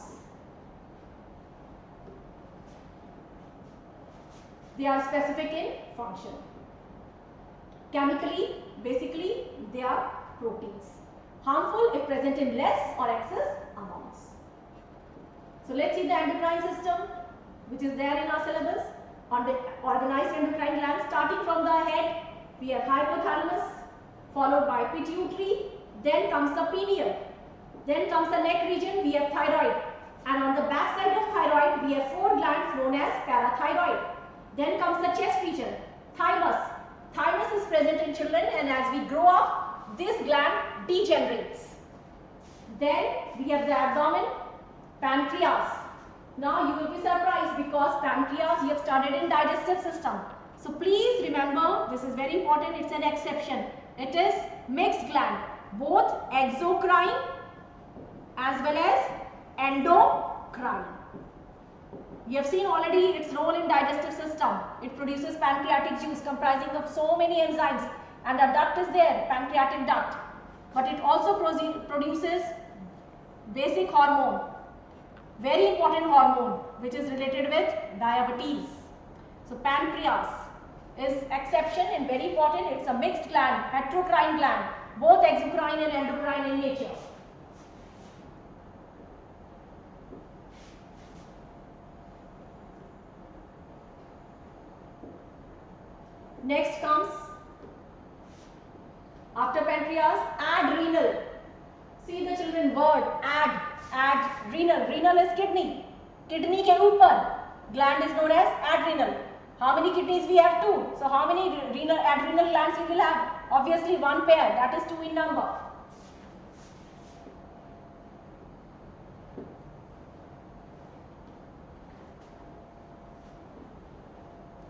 They are specific in function. Chemically, basically, they are proteins. Harmful if present in less or excess amounts. So let's see the endocrine system, which is there in our syllabus. On the organized endocrine glands, starting from the head, we have hypothalamus, followed by pituitary, then comes the pineal, then comes the neck region, we have thyroid, and on the back side of thyroid, we have 4 glands known as parathyroid. Then comes the chest region, thymus. Thymus is present in children, and as we grow up, this gland degenerates. Then we have the abdomen, pancreas. Now you will be surprised because pancreas you have studied in digestive system. So please remember, this is very important, it's an exception. It is mixed gland, both exocrine as well as endocrine. You have seen already its role in digestive system. It produces pancreatic juice comprising of so many enzymes, and a duct is there, pancreatic duct. But it also produces basic hormone, very important hormone, which is related with diabetes. So pancreas is exception and very important. It's a mixed gland, heterocrine gland, both exocrine and endocrine in nature. Next comes, after pancreas, adrenal. See the children, word adrenal. Renal is kidney. Kidney ke upar gland is known as adrenal. How many kidneys we have? 2. So how many adrenal glands we will have? Obviously 1 pair, that is 2 in number.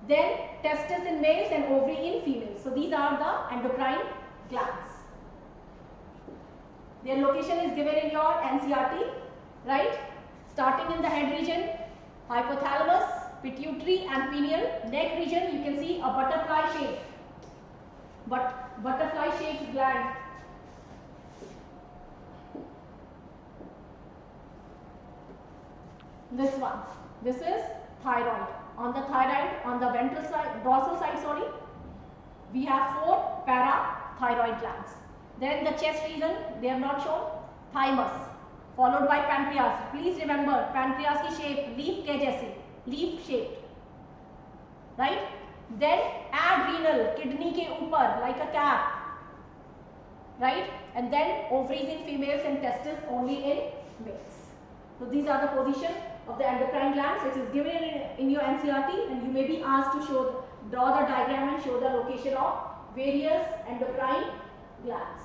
Then testes in males and ovary in females. So these are the endocrine glands. Their location is given in your NCERT, right? Starting in the head region, hypothalamus, pituitary and pineal. Neck region, you can see a butterfly shape. But butterfly shaped gland. This one. This is thyroid. On the thyroid, on the ventral side, dorsal side, sorry, we have 4 parathyroid glands. Then the chest region, they have not shown, thymus. followed by pancreas. Please remember pancreas की shape leaf के जैसे, leaf shaped, right? Then adrenal, kidney के ऊपर like a cap, right? And then ovaries in females and testes only in males. So these are the position of the endocrine glands. It is given in your NCERT, and you may be asked to draw the diagram and show the location of various endocrine glands.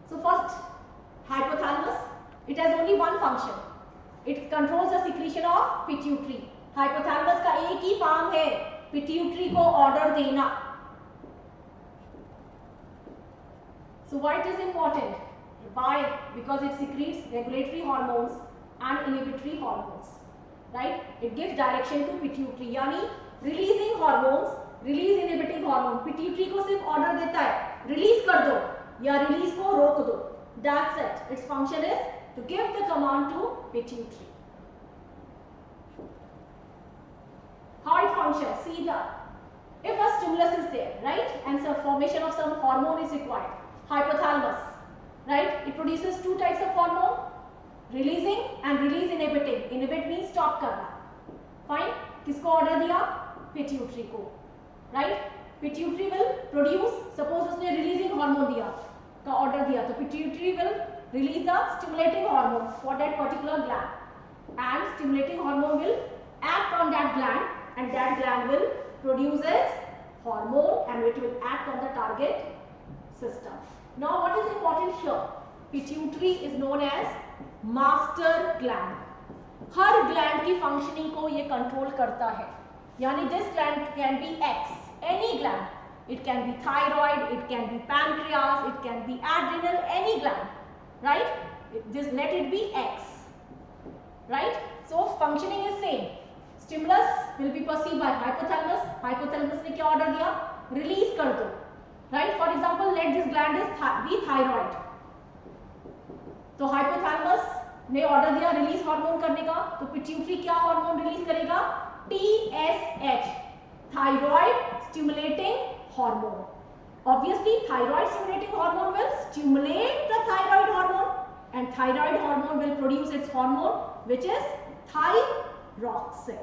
So first, hypothalamus. It has only one function. It controls the secretion of pituitary. Hypothalamus का एक ही काम है, pituitary को order देना. So why it is important? Why? Because it secretes regulatory hormones and inhibitory hormones, right? It gives direction to pituitary, यानी releasing hormones, release inhibiting hormone. Pituitary को सिर्फ order देता है, release कर दो या release को रोक दो. That's it. Its function is to give the command to pituitary. How it functions? See that if a stimulus is there, right, and some formation of some hormone is required, hypothalamus, right, it produces two types of hormone, releasing and release inhibiting. Inhibit means stop करना. Fine. किसको order दिया? Pituitary को, right? Pituitary will produce. Suppose उसने releasing hormone दिया, का order दिया, तो pituitary will release the stimulating hormone for that particular gland, and stimulating hormone will act on that gland, and that gland will produce its hormone, and it will act on the target system. Now what is important here? Pituitary is known as master gland. Her gland की functioning को ये control करता है. यानी this gland can be X, any gland. It can be thyroid, it can be pancreas, it can be adrenal, any gland, right? Just let it be X, right? So functioning is same. Stimulus will be perceived by hypothalamus. Hypothalamus ने क्या order दिया? Release कर दो, right? For example, let this gland is be thyroid. तो hypothalamus ने order दिया release hormone करने का, तो pituitary क्या hormone release करेगा? TSH, thyroid stimulating hormone. Obviously, thyroid stimulating hormone will stimulate the thyroid hormone, and thyroid hormone will produce its hormone, which is thyroxine,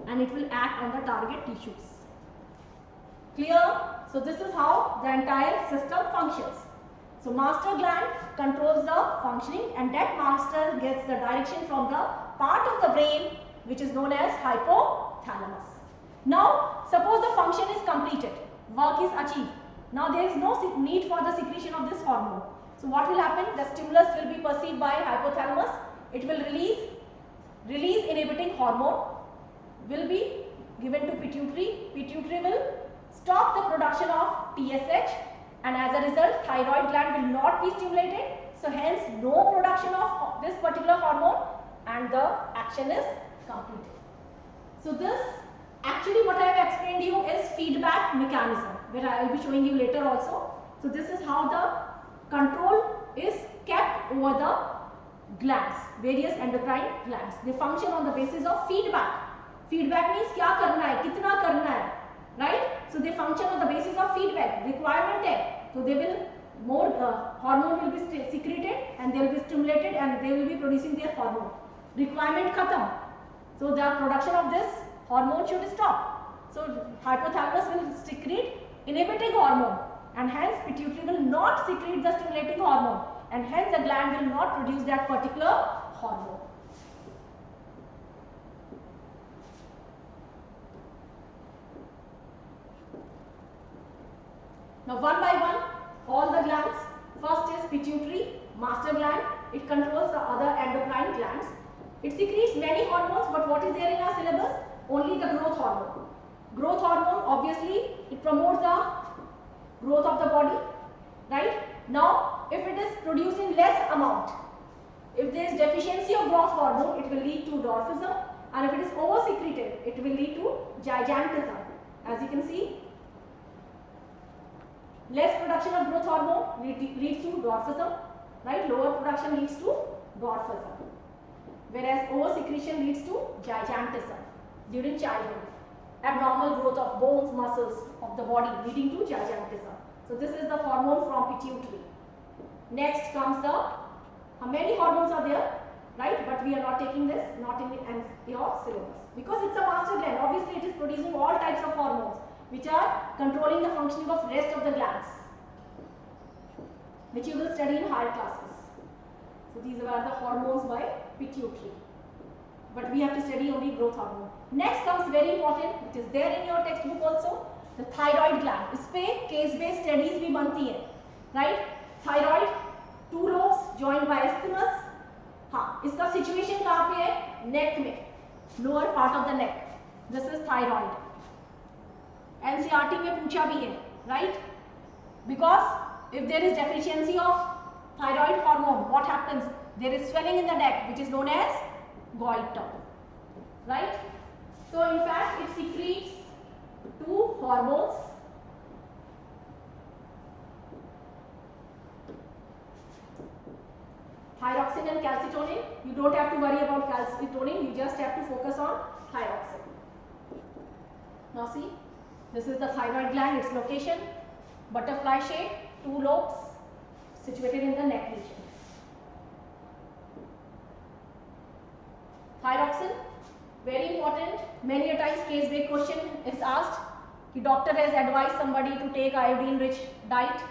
and it will act on the target tissues. Clear? So this is how the entire system functions. So master gland controls the functioning, and that master gets the direction from the part of the brain which is known as hypothalamus. Now suppose the function is completed, work is achieved. Now there is no need for the secretion of this hormone. So what will happen? The stimulus will be perceived by hypothalamus. It will release inhibiting hormone will be given to pituitary. Pituitary will stop the production of TSH, and as a result thyroid gland will not be stimulated. So hence no production of this particular hormone, and the action is completed. So this actually what I have explained to you is feedback mechanism, where I will be showing you later also. So this is how the control is kept over the glands, various endocrine glands. They function on the basis of feedback. Feedback means क्या करना है, कितना करना है, right? So they function on the basis of feedback. Requirement है, so they will more hormone will be secreted, and they will be stimulated, and they will be producing their hormone. Requirement खत्म, so the production of this hormone should stop. So hypothalamus will secrete inhibiting hormone, and hence pituitary will not secrete the stimulating hormone, and hence the gland will not produce that particular hormone. Now one by one, all the glands. First is pituitary, master gland. It controls the other endocrine glands. It secretes many hormones, but what is there in our syllabus? Only the growth hormone. Growth hormone, obviously, it promotes the growth of the body, right? Now, if it is producing less amount, if there is deficiency of growth hormone, it will lead to dwarfism, and if it is over-secreted, it will lead to gigantism. As you can see, less production of growth hormone leads to dwarfism, right? Lower production leads to dwarfism, whereas over-secretion leads to gigantism during childhood. abnormal growth of bones, muscles of the body, leading to gigantism. So this is the hormone from pituitary. Next comes the, many hormones are there, right? But we are not taking this, not in your syllabus, because it's a master gland. Obviously, it is producing all types of hormones which are controlling the functioning of rest of the glands, which you will study in higher classes. So these are the hormones by pituitary. But we have to study only growth hormone. Next comes very important, which is there in your textbook also, the thyroid gland. इस पे case based studies भी बनती हैं, right? Thyroid, 2 lobes joined by isthmus. हाँ, इसका situation कहाँ पे है? Neck में, lower part of the neck. This is thyroid. NCERT में पूछा भी है, right? Because if there is deficiency of thyroid hormone, what happens? There is swelling in the neck, which is known as goiter, right? So in fact, it secretes 2 hormones, thyroxine and calcitonin. You don't have to worry about calcitonin, you just have to focus on thyroxine. Now see, this is the thyroid gland, its location, butterfly shape, 2 lobes situated in the neck region. Thyroxine, very important. Many a times case based question is asked, the doctor has advised somebody to take iodine rich diet.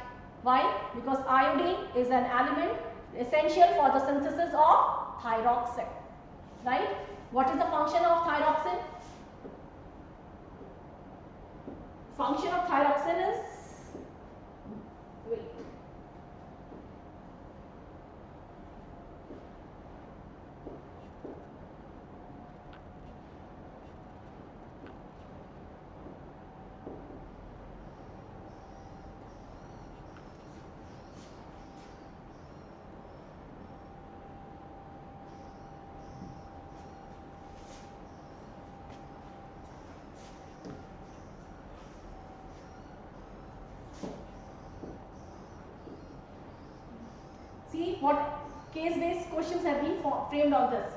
Why? Because iodine is an element essential for the synthesis of thyroxine, right? What is the function of thyroxine? Function of thyroxine is, wait. See what case based questions have been framed on this.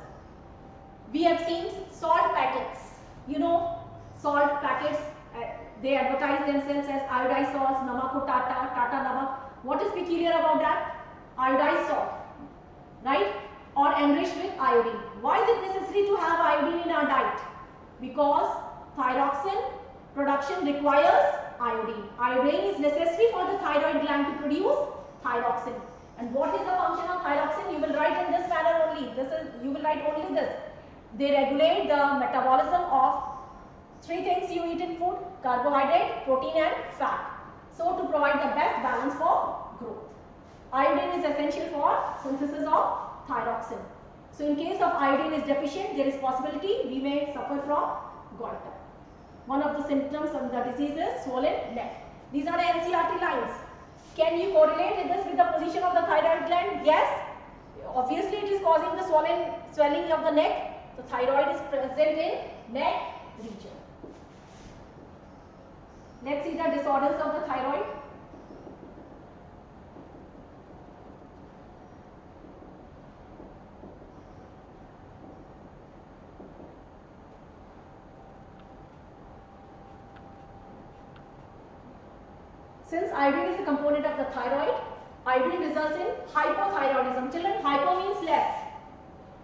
We have seen salt packets. You know, salt packets, they advertise themselves as iodized salts, namak tata, tata namak. What is peculiar about that? Iodized salt, right? Or enriched with iodine. Why is it necessary to have iodine in our diet? Because thyroxine production requires iodine. Iodine is necessary for the thyroid gland to produce thyroxine. And what is the function of thyroxine? You will write in this manner only. You will write only this. They regulate the metabolism of 3 things you eat in food: carbohydrate, protein and fat. So to provide the best balance for growth. Iodine is essential for synthesis of thyroxine. So in case of iodine is deficient, there is possibility we may suffer from goiter. One of the symptoms of the disease is swollen neck. These are the NCERT lines. Can you correlate this with the position of the thyroid gland? Yes. Obviously, it is causing the swelling of the neck. The thyroid is present in neck region. Let's see the disorders of the thyroid. Since iodine is a component of the thyroid, iodine results in hypothyroidism. Children, hypo means less,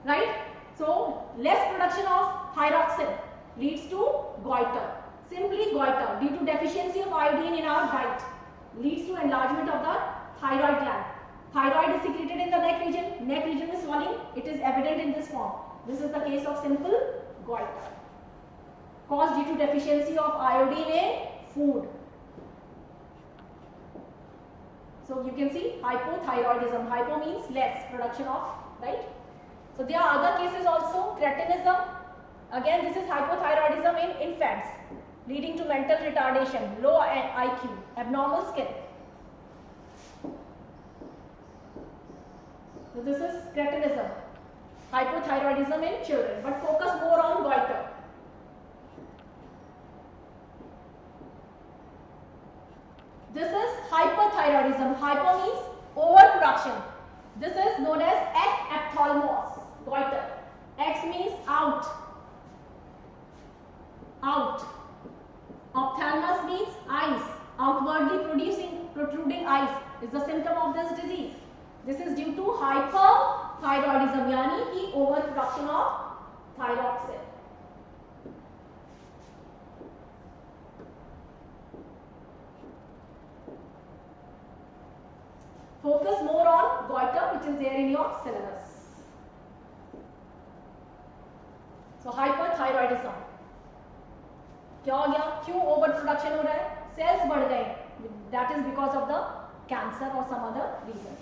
right? So, less production of thyroxine leads to goiter. Simply goiter due to deficiency of iodine in our diet leads to enlargement of the thyroid gland. Thyroid is secreted in the neck region. Neck region is swelling. It is evident in this form. This is the case of simple goiter caused due to deficiency of iodine in food. So you can see hypothyroidism. Hypo means less production of, right? So there are other cases also. Cretinism. Again, this is hypothyroidism in infants, leading to mental retardation, low IQ, abnormal skin. So this is cretinism, hypothyroidism in children, but focus more on goiter. This is hyperthyroidism. Hypo means overproduction. This is known as ekophthalmos, goiter. X means out. Out. Ophthalmos means eyes. Outwardly protruding eyes is the symptom of this disease. This is due to hyperthyroidism, यानी कि overproduction of thyroid cell. Focus more on goiter, which is there in your syllabus. So hyperthyroidism. क्या हो गया? क्यों over production हो रहा है? Sales बढ़ गए. That is because of the cancer or some other reason,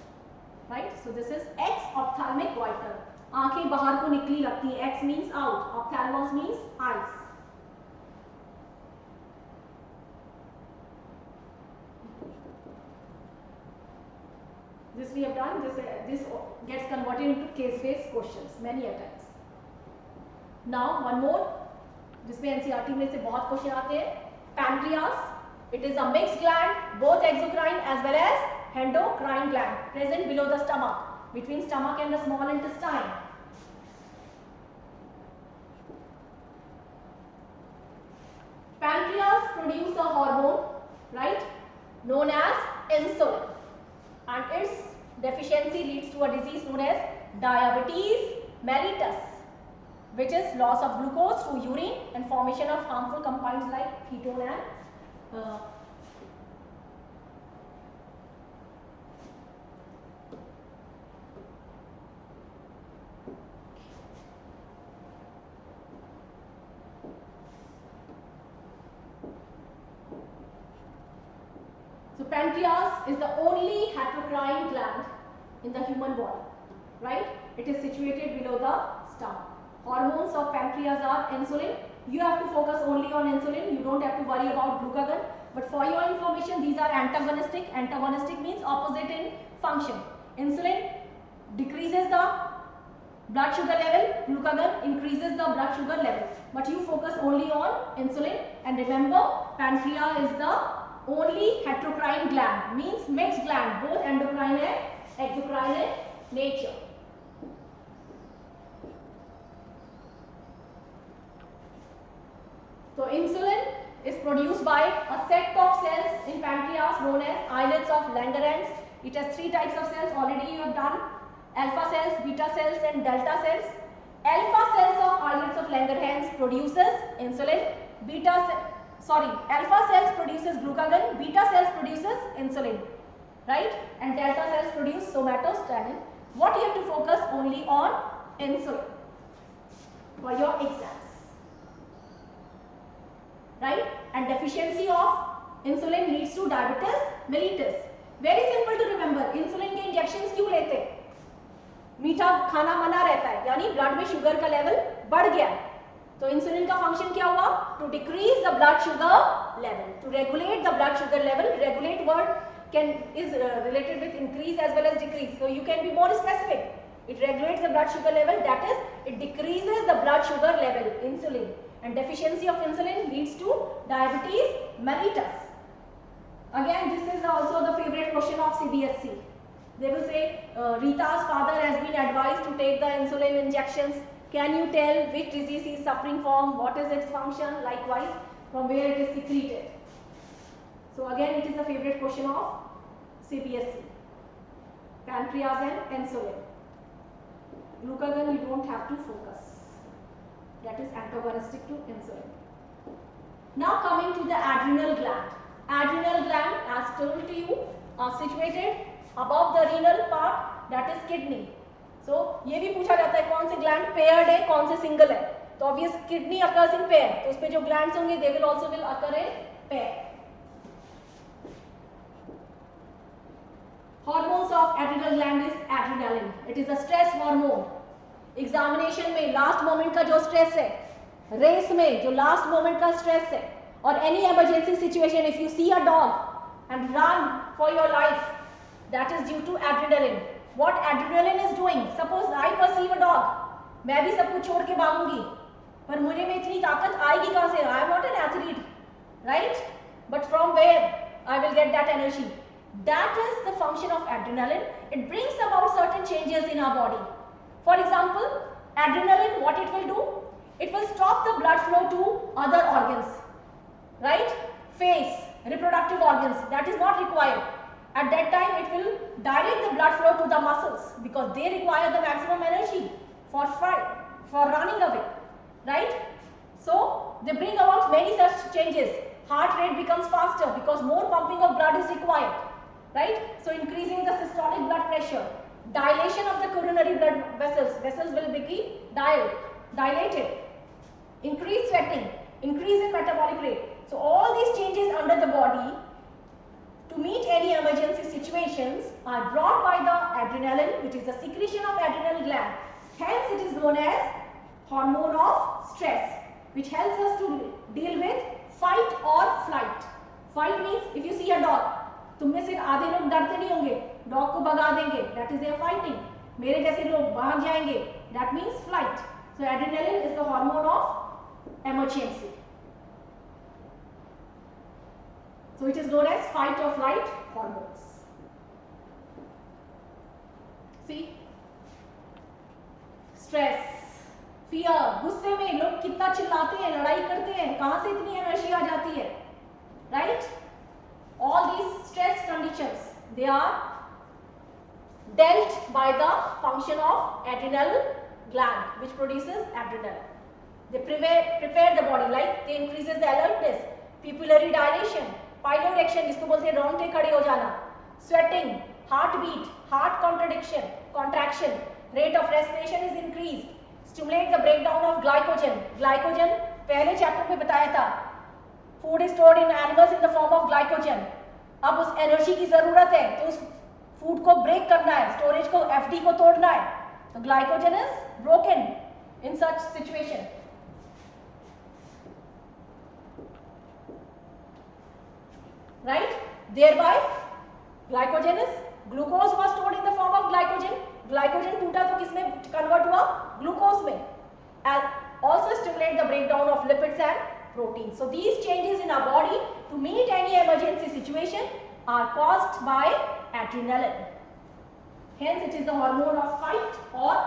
right? So this is X ophthalmic goiter. आंखें बाहर को निकली लगती हैं. X means out. Ophthalmos means eyes. This we have done. This gets converted into case-based questions many a times. Now one more, जिसमें NCERT में से बहुत क्वेश्चन आते हैं. Pancreas. It is a mixed gland, both exocrine as well as endocrine gland, present below the stomach, between stomach and the small intestine. Pancreas produce a hormone, right, known as insulin, and its deficiency leads to a disease known as diabetes mellitus, which is loss of glucose through urine and formation of harmful compounds like ketone and So pancreas is the only heterocrine gland in the human body, right? It is situated below the stomach. Hormones of pancreas are insulin. You have to focus only on insulin. You don't have to worry about glucagon. But for your information, these are antagonistic. Antagonistic means opposite in function. Insulin decreases the blood sugar level. Glucagon increases the blood sugar level. But you focus only on insulin. And remember, pancreas is the only heterocrine gland. Means mixed gland, both endocrine and exocrine in nature. So insulin is produced by a set of cells in pancreas known as islets of Langerhans. It has 3 types of cells. Already you have done alpha cells, beta cells and delta cells. Alpha cells of islets of Langerhans produces insulin. Alpha cells produces glucagon. Beta cells produces insulin, right? And delta cells produce somatostatin. What you have to focus only on insulin for your exams. Right? And deficiency of insulin leads to diabetes mellitus. Very simple to remember. Insulin के injections क्यों लेते हैं? मीठा खाना मना रहता है, यानी ब्लड में शुगर का लेवल बढ़ गया है. तो इंसुलिन का फंक्शन क्या हुआ? To decrease the blood sugar level, to regulate the blood sugar level. Regulate word is related with increase as well as decrease. So you can be more specific. It regulates the blood sugar level. That is, it decreases the blood sugar level. Insulin. And deficiency of insulin leads to diabetes mellitus. Again, this is also the favorite question of CBSE. They will say, Rita's father has been advised to take the insulin injections. Can you tell which disease he is suffering from? What is its function? Likewise, from where it is secreted. So again, it is the favorite question of CBSE. Pancreas and insulin. Glucagon, you don't have to focus. That is antagonistic to insulin. Now coming to the adrenal gland. Adrenal gland, as told to you, are situated above the renal part, that is kidney. So ये भी पूछा जाता है कौन से gland paired है, कौन से single है. तो obvious kidney occurs in pair. तो उसपे जो glands होंगे, they will also occur in pair. Hormones of adrenal gland is adrenaline. It is a stress hormone. Examination में last moment का जो stress है, race में जो last moment का stress है, or any emergency situation, if you see a dog and run for your life, that is due to adrenaline. What adrenaline is doing? Suppose I perceive a dog, मैं भी सब कुछ छोड़ के भागूंगी, पर मुझे में इतनी ताकत आएगी कहाँ से? I am not an athlete, right? But from where I will get that energy? That is the function of adrenaline. It brings about certain changes in our body. For example, adrenaline, what it will do? It will stop the blood flow to other organs. right? Face, reproductive organs, that is not required. At that time it will direct the blood flow to the muscles because they require the maximum energy for running away, right? So they bring about many such changes. Heart rate becomes faster because more pumping of blood is required, right? So increasing the systolic blood pressure, dilation of the coronary blood vessels will be dilated, increased sweating, increase in metabolic rate. So all these changes under the body to meet any emergency situations are brought by the adrenaline, which is the secretion of adrenal gland. Hence it is known as hormone of stress, which helps us to deal with fight or flight. Fight means if you see a dog, तुम में से आधे लोग डरते नहीं होंगे, dog को भगा देंगे, that is their fighting. मेरे जैसे लोग भाग जाएंगे, that means flight. So adrenaline is the hormone of emergency. So it is known as fight or flight hormones. See, stress, fear, गुस्से में लोग कितना चिल्लाते हैं, लड़ाई करते हैं, कहां से इतनी एनर्जी आ जाती है, right? All these stress conditions, they are dealt by the function of adrenal gland, which produces adrenaline. They prepare the body, like they increases the alertness, pupillary dilation, piloerection, जिसको बोलते हैं रोंगटे खड़े हो जाना, sweating, heartbeat, heart contraction, rate of respiration is increased, stimulate the breakdown of glycogen. Glycogen पहले chapter में बताया था, food is stored in animals in the form of glycogen. अब उस एनर्जी की जरूरत है तो उस फूड को ब्रेक करना है, स्टोरेज को, एफडी को तोड़ना है, तो glycogen is broken in such situation. Right? Thereby, glycogen is, glucose was stored in the form of glycogen. Glycogen टूटा तो किसमें कन्वर्ट हुआ? ग्लूकोज में. And also stimulate the breakdown of lipids and proteins. So these changes in our body to meet any emergency situation are caused by adrenaline. Hence, it is the hormone of fight or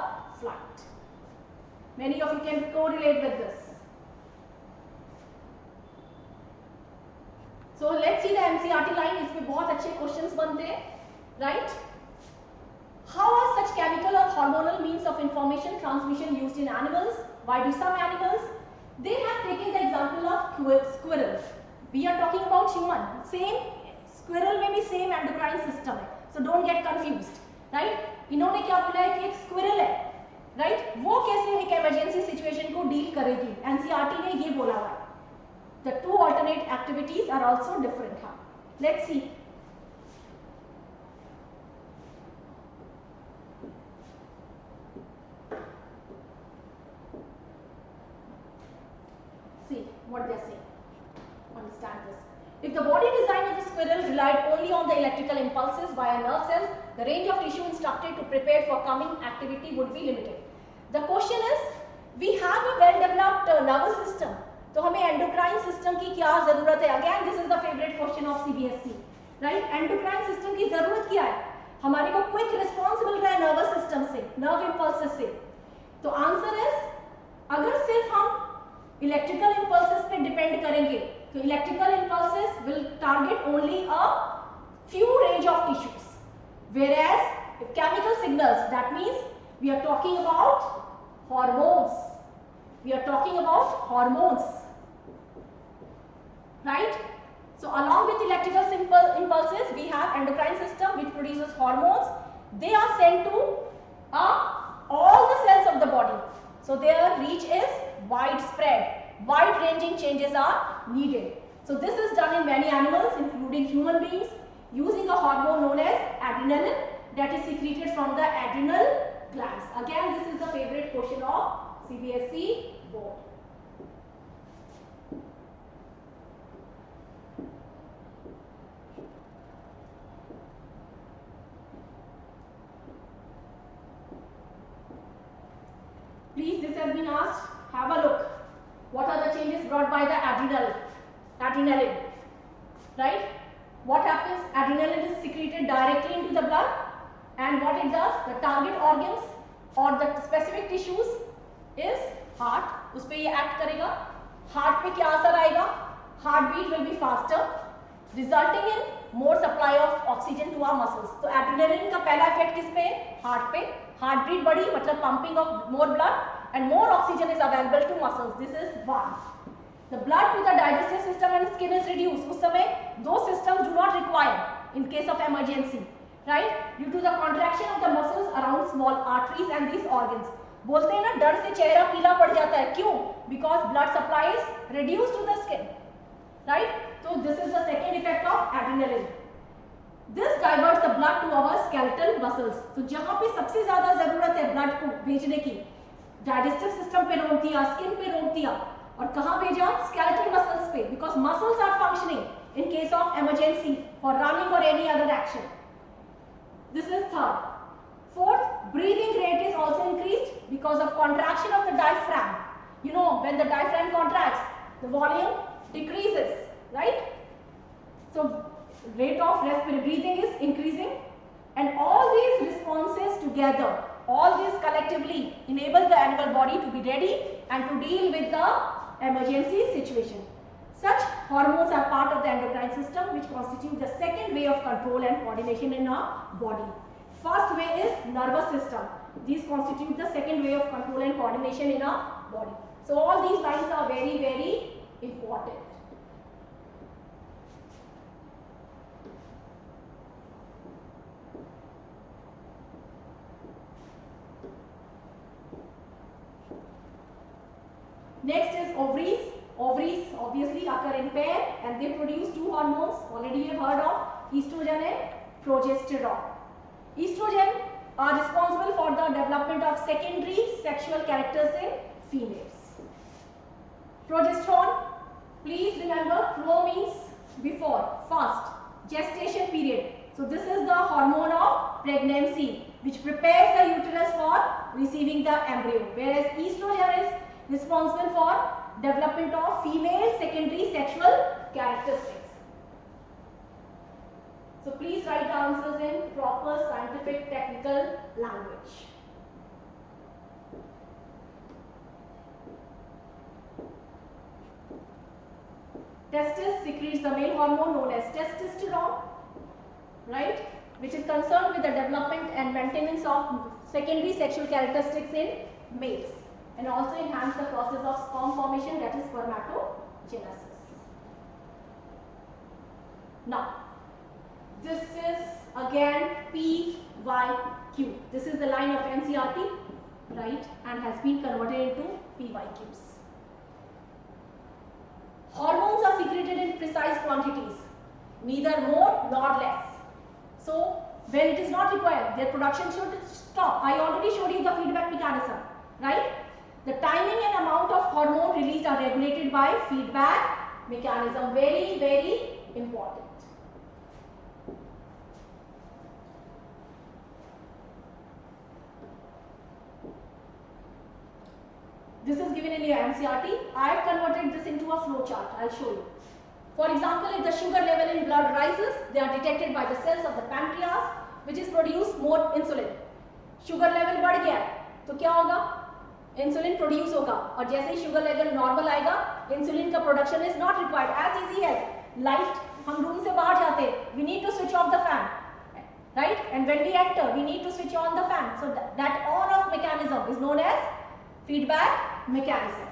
flight. Many of you can correlate with this. So let's see the NCERT line. इसमें बहुत अच्छे questions बनते हैं, right? How are such chemical or hormonal means of information transmission used in animals? Why do some animals? They have taken the example of squirrel. We are talking about human. Same squirrel में भी same endocrine system है. So don't get confused, right? इन्होंने क्या बोला है कि एक squirrel है, right? वो कैसे एक emergency situation को deal करेगी? NCERT ने ये बोला हुआ है. The two alternate activities are also different. Let's see. See what they are saying. Understand this. If the body design of the squirrel relied only on the electrical impulses via nerve cells, the range of tissue instructed to prepare for coming activity would be limited. The question is, we have a well-developed nervous system. तो हमें endocrine system की क्या जरूरत है? Again this is the favourite question of CBSE, right? Endocrine system की जरूरत क्या है? हमारे को क्विक रिस्पांस मिल रहा है नर्वस सिस्टम से, नर्व इंपल्सेस से. तो आंसर इज, अगर सिर्फ हम इलेक्ट्रिकल इंपल्सेस पे डिपेंड करेंगे तो electrical impulses will target only a few range of tissues, whereas chemical signals, that means we are talking about hormones. We are talking about hormones, right? So along with electrical impulses, we have endocrine system which produces hormones. They are sent to all the cells of the body. So their reach is widespread. Wide-ranging changes are needed. So this is done in many animals, including human beings, using a hormone known as adrenaline that is secreted from the adrenal glands. Again, this is the favorite question of CBSE board. Please, this has been asked. Have a look. What are the changes brought by the adrenaline? Right? What happens? Adrenaline is secreted directly into the blood, and what it does, the target organs or the specific tissues is heart, उस पे ये act करेगा. Heart पे क्या असर आएगा? heartbeat will be faster, resulting in more supply of oxygen to our muscles. तो adrenaline का पहला effect किस पे है? Heart पे. Heartbeat बढ़ी मतलब pumping of more blood and more oxygen is available to muscles. This is one. The blood to the digestive system and skin is reduced. उस समय those systems do not require in case of emergency, right? Due to the contraction of the muscles around small arteries and these organs. बोलते हैं ना डर से चेहरा पीला पड़ जाता है, क्यों? Because blood supply is reduced to the skin, right? So this is the second effect of adrenaline. This diverts the blood to our skeletal muscles. तो जहाँ पे सबसे ज़्यादा ज़रूरत है blood को भेजने की, digestive system पे रोक दिया, skin पे रोक दिया, और कहाँ भेजा? Skeletal muscles पे, because muscles are functioning in case of emergency for running or any other action. This is third. Fourth, breathing rate is also increased because of contraction of the diaphragm. You know, when the diaphragm contracts, the volume decreases, right? So rate of breathing is increasing, and all these responses together, all these collectively enable the animal body to be ready and to deal with the emergency situation. Such hormones are part of the endocrine system, which constitute the second way of control and coordination in our body. First way is nervous system. These constitute the second way of control and coordination in our body. So all these lines are very, very important. Next is ovaries. Ovaries obviously occur in pair and they produce two hormones. Already you have heard of estrogen and progesterone. Estrogen are responsible for the development of secondary sexual characters in females. Progesterone, please remember, pro means before, first, gestation period. So this is the hormone of pregnancy which prepares the uterus for receiving the embryo, whereas estrogen is responsible for development of female secondary sexual characteristics. So please write the answers in proper scientific technical language. Testis secretes the male hormone known as testosterone, right, which is concerned with the development and maintenance of secondary sexual characteristics in males, and also enhance the process of sperm formation, that is spermatogenesis. Now, this is again PYQ. This is the line of NCERT, right, and has been converted into PYQs. Hormones are secreted in precise quantities, neither more nor less. So, when it is not required, their production should stop. I already showed you the feedback mechanism, right? The timing and amount of hormone released are regulated by feedback mechanism. Very, very important. This is given in your NCERT. I have converted this into a flow chart. I'll show you. For example, if the sugar level in blood rises, they are detected by the cells of the pancreas, which is produce more insulin. Sugar level बढ़ गया है, तो क्या होगा? Insulin produce होगा, और जैसे ही sugar level normal आएगा, insulin का production is not required. As easy as light, हम room से बाहर जाते, we need to switch off the fan, right? And when we enter, we need to switch on the fan. So that on-off mechanism is known as feedback mechanism.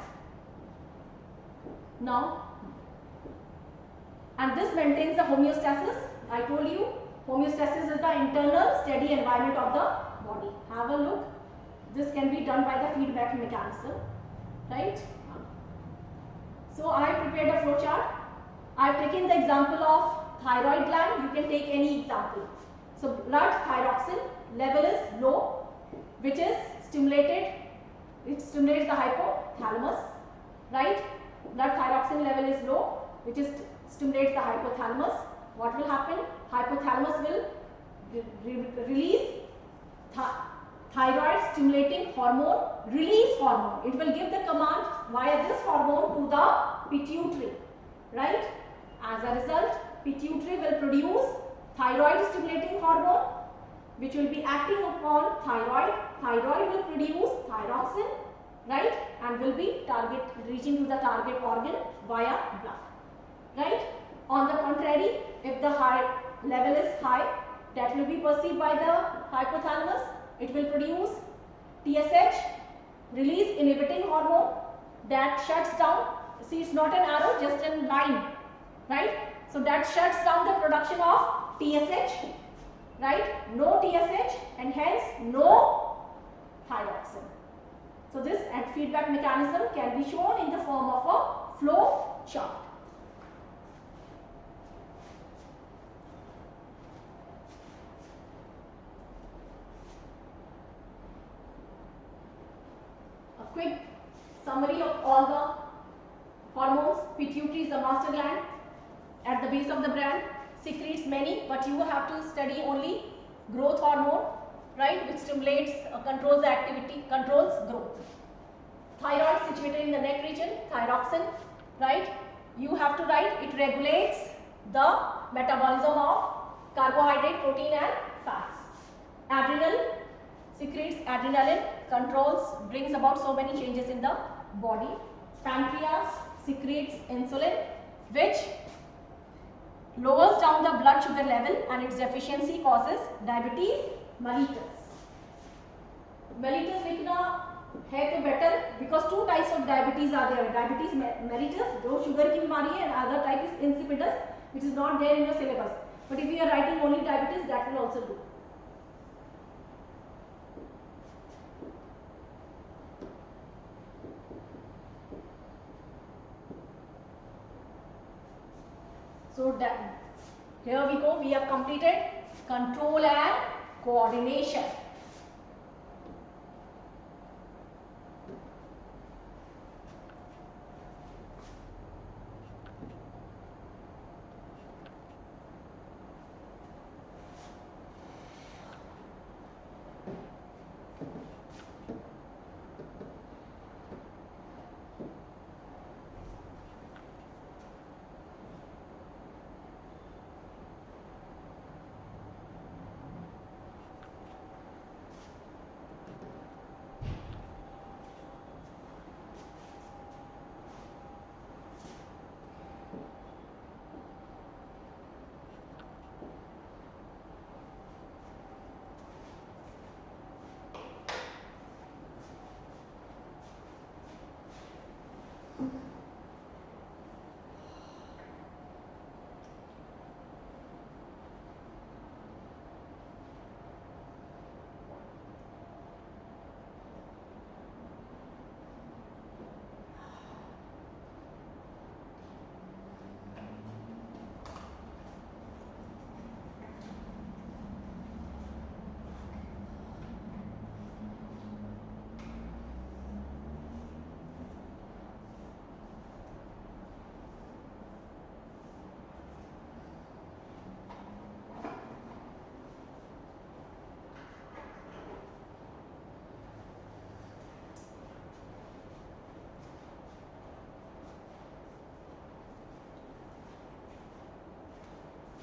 Now, and this maintains the homeostasis. I told you, homeostasis is the internal steady environment of the body. Have a look. This can be done by the feedback mechanism, right? So I prepared a flow chart. I have taken the example of thyroid gland. You can take any example. So blood thyroxine level is low, which is stimulated. It stimulates the hypothalamus, right? Blood thyroxine level is low, which is stimulates the hypothalamus. What will happen? Hypothalamus will release thyroid stimulating hormone, release hormone. It will give the command via this hormone to the pituitary, right? As a result, pituitary will produce thyroid stimulating hormone, which will be acting upon thyroid. Thyroid will produce thyroxine, right, and will be reaching to the target organ via blood. right? On the contrary, if the high level is high, that will be perceived by the hypothalamus. It will produce TSH, release inhibiting hormone that shuts down. See, it's not an arrow, just a line, right? So that shuts down the production of TSH, right? No TSH and hence no thyroxine. So this feedback mechanism can be shown in the form of a flow chart. A quick summary of all the hormones. Pituitary is the master gland at the base of the brain, secretes many, but you have to study only growth hormone, right, which stimulates, controls the activity, controls growth. Thyroid situated in the neck region, thyroxine, right, you have to write, it regulates the metabolism of carbohydrate, protein and fats. Adrenal secretes adrenaline, controls, brings about so many changes in the body. Pancreas secretes insulin, which lowers down the blood sugar level and its deficiency causes diabetes mellitus. Mellitus लिखना है तो better because two types of diabetes are there. Diabetes mellitus जो sugar की बीमारी है and other type is insipidus which is not there in your syllabus. But if you are writing only diabetes, that will also do. So here we go, we have completed control and coordination.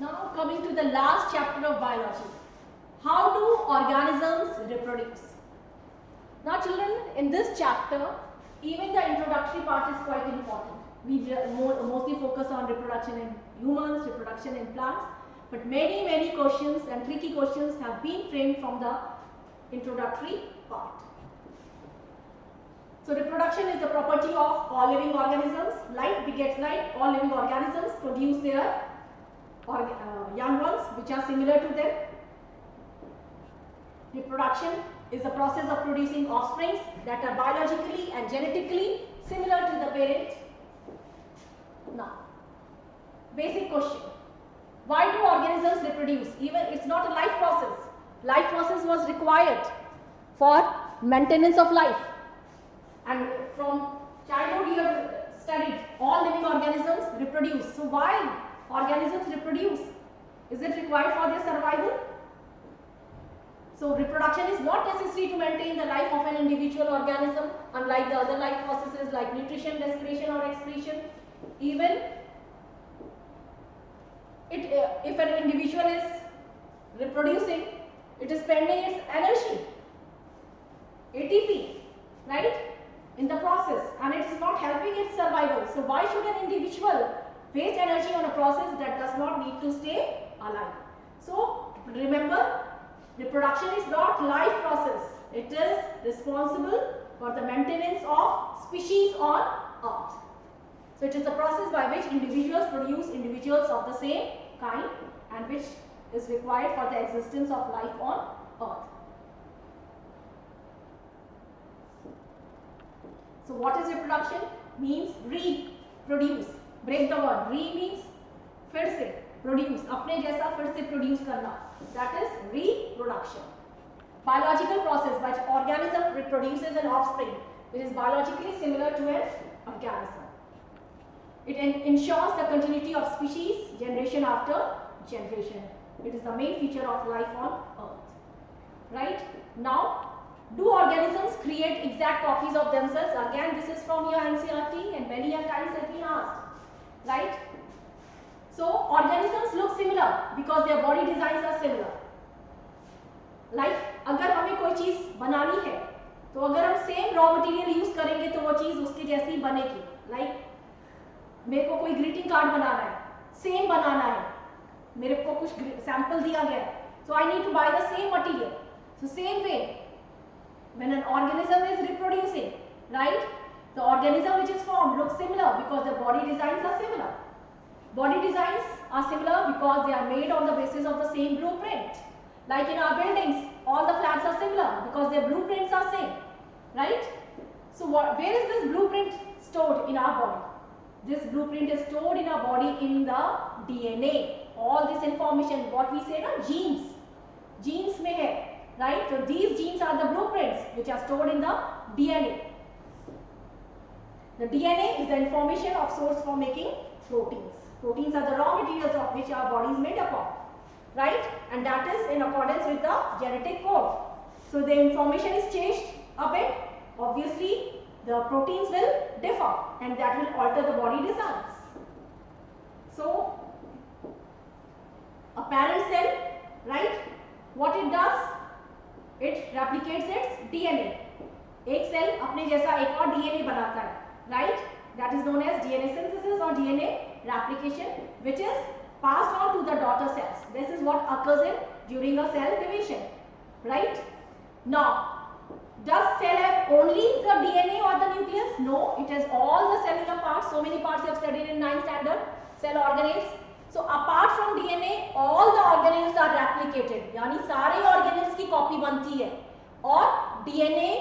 Now coming to the last chapter of biology. How do organisms reproduce? Now children, in this chapter, even the introductory part is quite important. We mostly focus on reproduction in humans, reproduction in plants, but many questions and tricky questions have been framed from the introductory part. So reproduction is the property of all living organisms. Life begets life. All living organisms produce their young ones which are similar to them. Reproduction is the process of producing offsprings that are biologically and genetically similar to the parent. Now, basic question. Why do organisms reproduce? Even it's not a life process. Life process was required for maintenance of life. And from childhood you have studied all living organisms reproduce. So why organisms reproduce? Is it required for their survival? So reproduction is not necessary to maintain the life of an individual organism, unlike the other life processes like nutrition, respiration or excretion. Even if an individual is reproducing, it is spending its energy, ATP, right, in the process, and it is not helping its survival. So why should an individual waste energy on a process that does not need to stay alive. So remember, reproduction is not life process. It is responsible for the maintenance of species on earth. So it is a process by which individuals produce individuals of the same kind and which is required for the existence of life on earth. So what is reproduction? Means reproduce. Break the word. Re means फिर से, produce अपने जैसा फिर से produce करना. That is reproduction. Biological process by which organism reproduces an offspring which is biologically similar to an organism. It ensures the continuity of species generation after generation. It is the main feature of life on earth. Right? Now, do organisms create exact copies of themselves? Again, this is from your NCERT and many a times has been asked. Right? So, organisms look similar because their body designs are similar. Like, अगर हमें कोई चीज बनानी है, तो अगर हम same raw material use करेंगे तो वो चीज उसके जैसी बनेगी. Like, मेरे को कोई ग्रीटिंग कार्ड बनाना है, सेम बनाना है, मेरे को कुछ सैंपल दिया गया है, so I need to buy the same material. So same way, when an organism is reproducing, right, the organism which is formed looks similar because the body designs are similar. Body designs are similar because they are made on the basis of the same blueprint. Like in our buildings, all the flats are similar because their blueprints are same, right? So where is this blueprint stored in our body? This blueprint is stored in our body in the DNA. All this information, what we say, genes. Genes mein hai, right? So these genes are the blueprints which are stored in the DNA. The DNA is the information of source for making proteins. Proteins are the raw materials of which our body is made up of, right? And that is in accordance with the genetic code. So the information is changed a bit. Obviously, the proteins will differ and that will alter the body designs. So, a parent cell, right? What it does? It replicates its DNA. एक cell अपने जैसा एक और DNA बनाता है, right? That is known as DNA synthesis or DNA replication, which is passed on to the daughter cells. This is what occurs during a cell division, right? Now, does cell have only the DNA or the nucleus? No, it has all the cellular parts. So many parts you have studied in 9th standard, cell organelles. So apart from DNA, all the organelles are replicated. यानी सारे organelles की copy बनती है और DNA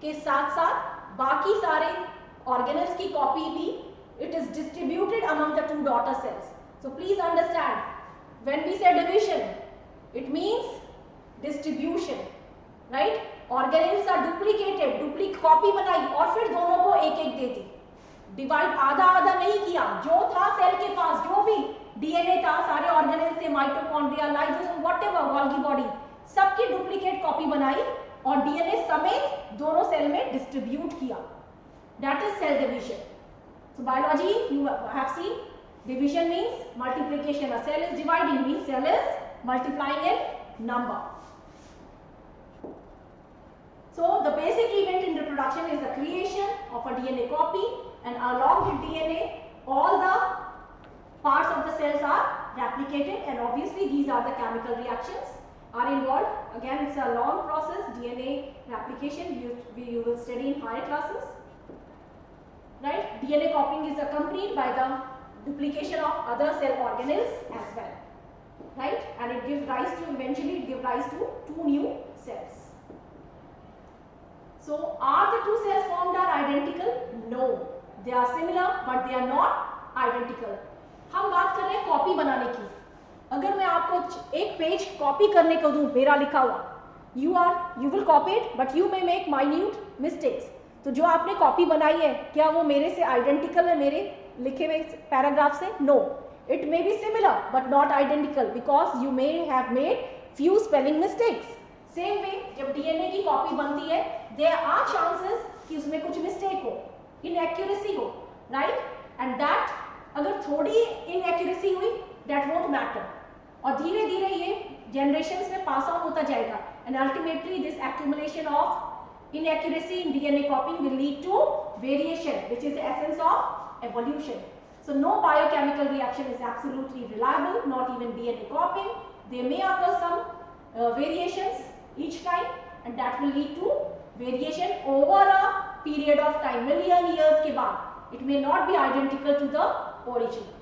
के साथ साथ बाकी सारे organelles की copy भी it is distributed among the two daughter cells. So please understand, when we say division, it means distribution, right? Organelles are duplicated, duplicate copy बनाई और फिर दोनों को एक एक दे दी. Divide आधा आधा नहीं किया, जो था सेल के पास जो भी DNA था, सारे ऑर्गेनेल्स थे, mitochondria, lysosome, whatever, Golgi body, सबकी डुप्लीकेट कॉपी बनाई और DNA समेत दोनों सेल में डिस्ट्रीब्यूट किया. That is cell division. So biology, you have seen, division means multiplication. A cell is dividing means cell is multiplying in number. So the basic event in reproduction is the creation of a DNA copy, and along with DNA, all the parts of the cells are replicated, and obviously these are the chemical reactions are involved. Again, it's a long process. DNA replication you will study in higher classes, right? DNA copying is accompanied by the duplication of other cell organelles as well, right? And it gives rise to, eventually it gives rise to two new cells. So are the two cells formed are identical? No, they are similar but they are not identical. हम बात कर रहे हैं copy बनाने की. अगर मैं आपको एक पेज कॉपी करने को दूं, मेरा लिखा हुआ, you will copy it but you may make minute mistakes. तो जो आपने कॉपी बनाई है, क्या वो मेरे से आइडेंटिकल है, मेरे लिखे हुए पैराग्राफ से? No, it may be similar but not identical because you may have made few spelling mistakes. Same way, जब DNA की कॉपी बनती है, there are chances कि उसमें कुछ mistake हो, inaccuracy हो, right? And that अगर थोड़ी inaccuracy हुई, that won't matter. और धीरे धीरे ये generations में pass on होता जाएगा, and ultimately this accumulation of inaccuracy in DNA copying will lead to variation, which is the essence of evolution. So no biochemical reaction is absolutely reliable, not even DNA copying. There may occur some variations each time, and that will lead to variation over a period of time, million years के बाद. It may not be identical to the original.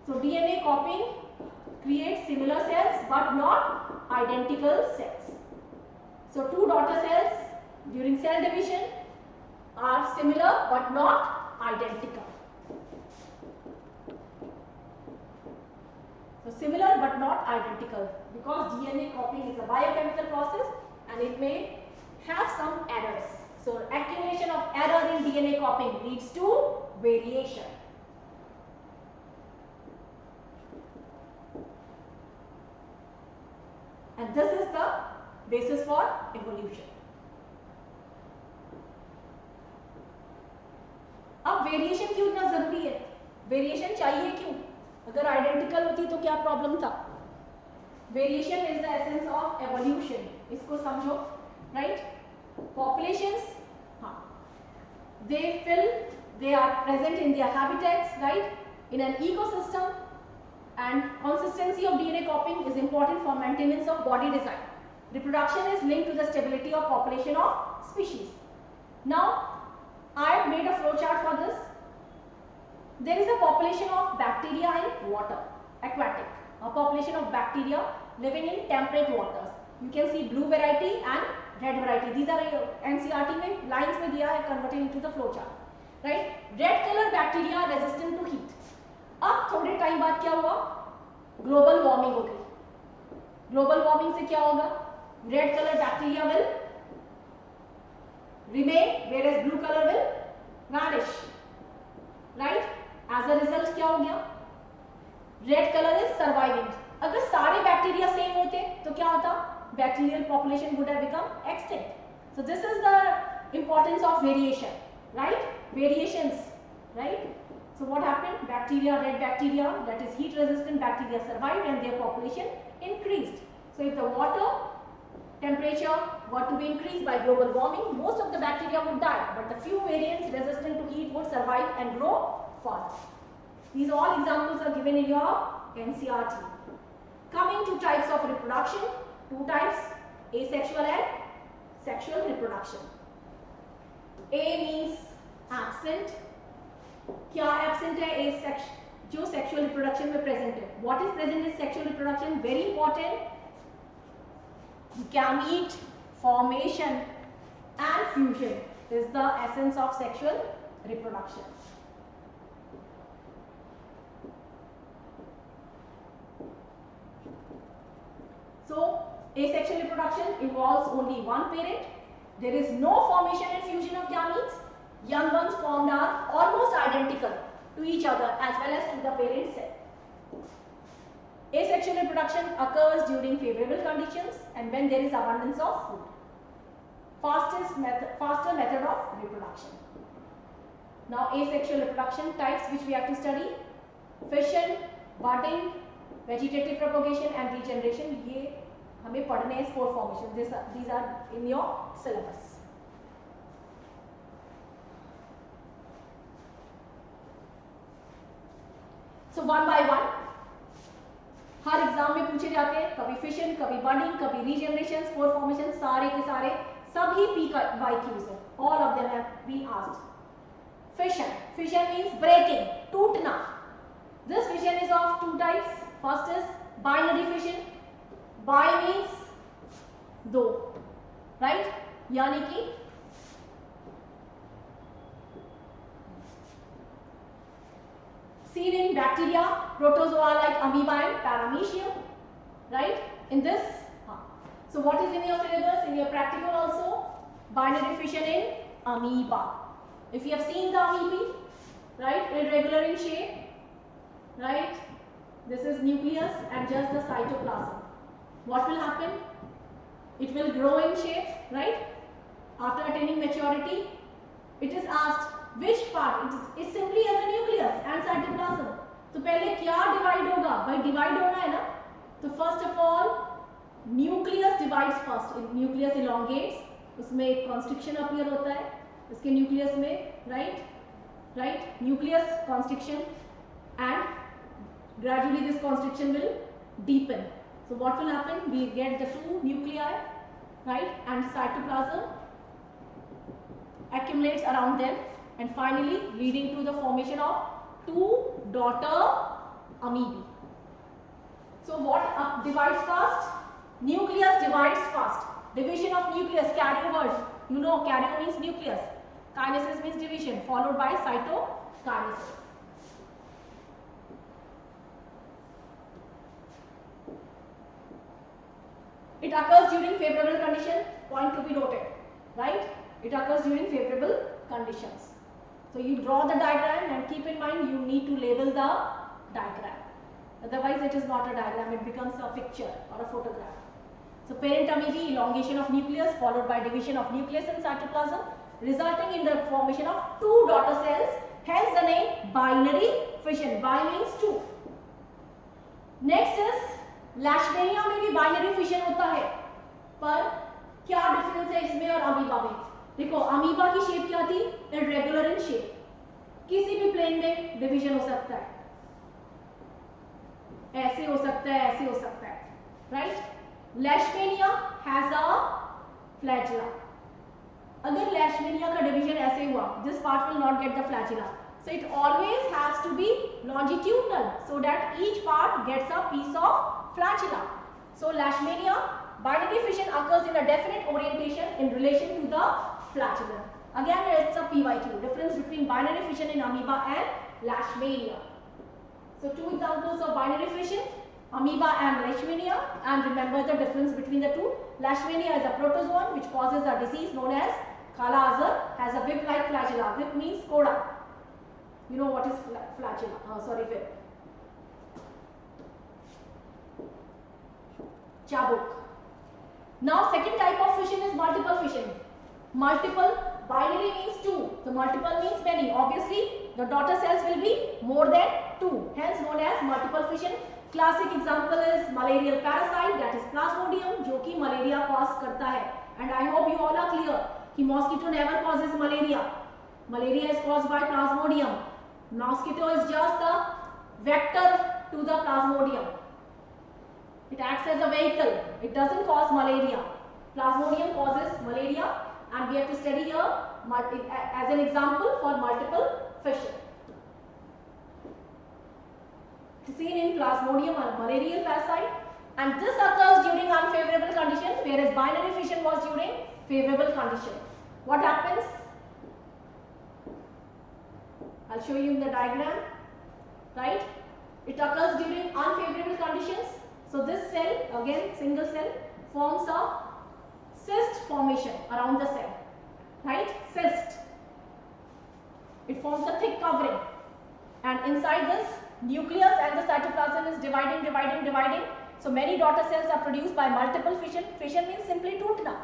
So DNA copying creates similar cells but not identical cells. So two daughter cells during cell division are similar but not identical. So similar but not identical, because DNA copying is a biochemical process and it may have some errors. So accumulation of error in DNA copying leads to variation. And this is the basis for evolution. अब variation क्यों इतना जरूरी है? Variation चाहिए क्यों? अगर identical होती तो क्या प्रॉब्लम था? Variation is the essence of evolution. इसको समझो, राइट? पॉपुलेशंस, हाँ, they are present in their habitats, right, in an ecosystem, and consistency of DNA copying is important for maintenance of body design. Reproduction is linked to the stability of population of species. Now I have made a flow chart for this. There is a population of bacteria in water, aquatic, a population of bacteria living in temperate waters. You can see blue variety and red variety. These are NCERT में lines में दिया है, converted into the flow chart, right? Red color bacteria are resistant to heat. अब थोड़े time बाद क्या हुआ? Global warming हो गई. ग्लोबल वार्मिंग से क्या होगा? Red colour bacteria will remain, whereas blue color will vanish, right? As a result क्या हो गया? Red color is surviving. अगर सारे बैक्टीरिया सेम होते तो क्या होता? Bacterial population would have become extinct. So this is the importance of variation, right? Variations, right? So what happened? Bacteria, red bacteria, that is heat resistant bacteria survived and their population increased. So if the water temperature were to be increased by global warming, most of the bacteria would die, but the few variants resistant to heat would survive and grow further. These all examples are given in your NCERT. Coming to types of reproduction, two types, asexual and sexual reproduction. A means absent. क्या absent है? जो sexual reproduction में present है. What is present in sexual reproduction? Very important. Gamete formation and fusion is the essence of sexual reproduction. So asexual reproduction involves only one parent. There is no formation and fusion of gametes. Young ones formed are almost identical to each other as well as to the parent cell. Asexual reproduction occurs during favorable conditions and when there is abundance of food. Faster method of reproduction. Now asexual reproduction types which we have to study: fission, budding, vegetative propagation and regeneration. ये हमें पढ़ने हैं spore formation. These are in your syllabus. So one by one, her exam में पूछे जाते हैं, कभी fission, कभी बडिंग, कभी रीजनरेशन, स्पोर फॉर्मेशन, सारे के सारे सभी PYQs है. All of them have been asked. Fission. Fission means breaking, टूटना. This fission is of two types. First is binary fission. Bi means दो, right? यानी कि seen in bacteria, protozoa like amoeba and paramecium, right? In this, so what is in your syllabus? In your practical also, binary fission in amoeba. If you have seen the amoeba, right, irregular in shape, right? This is nucleus and just the cytoplasm. What will happen? It will grow in shape, right? After attaining maturity, it is asked which part. It simply as a nucleus and cytoplasm. तो पहले क्या divide होगा? भाई divide होना है ना? तो first of all, nucleus divides first. Nucleus elongates. उसमें एक constriction appear होता है. उसके nucleus में, right? right? Nucleus constriction, and gradually this constriction will deepen. So what will happen? We get the two nuclei, right, and cytoplasm accumulates around them, and finally leading to the formation of two daughter amoebae. So what divides first? Nucleus divides first. Division of nucleus, carrying words. You know, carrying means nucleus. Kinesis means division, followed by cytokinesis. It occurs during favorable condition. Point to be noted, right? It occurs during favorable conditions. So you draw the diagram and keep in mind you need to label the diagram. Otherwise it is not a diagram, it becomes a picture or a photograph. So parent amoebae, elongation of nucleus followed by division of nucleus and cytoplasm, resulting in the formation of two daughter cells, hence the name binary fission. Bi means two. Next is लैशमेनिया में भी binary fission होता है, पर क्या difference है इसमें और amoeba में? देखो अमीबा की शेप क्या थी? इरेगुलर इन शेप, किसी भी प्लेन में डिवीजन हो सकता है, ऐसे हो सकता है, ऐसे हो सकता है, राइट? लैशमेनिया has a फ्लैचुला. अगर लैशमेनिया का डिवीजन ऐसे हुआ, this part will not get the flagella. So it always has to be longitudinal so that each part gets a piece of flagella. So Leishmania, binary fission occurs in a definite orientation in relation to the flagellum. Again, it's a PYQ, difference between binary fission in amoeba and Leishmania. So two examples of binary fission, amoeba and Leishmania, and remember the difference between the two. Leishmania is a protozoan which causes a disease known as Kala Azar, has a whip-like flagella. Whip means coda. You know what is flagella? Whip. Chabuk. Now second type of fission is multiple fission. Multiple, binary means two, so multiple means many. Obviously the daughter cells will be more than two, hence known as multiple fission. Classic example is malarial parasite, that is Plasmodium, जो कि malaria cause करता है. And I hope you all are clear कि mosquito never causes malaria. Malaria is caused by Plasmodium. Mosquito is just a vector to the Plasmodium. It acts as a vehicle. It doesn't cause malaria. Plasmodium causes malaria, and we have to study here as an example for multiple fission. Seen in Plasmodium or malarial parasite, and this occurs during unfavorable conditions, whereas binary fission was during favorable condition. What happens? I'll show you in the diagram, right? It occurs during unfavorable conditions. So this cell, again single cell, forms a cyst formation around the cell, right? Cyst. It forms a thick covering, and inside this nucleus and the cytoplasm is dividing. So many daughter cells are produced by multiple fission. Fission means simply tootna,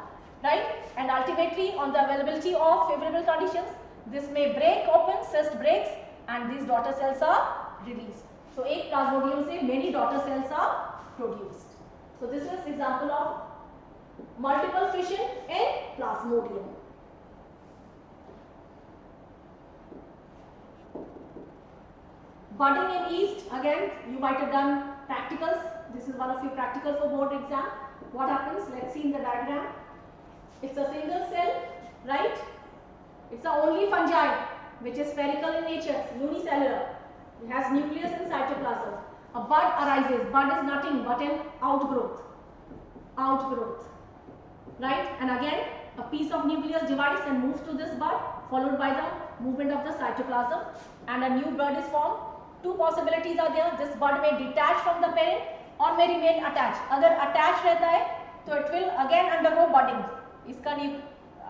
right? And ultimately on the availability of favorable conditions, this may break open, cyst breaks, and these daughter cells are released. So एक plasmodium से many daughter cells are produced. So this is example of multiple fission in Plasmodium. Budding in yeast, again you might have done practicals. This is one of your practical for board exam. What happens? Let's see in the diagram. It's a single cell, right? It's the only fungi which is spherical in nature, unicellular. It has nucleus and cytoplasm. A bud arises. Bud is nothing but an outgrowth. Right? And again, a piece of nucleus divides and moves to this bud, followed by the movement of the cytoplasm, and a new bud is formed. Two possibilities are there. This bud may detach from the parent or may remain attached. अगर attached रहता है, तो it will again undergo budding. इसका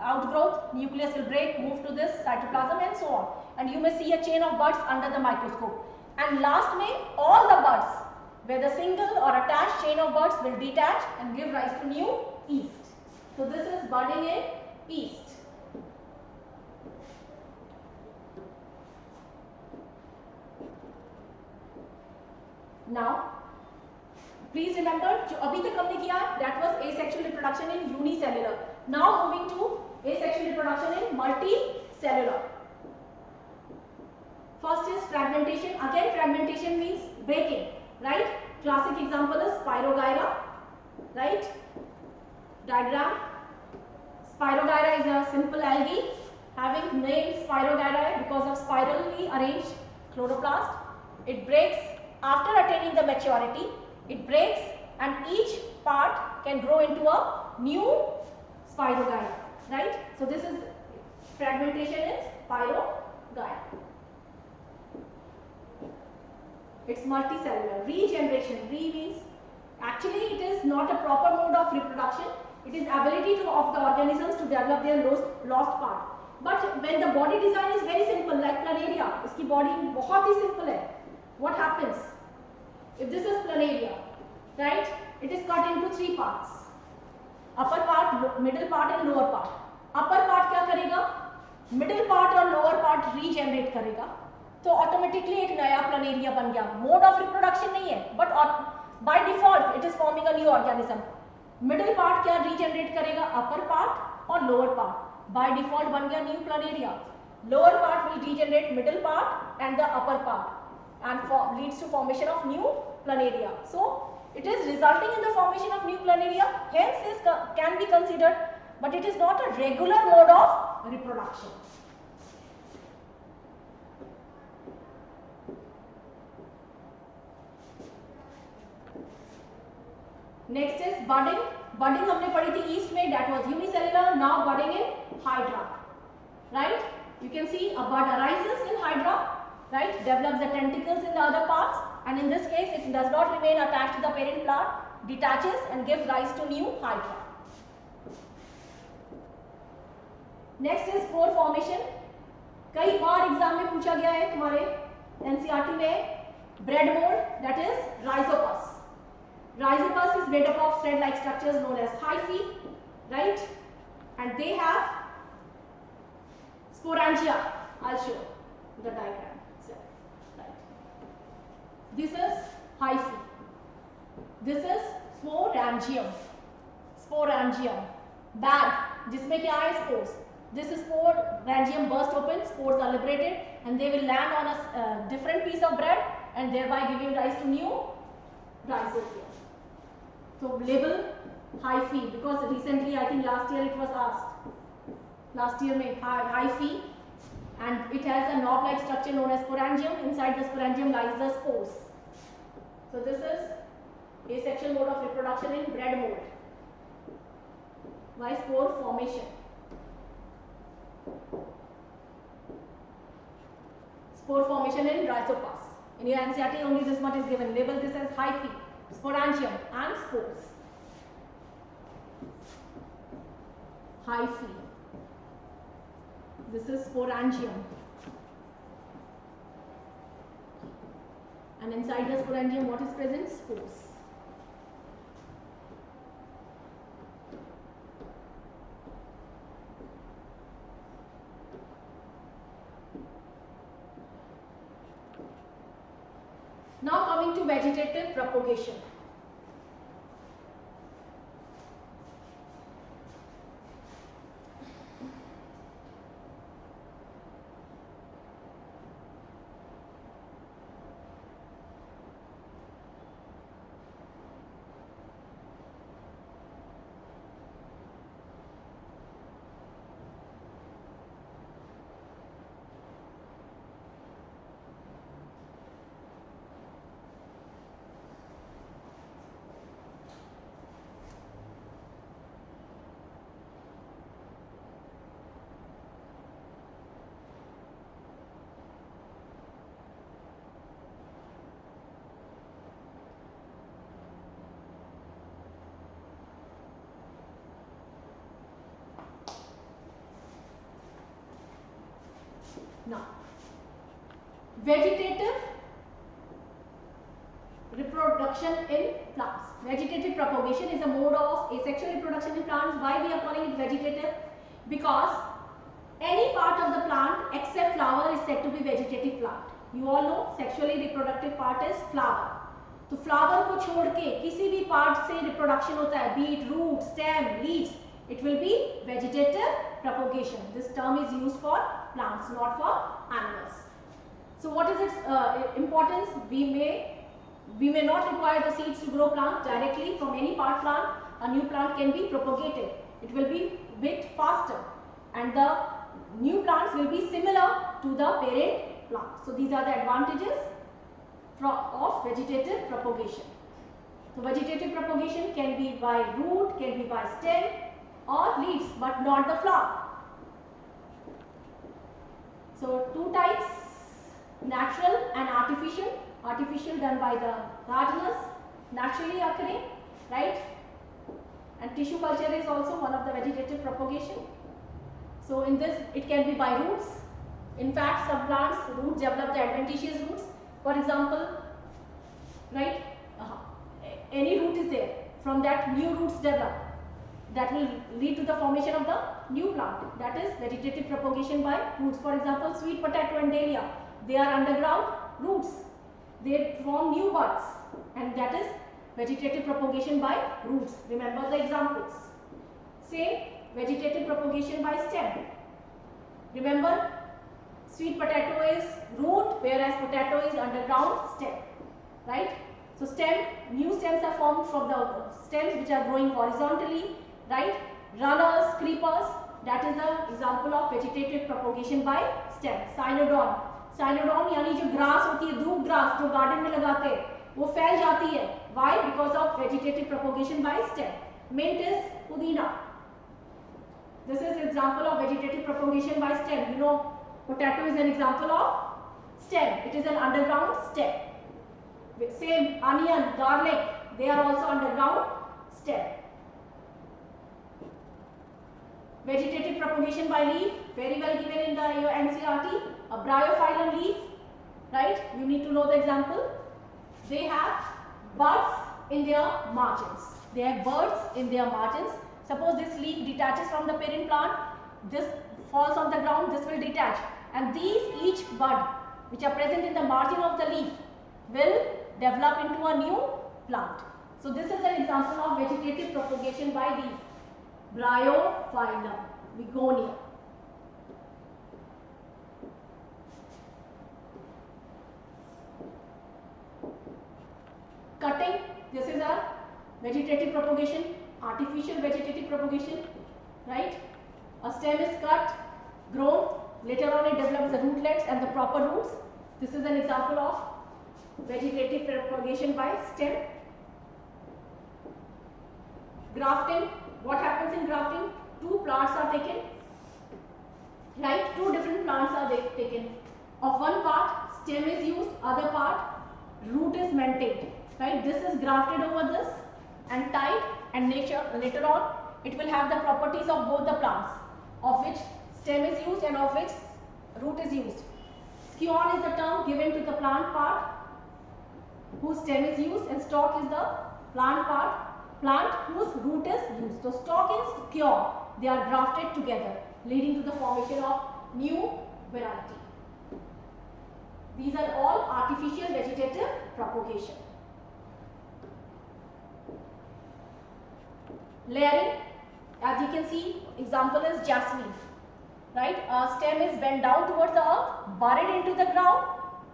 outgrowth, nucleus will break, move to this cytoplasm, and so on. And you may see a chain of buds under the microscope. And last may all the buds, whether single or attached chain of buds, will detach and give rise to new yeast. So this is budding in yeast. Now, please remember, जो अभी तक हमने किया, that was asexual reproduction in unicellular. Now moving to asexual reproduction in multicellular. First is fragmentation. Again, fragmentation means breaking, right? Classic example is Spirogyra, right? Diagram. Spirogyra is a simple algae having name Spirogyra because of spirally arranged chloroplast. It breaks after attaining the maturity. It breaks and each part can grow into a new Spirogyra, right? So this is fragmentation in Spirogyra. It's multicellular. Regeneration. Re means actually it is not a proper mode of reproduction. It is ability of the organisms to develop their lost part. But when the body design is very simple, like planaria, इसकी body बहुत ही simple है. What happens? If this is planaria, right? It is cut into 3 parts. Upper part, middle part and lower part. Upper part क्या करेगा? Middle part और lower part regenerate करेगा. तो automatically एक नया प्लानेरिया बन गया. मोड ऑफ रिप्रोडक्शन नहीं है, but by default it is forming a new organism. Middle part क्या रीजनरेट करेगा? अपर पार्ट और लोअर पार्ट. बाय डिफॉल्ट बन गया new planaria. Lower part will regenerate middle part and the upper part and leads to formation of new planaria. So it is resulting in the formation of new planaria. Hence this can be considered, but it is not a regular mode of reproduction. Next is budding. Budding हमने पढ़ी थी east में, that was unicellular. Now budding in hydra, right? You can see a bud arises in hydra, right? Develops the tentacles in the other parts, and in this case it does not remain attached to the parent plant, detaches and gives rise to new hydra. Next is spore formation. कई बार exam में पूछा गया है तुम्हारे NCERT में. bread mold, that is rhizopus. Rhizopus is made up of thread-like structures known as hyphae, right? And they have sporangia. I'll show the diagram. So, right. This is hyphae. This is sporangium. Sporangium. Bag, जिसमें क्या है? Spores. This is sporangium burst open. Spores are liberated, and they will land on a different piece of bread, and thereby giving rise to new rhizopia. So label hyphae, because recently I think last year it was asked. Last year में hyphae, and it has a knob-like structure known as sporangium. Inside the sporangium lies the spores. So this is asexual mode of reproduction in bread mold. By spore formation. Spore formation in rhizopus. In your NCERT only this much is given. Label this as hyphae, sporangium and spores. Hyphae. This is sporangium. And inside the sporangium what is present? Spores. Now coming to vegetative propagation. Now, vegetative reproduction in plants. Vegetative propagation is a mode of asexual reproduction in plants. Why we are calling it vegetative? Because any part of the plant except flower is said to be vegetative plant. You all know sexually reproductive part is flower. तो flower को छोड़ के किसी भी part से reproduction होता है, be it root, stem, leaves, it will be vegetative propagation. This term is used for plants, not for animals. So what is its importance? We may not require the seeds to grow plant directly from any part plant. A new plant can be propagated. It will be bit faster, and the new plants will be similar to the parent plant. So these are the advantages of vegetative propagation. So vegetative propagation can be by root, can be by stem or leaves, but not the flower. So two types, natural and artificial. Artificial done by the gardeners, naturally occurring, right? And tissue culture is also one of the vegetative propagation. So in this, it can be by roots. In fact, some plants roots develop the adventitious roots. For example, right? Any root is there. From that, new roots develop. That will lead to the formation of the new plant. That is vegetative propagation by roots. For example, sweet potato and dahlia, they are underground roots. They form new buds, and that is vegetative propagation by roots. Remember the examples. Same, vegetative propagation by stem. Remember, sweet potato is root, whereas potato is underground stem, right? So stem, new stems are formed from the stems which are growing horizontally, right? Runners, creepers, that is the example of vegetative propagation by stem. Cynodon, Cynodon यानी जो grass होती है, धूप grass जो garden में लगाते हैं, वो फैल जाती है. Why? Because of vegetative propagation by stem. Mint is पुदीना. This is example of vegetative propagation by stem. You know, potato is an example of stem. It is an underground stem. Same, onion, garlic, they are also underground stem. Vegetative propagation by leaf, very well given in the your NCERT. A bryophyllum leaf, right? You need to know the example. They have buds in their margins. They have buds in their margins. Suppose this leaf detaches from the parent plant, this falls on the ground, this will detach, and these each bud which are present in the margin of the leaf will develop into a new plant. So this is an example of vegetative propagation by leaf. Bryophyllum, begonia. Cutting, this is a vegetative propagation, artificial vegetative propagation, right? A stem is cut, grown, later on it develops the rootlets and the proper roots. This is an example of vegetative propagation by stem. Grafting, what happens in grafting? Two plants are taken, right? Two different plants are taken. Of one part, stem is used, other part, root is maintained. Right, this is grafted over this and tied, and later on it will have the properties of both the plants, of which stem is used and of which root is used. Scion is the term given to the plant part whose stem is used, and stalk is the plant whose root is used. So stalk and scion, they are grafted together, leading to the formation of new variety. These are all artificial vegetative propagation. Layering, as you can see, example is jasmine, right? A stem is bent down towards the earth, buried into the ground,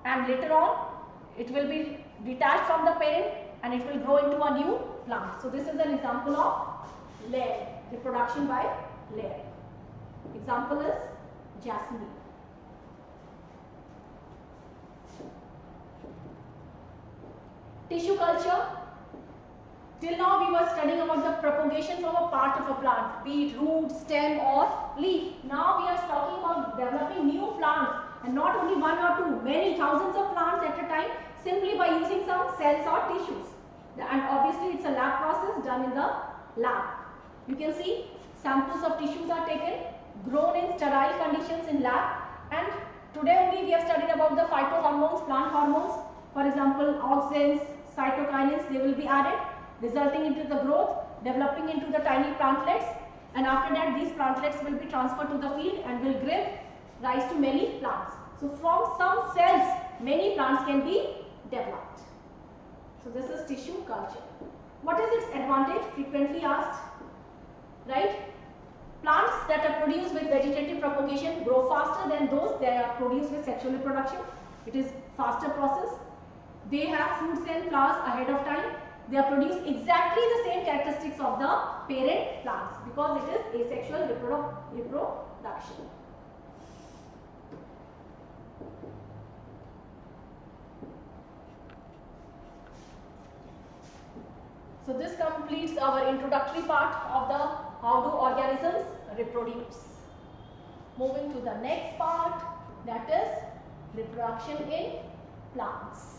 and later on it will be detached from the parent and it will grow into a new plant. So this is an example of layering, reproduction by layering. Example is jasmine. Tissue culture. Till now we were studying about the propagation from a part of a plant, be it root, stem or leaf. Now we are talking about developing new plants, and not only one or two, many thousands of plants at a time, simply by using some cells or tissues. And obviously it's a lab process done in the lab. You can see samples of tissues are taken, grown in sterile conditions in lab, and today only we have studied about the phytohormones, plant hormones. For example, auxins, cytokinins, they will be added, resulting into the growth, developing into the tiny plantlets, and after that these plantlets will be transferred to the field and will give rise to many plants. So from some cells, many plants can be developed. So this is tissue culture. What is its advantage? Frequently asked, right? Plants that are produced with vegetative propagation grow faster than those that are produced with sexual reproduction. It is faster process. They have fruits and flowers ahead of time. They are produced exactly the same characteristics of the parent plants because it is asexual reproduction. So this completes our introductory part of the how do organisms reproduce. Moving to the next part, that is reproduction in plants.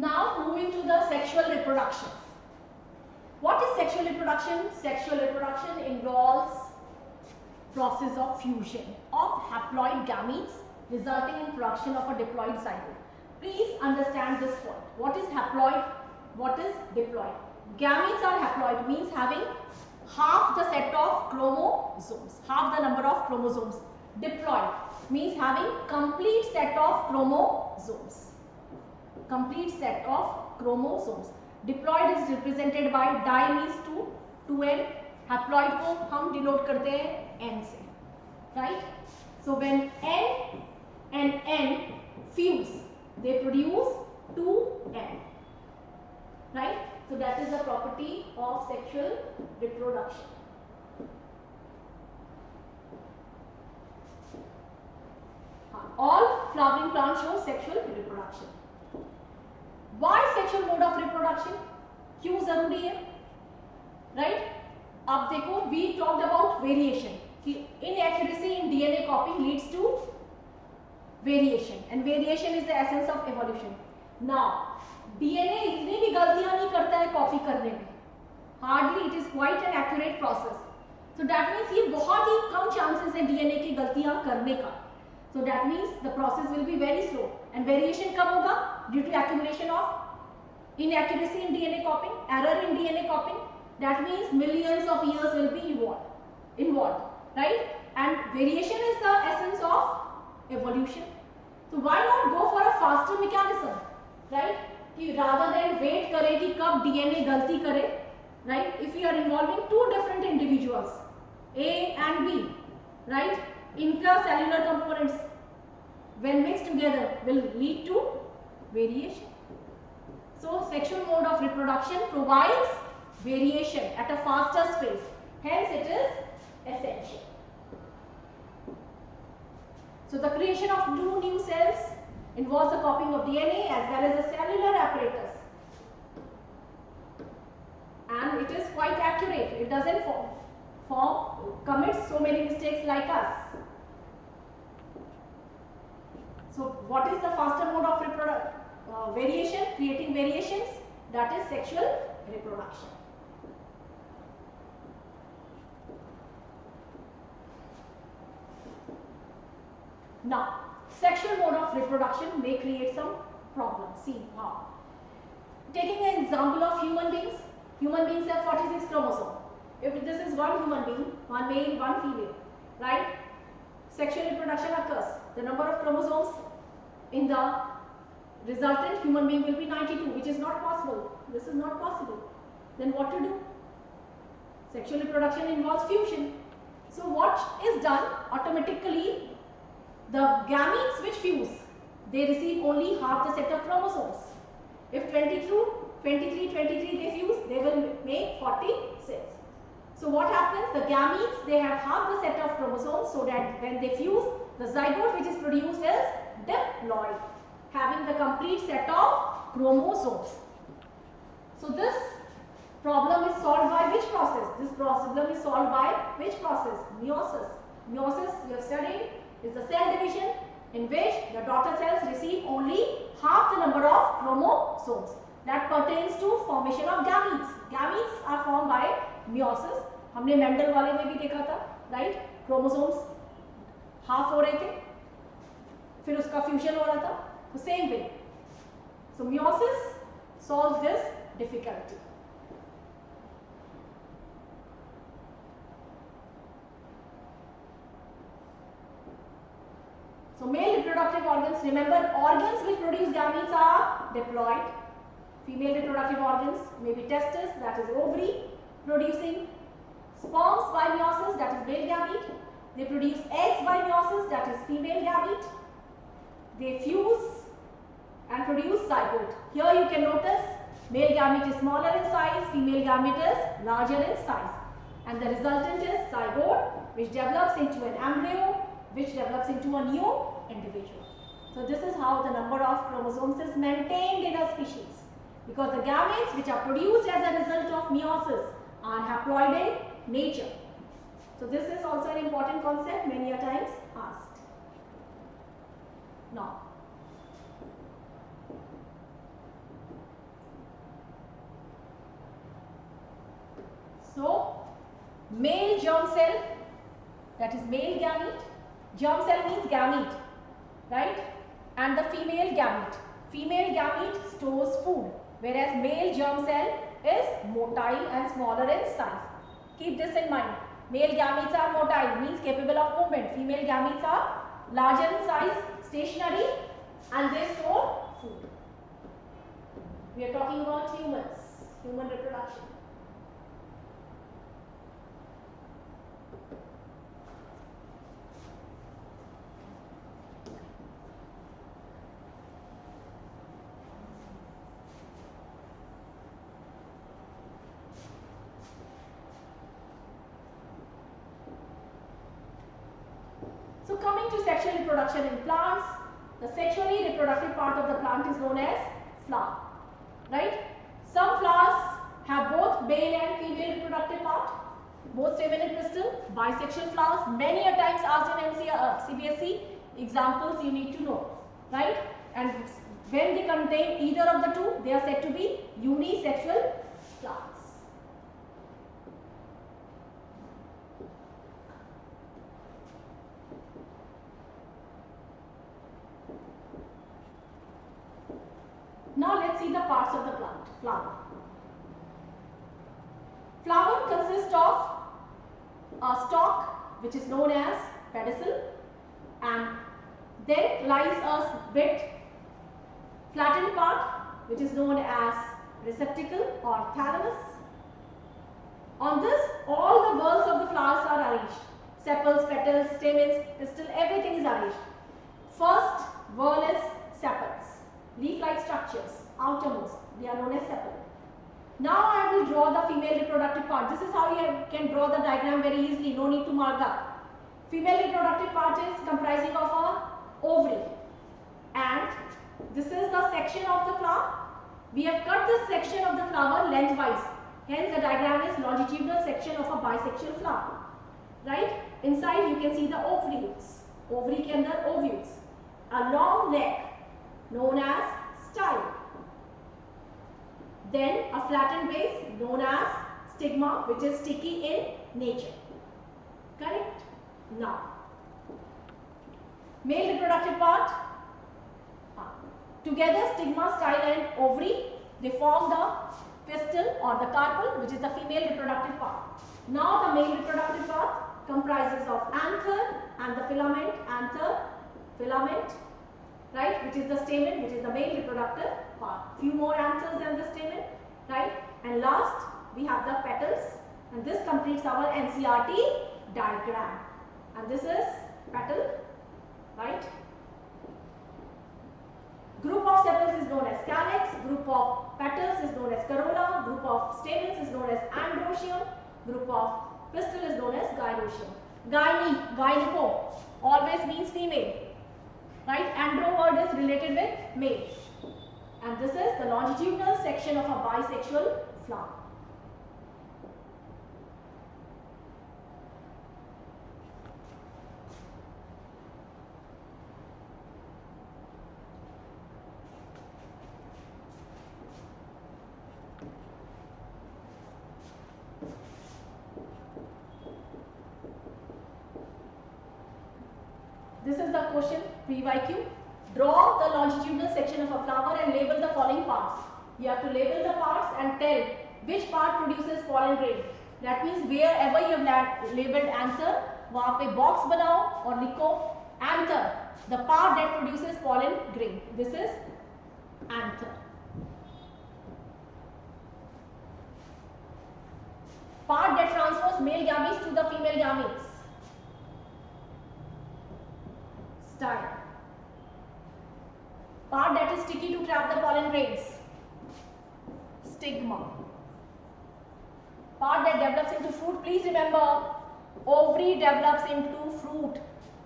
Now moving to the sexual reproduction. What is sexual reproduction? Sexual reproduction involves process of fusion of haploid gametes resulting in production of a diploid zygote. Please understand this point. What is haploid? What is diploid? Gametes are haploid, means having half the set of chromosomes, half the number of chromosomes. Diploid means having complete set of chromosomes. Complete set of chromosomes. Diploid is represented by di means 2, 2n. Haploid को हम denote करते हैं n से, right? So when n and n fuse, they produce 2n, right? So that is the property of sexual reproduction. All flowering plants show sexual reproduction. Why sexual mode of reproduction? क्यों जरूरी है? Right? अब देखो, we talked about variation. Inaccuracy in DNA copying leads to variation, and variation is the essence of evolution. Now, DNA इतनी भी गलतियां नहीं करता है कॉपी करने में. Hardly, it is quite an accurate process. So that means ये बहुत ही कम chances है DNA की गलतियां करने का. So that means the process will be very slow. And variation कब होगा? Due to accumulation of inaccuracy in DNA copying, error in DNA copying. That means millions of years will be involved, right? And variation is the essence of evolution. So why not go for a faster mechanism, right? कि rather than wait करे कि कब DNA गलती करे, right? If we are involving two different individuals, A and B, right? Inka cellular components, when mixed together, will lead to variation. So sexual mode of reproduction provides variation at a faster pace. Hence it is essential. So the creation of two new cells involves the copying of DNA as well as the cellular apparatus. And it is quite accurate. It doesn't commit so many mistakes like us. So what is the faster mode of variation, creating variations? That is sexual reproduction. Now, sexual mode of reproduction may create some problems. See how. Taking an example of human beings have 46 chromosomes. If this is one human being, one male, one female, right? Sexual reproduction occurs. The number of chromosomes in the resultant human being will be 92, which is not possible. This is not possible. Then what to do? Sexual reproduction involves fusion. So what is done? Automatically The gametes which fuse, they receive only half the set of chromosomes. If 23 they fuse, they will make 46. So what happens? The gametes, they have half the set of chromosomes, so that when they fuse, the zygote which is produced is diploid, having the complete set of chromosomes. So this problem is solved by which process? This problem is solved by which process? Meiosis. Meiosis, you have studied, is the cell division in which the daughter cells receive only half the number of chromosomes. That pertains to formation of gametes. Gametes are formed by meiosis. हमने Mendel वाले में भी देखा था, right? Chromosomes half हो रहे थे, फिर उसका फ्यूजन हो रहा था, तो same way. So meiosis solves this difficulty. So male reproductive organs, remember, organs which produce gametes are diploid. Female reproductive organs may be testes, that is ovary, producing sperms by meiosis, that is male gamete. They produce eggs by meiosis, that is female gamete. They fuse and produce zygote. Here you can notice male gamete is smaller in size, female gamete is larger in size. And the resultant is zygote, which develops into an embryo, which develops into a new individual. So this is how the number of chromosomes is maintained in a species, because the gametes which are produced as a result of meiosis are haploid in nature. So this is also an important concept, many a times asked. Now, so male germ cell, that is male gamete. Germ cell means gamete, right? And the female gamete. Female gamete stores food, whereas male germ cell is motile and smaller in size. Keep this in mind. Male gametes are motile, means capable of movement. Female gametes are larger in size, stationary, and they store food. We are talking about humans, human reproduction. So coming to sexual reproduction in plants, the sexually reproductive part of the plant is known as flower, right? Some flowers have both male and female reproductive part, both stamen and pistil, bisexual flowers, many a times asked in CBSE, examples you need to know, right? And when they contain either of the two, they are said to be unisexual flowers. Now let's see the parts of the plant. Flower. Flower consists of a stalk which is known as pedicel, and then lies a bit flattened part which is known as receptacle or thalamus. On this, all the whorls of the flowers are arranged. Sepals, petals, stamens, pistil, everything is arranged. First whorl is sepals. Leaf-like structures, outermost, they are known as sepal. Now I will draw the female reproductive part. This is how you can draw the diagram very easily, no need to mark up. Female reproductive part is comprising of a ovary, and this is the section of the flower. We have cut this section of the flower lengthwise, hence the diagram is longitudinal section of a bisexual flower, right? Inside you can see the ovules, ovary के अंदर ovules, a long neck known as style, then a flattened base known as stigma, which is sticky in nature. Correct? Now, male reproductive part, together stigma, style and ovary, they form the pistil or the carpel, which is the female reproductive part. Now the male reproductive part comprises of anther and the filament, anther, filament, right, which is the stamen, which is the male reproductive part. Few more anthers than the stamen, right, and last we have the petals, and this completes our NCERT diagram. And this is petal, right? Group of sepals is known as calyx, group of petals is known as corolla, group of stamens is known as androecium, group of pistil is known as gynoecium. Gyneco always means female, right? Andro word is related with male. And this is the longitudinal section of a bisexual flower. This is the question pre-YQ. Draw the longitudinal section of a flower and label the following parts. You have to label the parts and tell which part produces pollen grain. That means wherever you have labeled anther, वहाँ पे box बनाओ और लिखो anther, the part that produces pollen grain. This is anther. Part that transfers male gametes to the female gametes. Style. Part that is sticky to trap the pollen grains. Stigma. Part that develops into fruit. Please remember, ovary develops into fruit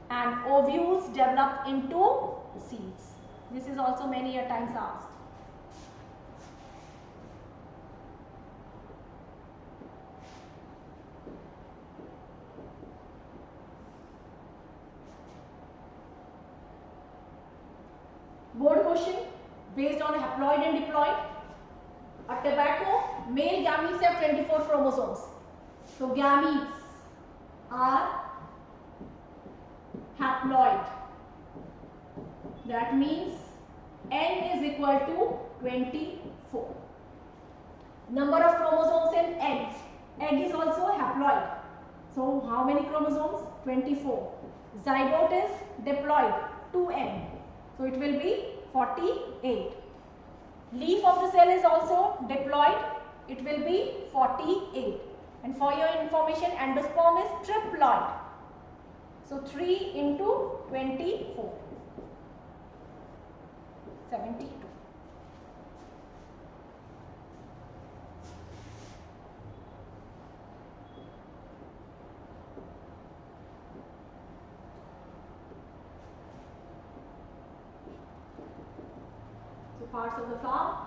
and ovules develop into seeds. This is also many a times asked. Board question based on haploid and diploid. A tobacco, male gametes have 24 chromosomes. So gametes are haploid. That means N is equal to 24. Number of chromosomes in egg. Egg is also haploid. So how many chromosomes? 24. Zygote is diploid, 2N. So it will be 48. Leaf of the cell is also diploid. It will be 48. And for your information, endosperm is triploid. So 3 into 24. 72. So parts of the flower,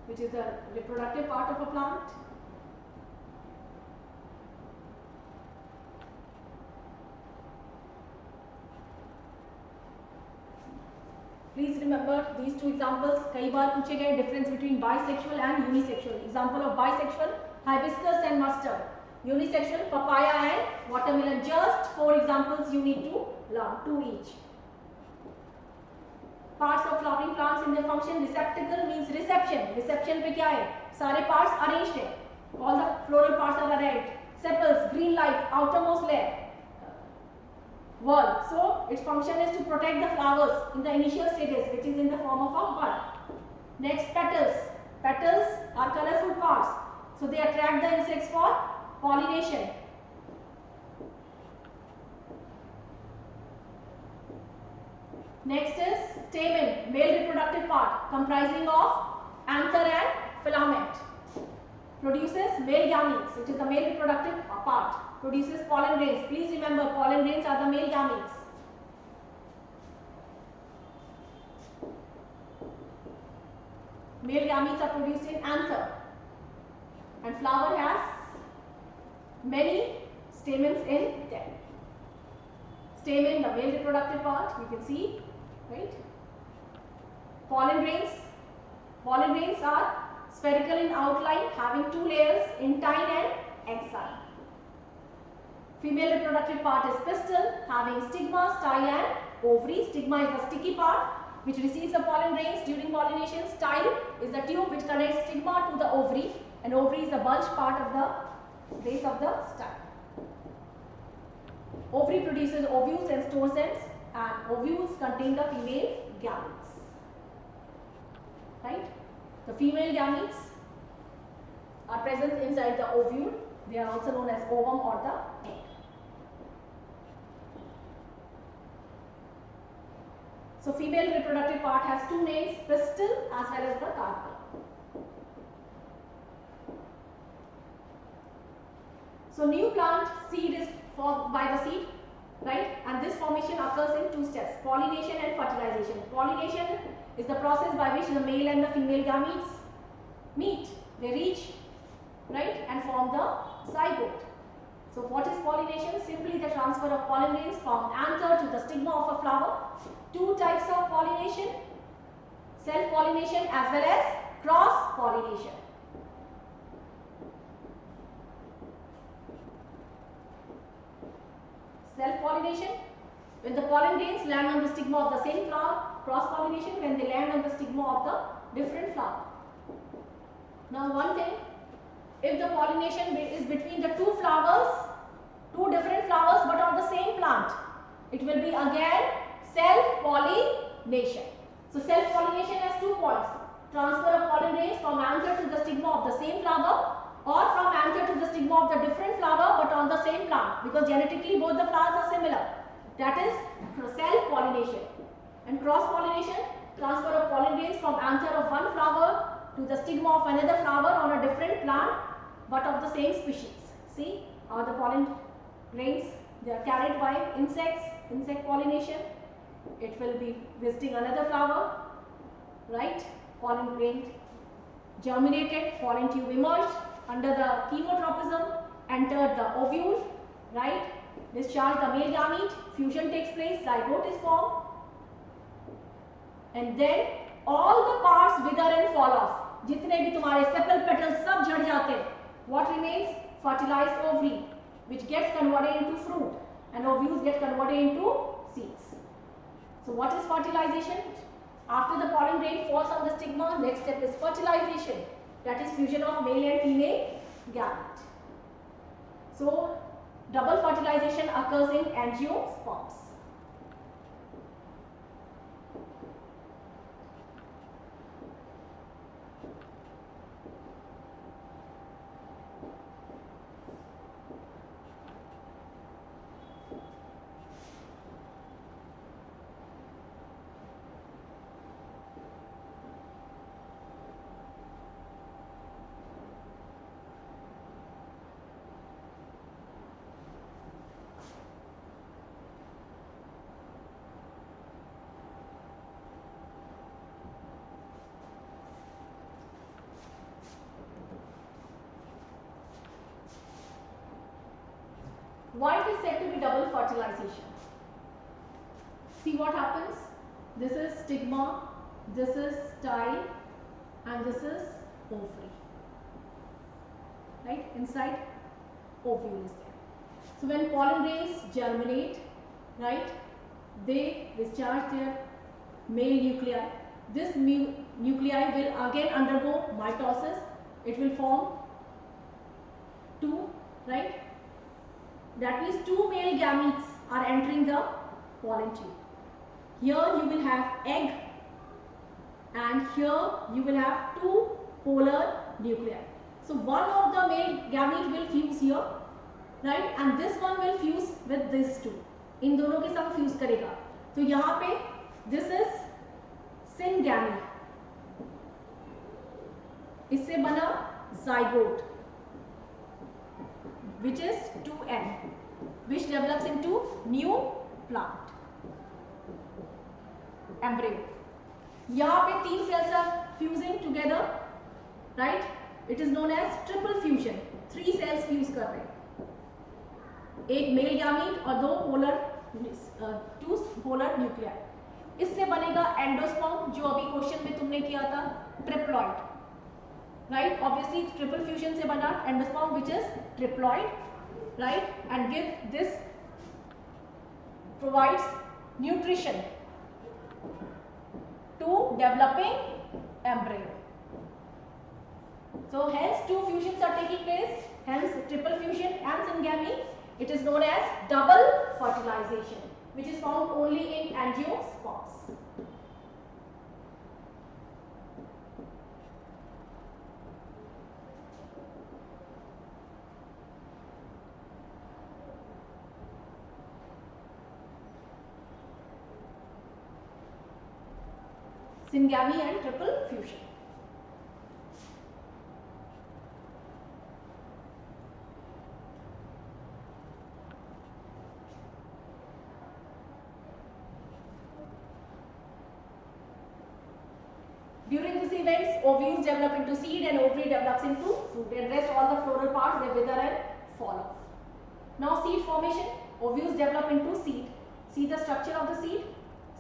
which is the reproductive part of a plant. Please remember these two examples. कई बार पूछे गए difference between bisexual and unisexual. Example of bisexual, hibiscus and mustard. Unisexual, papaya and watermelon. Just 4 examples you need to learn, 2 each. Parts of flowering plants in their function. Receptacle means reception. Reception पे क्या है? सारे parts arranged है. All the floral parts are arranged. Sepals, green light, outermost layer. Wall. So its function is to protect the flowers in the initial stages, which is in the form of a bud. Next, petals. Petals are colorful parts, so they attract the insects for pollination. Next is stamen, male reproductive part, comprising of anther and filament. Produces male gametes, which is the male reproductive part. Produces pollen grains. Please remember, pollen grains are the male gametes. Male gametes are produced in anther. And flower has many stamens in them. Stamen, the male reproductive part, you can see, right? Pollen grains. Pollen grains are spherical in outline, having 2 layers, intine and exine. Female reproductive part is pistil, having stigma, style and ovary. Stigma is the sticky part which receives the pollen grains during pollination. Style is the tube which connects stigma to the ovary, and ovary is the bulge part of the base of the style. Ovary produces ovules and store cells, and ovules contain the female gametes. Right? The female gametes are present inside the ovule. They are also known as ovum or the egg. So female reproductive part has two names, pistil as well as the carpel. So new plant seed is formed by the seed, right? And this formation occurs in two steps, pollination and fertilization. Pollination is the process by which the male and the female gametes meet. They reach, right, and form the zygote. So what is pollination? Simply the transfer of pollen grains from anther to the stigma of a flower. Two types of pollination, self-pollination as well as cross-pollination. Self-pollination, when the pollen grains land on the stigma of the same flower. Cross-pollination, when they land on the stigma of the different flower. Now one thing, if the pollination is between the two flowers, two different flowers but on the same plant, it will be again self-pollination. So self-pollination has 2 points, transfer of pollen grains from anther to the stigma of the same flower or from anther to the stigma of the different flower but on the same plant, because genetically both the flowers are similar. That is self-pollination. And cross-pollination, transfer of pollen grains from anther of one flower to the stigma of another flower on a different plant but of the same species. See how the pollen grains, they are carried by insects, insect pollination. It will be visiting another flower, right? Pollen grain germinated, pollen tube emerged, under the chemotropism entered the ovule, right? Discharged the male gamete, fusion takes place, zygote is formed, and then all the parts wither and fall off. जितने भी तुम्हारे sepal petals सब झड़ जाते हैं. What remains? Fertilized ovary, which gets converted into fruit, and ovules get converted into seeds. So what is fertilization? After the pollen grain falls on the stigma, next step is fertilization. That is fusion of male and female gamete. So double fertilization occurs in angiosperms. Why it is said to be double fertilization? See what happens. This is stigma, this is style, and this is ovary. Right? Inside ovule is there. So when pollen grains germinate, right, they discharge their male nuclei. This nuclei will again undergo mitosis. It will form two, right? That means two male gametes are entering the pollen tube. Here you will have egg, and here you will have two polar nuclei. So one of the male gamete will fuse here, right, and this one will fuse with this two. इन दोनों के साथ fuse करेगा. तो यहाँ पे this is syngamete. इससे बना zygote, which is 2n, which develops into new plant, embryo. यहाँ पे 3 cells are fusing together, right? It is known as triple fusion. 3 cells fuse कर रहे हैं, एक मेल गैमीट और टू पोलर न्यूक्लियाई. इससे बनेगा एंडोस्पर्म, जो अभी क्वेश्चन में तुमने किया था, triploid, right? Obviously triple fusion से बना endosperm which is triploid, right? And give this provides nutrition to developing embryo. So hence two fusions are taking place, hence triple fusion and syngamy. It is known as double fertilization, which is found only in angiosperms. syngamy and triple fusion. During these events, ovules develop into seed and ovary develops into fruit, and rest all the floral parts they wither and fall off. Now seed formation, ovules develop into seed. See the structure of the seed.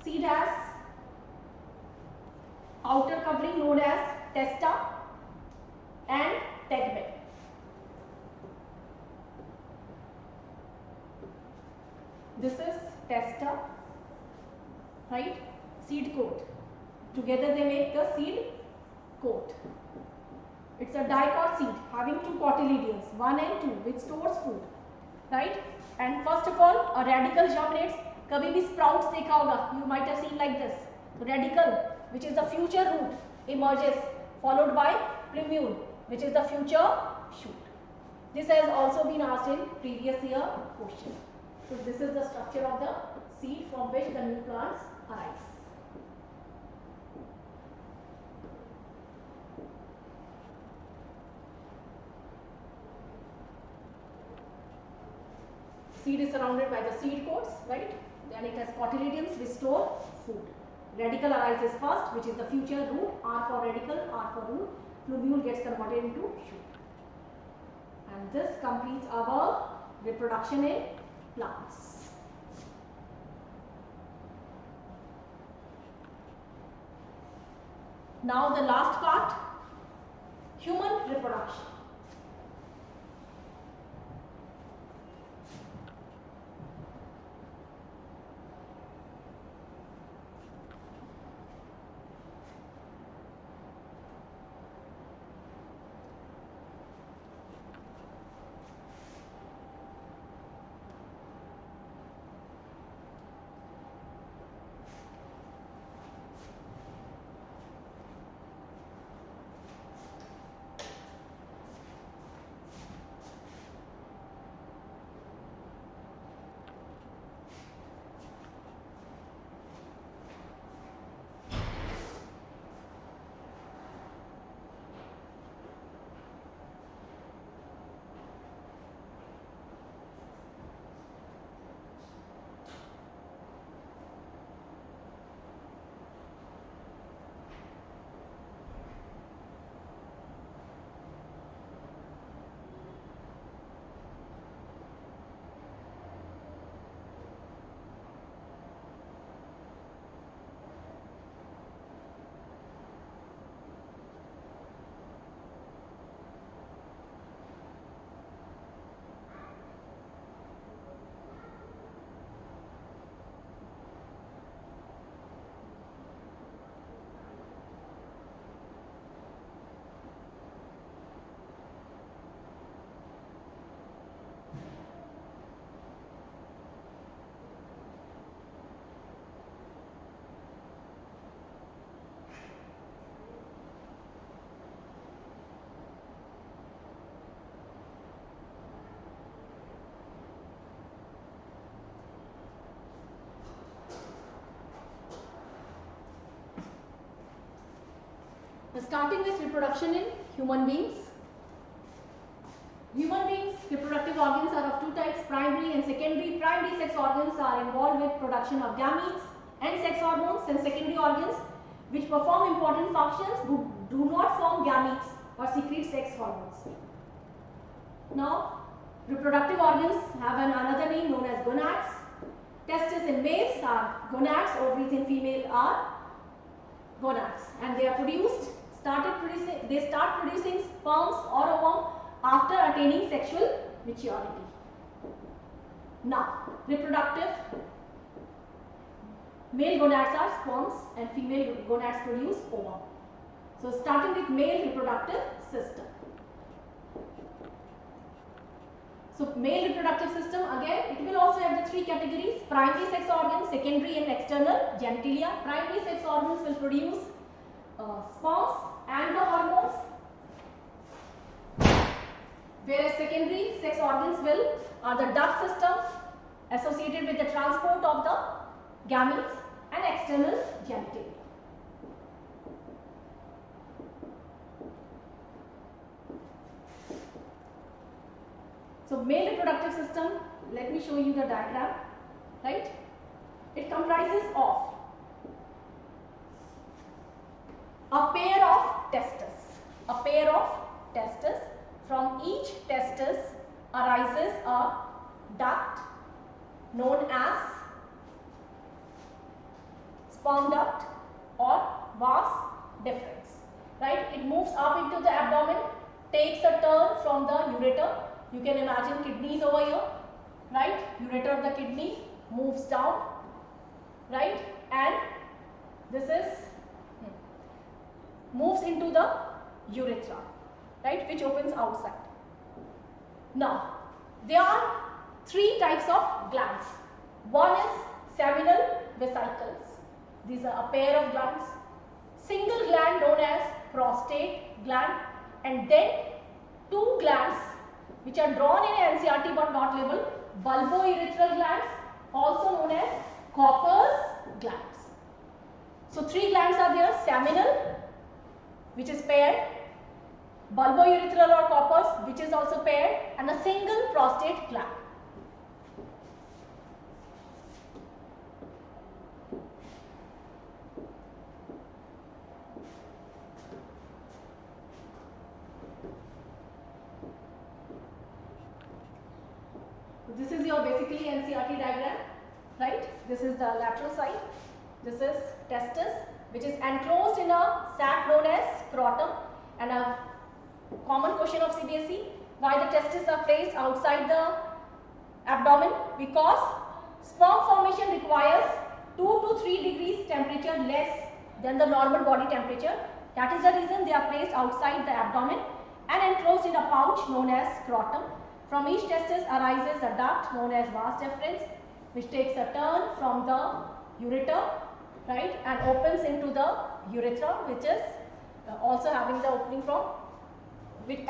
Seed has outer covering known as testa and tegmen. This is testa, right? Seed coat. Together they make the seed coat. It's a dicot seed having two cotyledons, 1 and 2, which stores food, right? And first of all, a radicle germinates. कभी भी sprouts देखा होगा, you might have seen like this. So radicle, which is the future root, emerges, followed by plumule, which is the future shoot. This has also been asked in previous year question. So this is the structure of the seed from which the new plants arise. Seed is surrounded by the seed coats, right? Then it has cotyledons which store food. Radicle arises first, which is the future root. R for radicle, R for root. Plumule gets converted into shoot. And this completes our reproduction in plants. Now the last part, human reproduction. Starting with reproduction in human beings. Human beings' reproductive organs are of two types, primary and secondary. Primary sex organs are involved with production of gametes and sex hormones, and secondary organs which perform important functions but do not form gametes or secrete sex hormones. Now, reproductive organs have another name known as gonads. Testes in males are gonads, ovaries in female are gonads, and they start producing sperms or ovum after attaining sexual maturity. Now, reproductive, male gonads are sperms and female gonads produce ovum. So, starting with male reproductive system. So, male reproductive system, again it will also have the three categories: primary sex organs, secondary and external genitalia. Primary sex organs will produce sperms and the hormones, whereas secondary sex organs are the duct system associated with the transport of the gametes and external genitalia. So male reproductive system, let me show you the diagram, right? It comprises of a pair of testes. A pair of testes. From each testis arises a duct known as sperm duct or vas deferens, right? It moves up into the abdomen, takes a turn from the ureter. You can imagine kidneys over here, right? Ureter of the kidney moves down, right? And this is moves into the urethra, right, which opens outside. Now, there are three types of glands. One is seminal vesicles. These are a pair of glands. Single gland known as prostate gland, and then two glands which are drawn in NCERT but not labeled, bulbourethral glands, also known as Copper's glands. So three glands are there: seminal, which is paired, bulbourethral or Copper's, which is also paired, and a single prostate gland. This is your basically NCERT diagram, right? This is the lateral side. This is testis, which is enclosed in a sac known as scrotum. And a common question of CBSE: why the testes are placed outside the abdomen? Because sperm formation requires 2 to 3 degrees temperature less than the normal body temperature. That is the reason they are placed outside the abdomen and enclosed in a pouch known as scrotum. From each testis arises a duct known as vas deferens, which takes a turn from the ureter, right, and opens into the urethra, which is also having the opening from which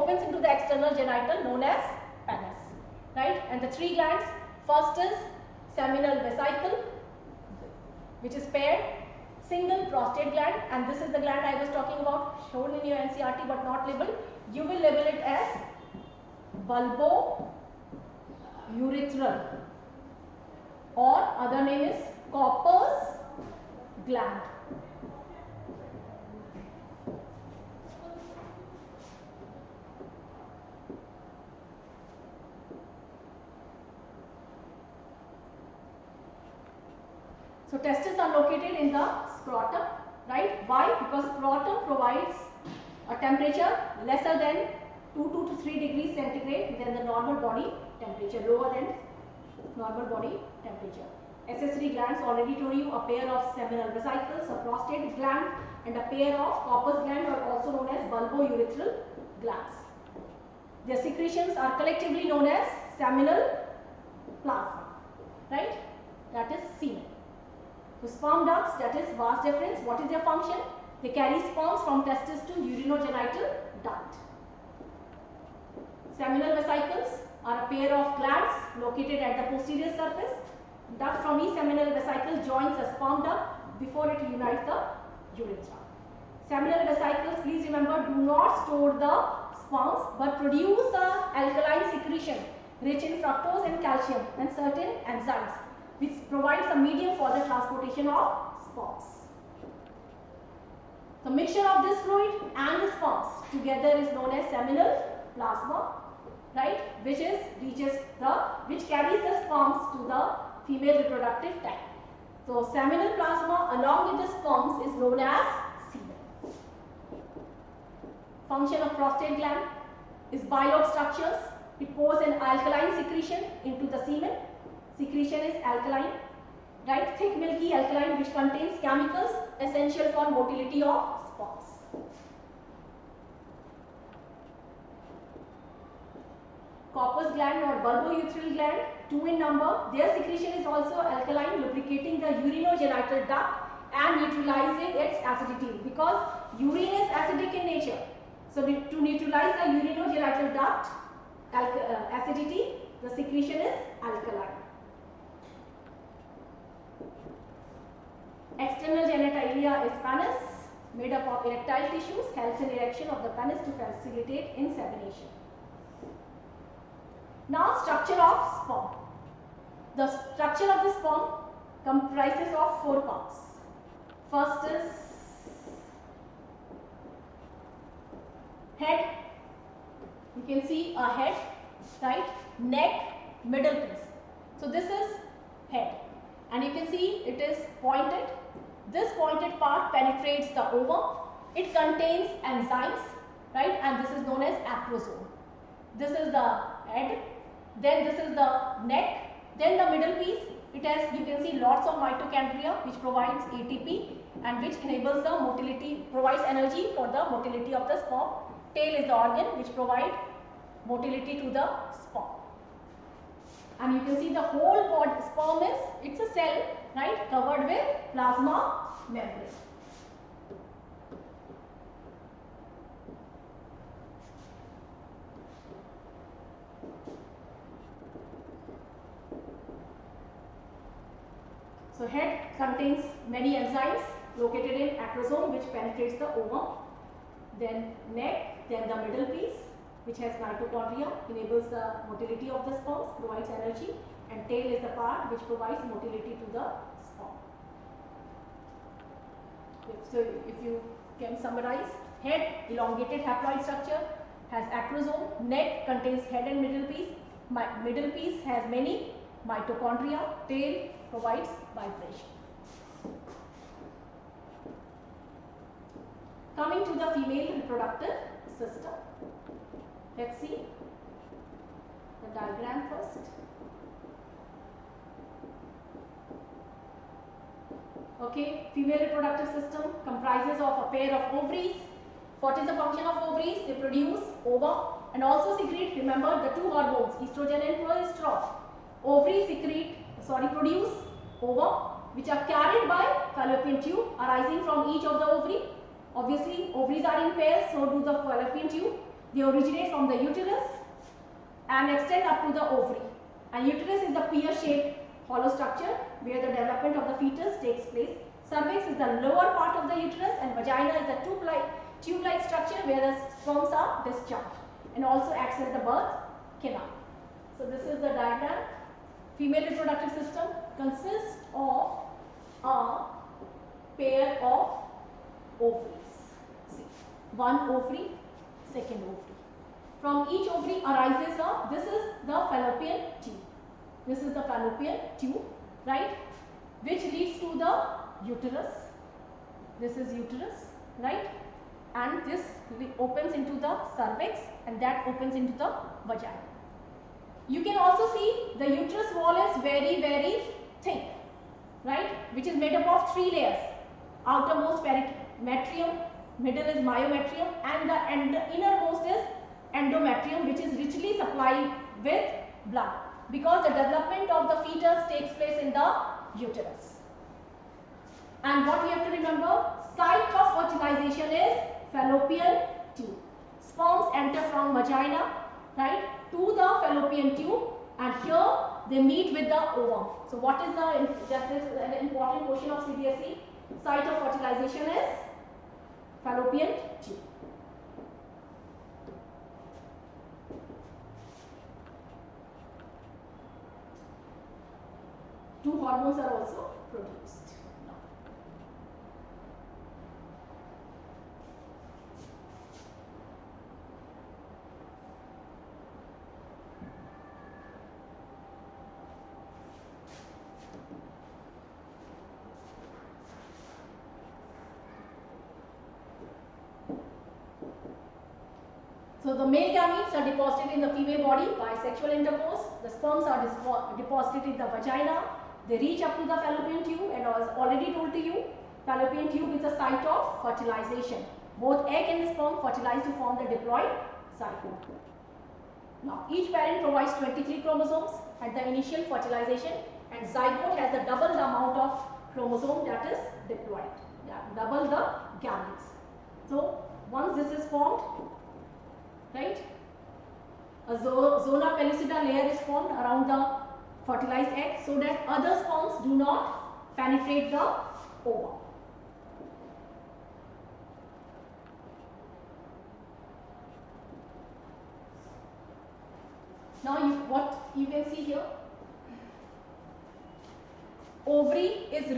opens into the external genital known as penis, right? And the three glands: first is seminal vesicle, which is paired, single prostate gland, and this is the gland I was talking about, shown in your NCERT but not labeled. You will label it as bulbourethral, or other name is Copper's gland. So testes are located in the scrotum, right? Why? Because scrotum provides a temperature lesser than 2 to 3 degrees centigrade than the normal body temperature, lower than normal body temperature. Accessory glands, already told you, a pair of seminal vesicles, a prostate gland, and a pair of Copper's gland, are also known as bulbourethral glands. Their secretions are collectively known as seminal plasma, right? That is semen. So sperm ducts, that is vas deferens, what is their function? They carry sperms from testis to urinogenital duct. Seminal vesicles are a pair of glands located at the posterior surface. Duct from each seminal vesicle joins a sperm duct before it unites the urethra. Seminal vesicles, please remember, do not store the sperms but produce a alkaline secretion rich in fructose and calcium and certain enzymes, which provides a medium for the transportation of sperms. The mixture of this fluid and the sperms together is known as seminal plasma, right, which carries the sperms to the female reproductive tank. So seminal plasma along with the sperms is known as semen. Function of prostate gland is bile structures. It pours an alkaline secretion into the semen. Secretion is alkaline, right, thick milky alkaline, which contains chemicals essential for motility of sperms. Copper's gland or bulbourethral gland, 2 in number, their secretion is also alkaline, lubricating the urinogenital duct and neutralizing its acidity, because urine is acidic in nature. So to neutralize the urinogenital duct acidity, the secretion is alkaline. External genitalia is penis, made up of erectile tissues, helps in erection of the penis to facilitate insemination. Now structure of sperm. The structure of the sperm comprises of 4 parts. First is head. You can see a head, right? Neck, middle piece. So this is head, and you can see it is pointed. This pointed part penetrates the ovum. It contains enzymes, right? And this is known as acrosome. This is the head. Then this is the neck. Then the middle piece. It has, you can see, lots of mitochondria which provides ATP and which enables the motility, provides energy for the motility of the sperm. Tail is the organ which provides motility to the sperm. And you can see the whole body sperm is, it's a cell, right, covered with plasma membrane. So head contains many enzymes located in acrosome which penetrates the ovum. Then neck, then the middle piece which has mitochondria, enables the motility of the sperms, provides energy, and tail is the part which provides motility to the sperm. So if you can summarize, head, elongated haploid structure, has acrosome. Neck contains head and middle piece. Middle piece has many mitochondria. Tail provides vibration. Coming to the female reproductive system. Let's see the diagram first. Okay, female reproductive system comprises of a pair of ovaries. What is the function of ovaries? They produce ova and also secrete, remember, the 2 hormones, estrogen and progesterone. Ovaries produce ova which are carried by fallopian tube arising from each of the ovary. Obviously, ovaries are in pairs, so do the fallopian tube. They originate from the uterus and extend up to the ovary. And uterus is the pear-shaped hollow structure where the development of the fetus takes place. Cervix is the lower part of the uterus and vagina is the tube-like structure where the sperms are discharged and also acts as the birth canal. So this is the diagram. Female reproductive system consists of a pair of ovaries. See, one ovary, second ovary. From each ovary arises this is the fallopian tube. This is the fallopian tube, right, which leads to the uterus. This is uterus, right, and this opens into the cervix and that opens into the vagina. You can also see the uterus wall is very, very thick, right, which is made up of 3 layers. Outermost periometrium, middle is myometrium, and the innermost is endometrium, which is richly supplied with blood because the development of the fetus takes place in the uterus. And what we have to remember, site of fertilization is fallopian tube. Sperms enter from vagina, right, to the fallopian tube, and here they meet with the ovum. So what is just an important question of CBSE, site of fertilization is fallopian tube. Two hormones are also produced. So the male gametes are deposited in the female body by sexual intercourse. The sperms are deposited in the vagina. They reach up to the fallopian tube, and as already told to you, fallopian tube is a site of fertilization. Both egg and sperm fertilize to form the diploid zygote. Now each parent provides 23 chromosomes at the initial fertilization, and zygote has double the amount of chromosome, that is diploid, double the gametes. So once this is formed, right, a zona pellucida layer is formed around the fertilized egg so that other sperms do not penetrate the ovum. Now what you can see here, ovary is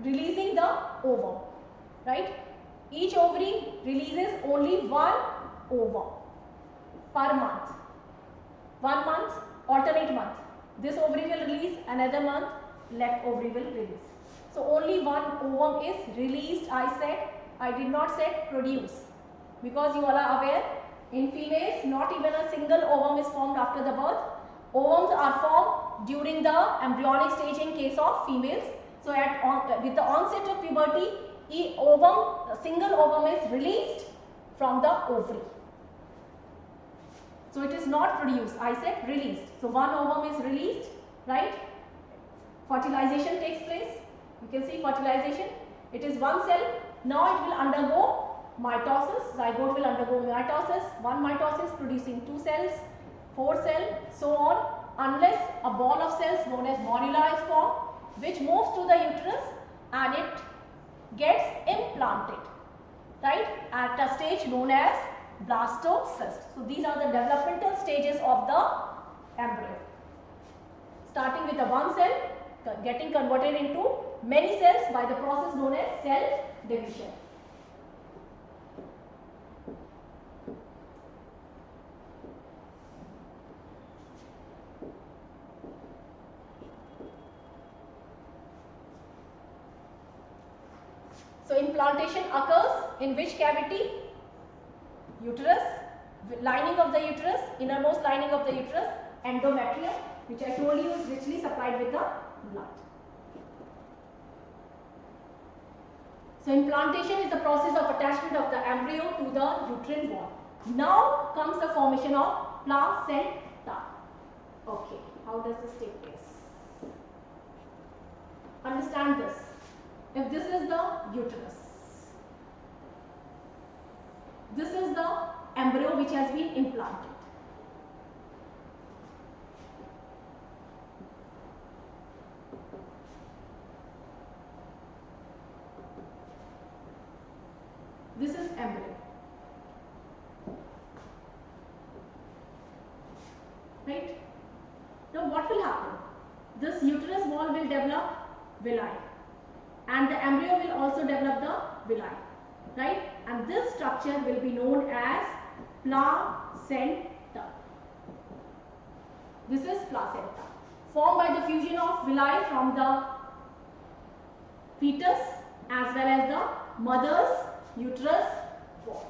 releasing the ovum, right? Each ovary releases only one ovum per month. 1 month, alternate month. This ovary will release, another month left ovary will release. So only one ovum is released. I said, I did not say produce, because you all are aware, in females not even a single ovum is formed after the birth. Ovums are formed during the embryonic stage in case of females. So with the onset of puberty, a single ovum is released from the ovary. So it is not produced, I said released. So one ovum is released, right? Fertilization takes place. You can see fertilization. It is one cell. Now it will undergo mitosis. Zygote will undergo mitosis. One mitosis producing 2 cells, 4 cells, so on, unless a ball of cells known as morula is formed, which moves to the uterus and it gets implanted, right, at a stage known as blastocyst. So these are the developmental stages of the embryo, starting with the one cell getting converted into many cells by the process known as cell division. So implantation occurs in which cavity? Uterus, lining of the uterus, innermost lining of the uterus, endometrium, which I told you is richly supplied with the blood. So implantation is the process of attachment of the embryo to the uterine wall. Now comes the formation of placenta. Okay, how does this take place? Understand this. If this is the uterus, this is the embryo which has been implanted. This is embryo, right? Now what will happen? This uterus wall will develop villi, and the embryo will also develop the villi, right? And this structure will be known as placenta. This is placenta, formed by the fusion of villi from the fetus as well as the mother's uterus wall.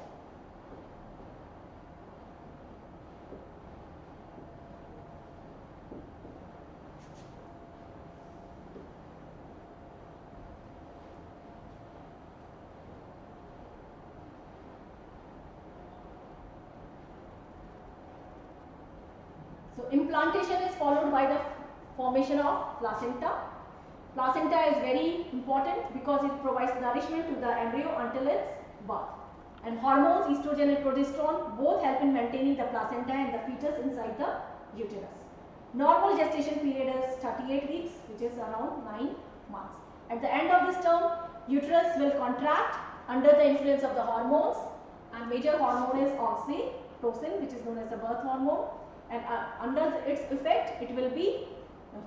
So implantation is followed by the formation of placenta. Placenta is very important because it provides nourishment to the embryo until its birth. And hormones, estrogen and progesterone, both help in maintaining the placenta and the fetus inside the uterus. Normal gestation period is 38 weeks, which is around 9 months. At the end of this term, uterus will contract under the influence of the hormones, and major hormone is oxytocin, which is known as the birth hormone. And under its effect, it will be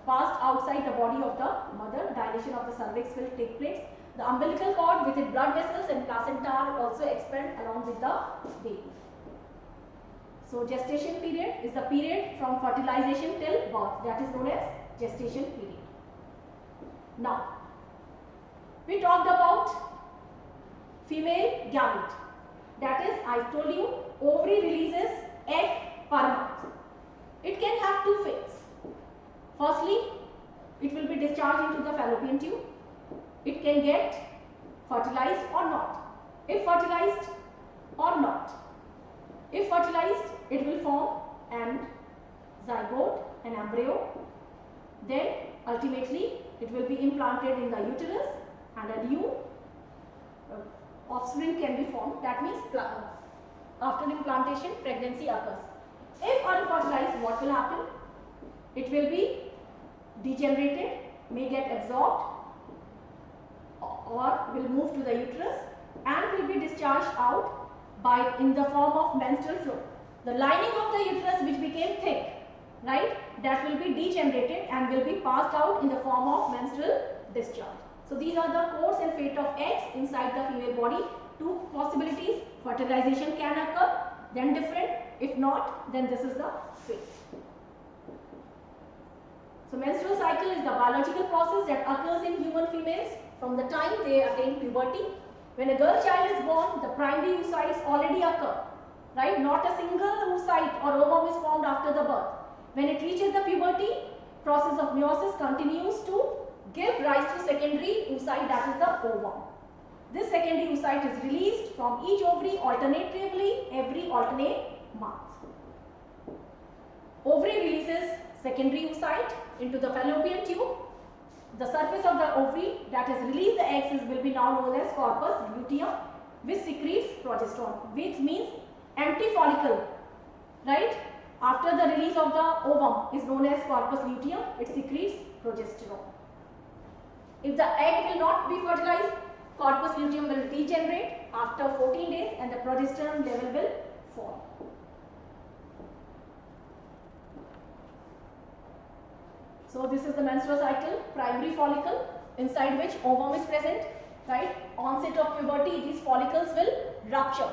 passed outside the body of the mother. Dilation of the cervix will take place. The umbilical cord with its blood vessels and placenta are also expelled along with the baby. So gestation period is the period from fertilization till birth, that is known as gestation period. Now, we talked about female gamete. That is, I told you, ovary releases egg per month. It can have 2 fates. Firstly, it will be discharged into the fallopian tube. It can get fertilized or not. If fertilized or not. If fertilized, it will form an zygote, an embryo. Then ultimately it will be implanted in the uterus and a new offspring can be formed. That means after implantation, pregnancy occurs. If unfertilized, what will happen? It will be degenerated, may get absorbed, or will move to the uterus and will be discharged out in the form of menstrual flow. the lining of the uterus which became thick, right, that will be degenerated and will be passed out in the form of menstrual discharge. So these are the course and fate of eggs inside the female body. Two possibilities: fertilization can occur, then different. If not, then this is the fate. So menstrual cycle is the biological process that occurs in human females from the time they attain puberty. When a girl child is born, the primary oocytes already occur, right? Not a single oocyte or ovum is formed after the birth. When it reaches the puberty, process of meiosis continues to give rise to secondary oocyte, that is the ovum. This secondary oocyte is released from each ovary alternatively every alternate month. Ovary releases secondary oocyte into the fallopian tube. The surface of the ovary that has released the eggs will be now known as corpus luteum, which secretes progesterone, which means empty follicle, right? After the release of the ovum is known as corpus luteum, it secretes progesterone. If the egg will not be fertilized, corpus luteum will degenerate after 14 days and the progesterone level will fall. So this is the menstrual cycle, primary follicle inside which ovum is present, right? Onset of puberty, these follicles will rupture.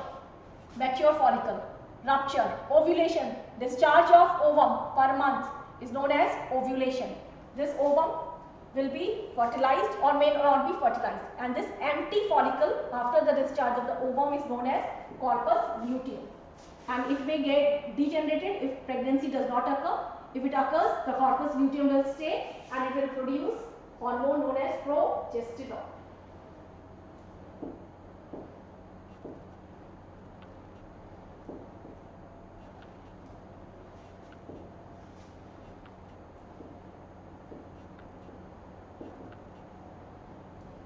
Mature follicle, rupture, ovulation, discharge of ovum per month is known as ovulation. This ovum will be fertilized or may not be fertilized, and this empty follicle after the discharge of the ovum is known as corpus luteum, and it may get degenerated if pregnancy does not occur. If it occurs, the corpus luteum will stay and it will produce hormone known as progesterone.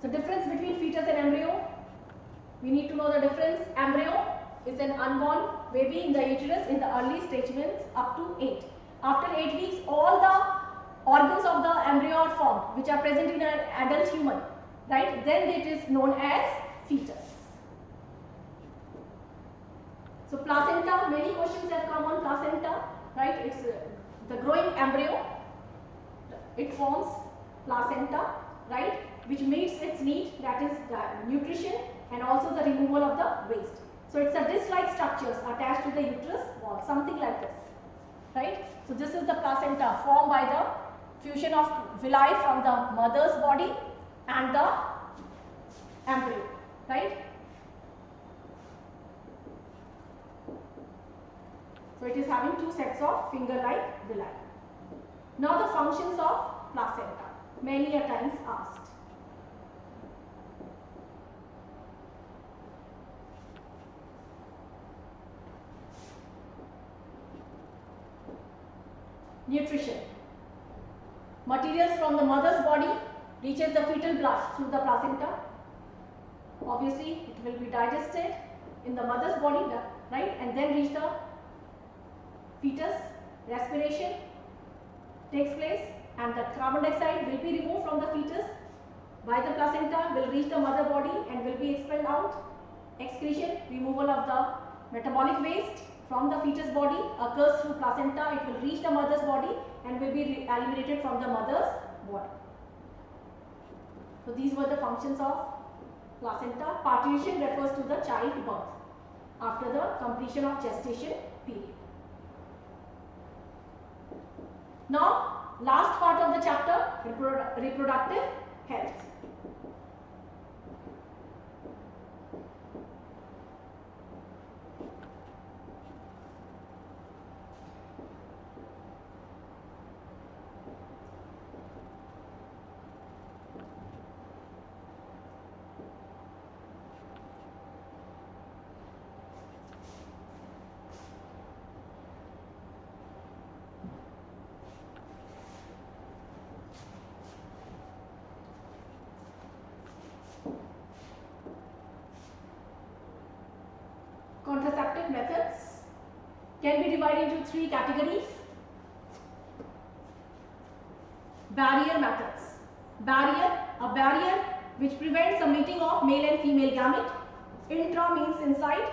So difference between fetus and embryo, we need to know the difference. Embryo is an unborn baby in the uterus in the early stage, means up to 8. After 8 weeks, all the organs of the embryo are formed, which are present in an adult human, right? Then it is known as fetus. So placenta, many questions have come on placenta, right? It's the growing embryo, it forms placenta, right? Which meets its need, that is the nutrition and also the removal of the waste. So it's a disc-like structures attached to the uterus wall, something like this, right? So this is the placenta formed by the fusion of villi from the mother's body and the embryo, right? So it is having two sets of finger-like villi. Now the functions of placenta, many a times asked. Nutrition. Materials from the mother's body reaches the fetal blood through the placenta. Obviously, it will be digested in the mother's body, right, and then reach the fetus. Respiration takes place and the carbon dioxide will be removed from the fetus by the placenta, will reach the mother body and will be expelled out. Excretion, removal of the metabolic waste from the fetus body occurs through placenta. It will reach the mother's body and will be eliminated from the mother's body. So these were the functions of placenta. Parturition refers to the childbirth after the completion of gestation period. Now, last part of the chapter, reproductive health. Contraceptive methods can be divided into 3 categories. Barrier methods. Barrier, a barrier which prevents the meeting of male and female gamete. Intra means inside,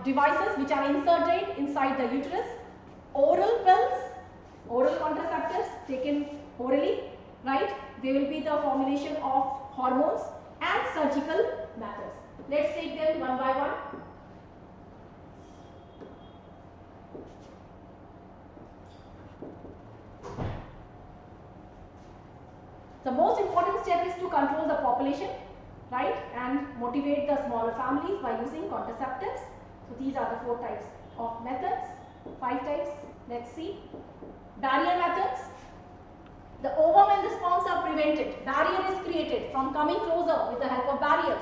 devices which are inserted inside the uterus, oral pills, oral contraceptives taken orally, right? They will be the formulation of hormones and surgical methods. Let's take them one by one. The most important step is to control the population, right, and motivate the smaller families by using contraceptives. So these are the 4 types of methods, 5 types. Let's see. Barrier methods. The ovum and the sperms are prevented. Barrier is created from coming closer with the help of barriers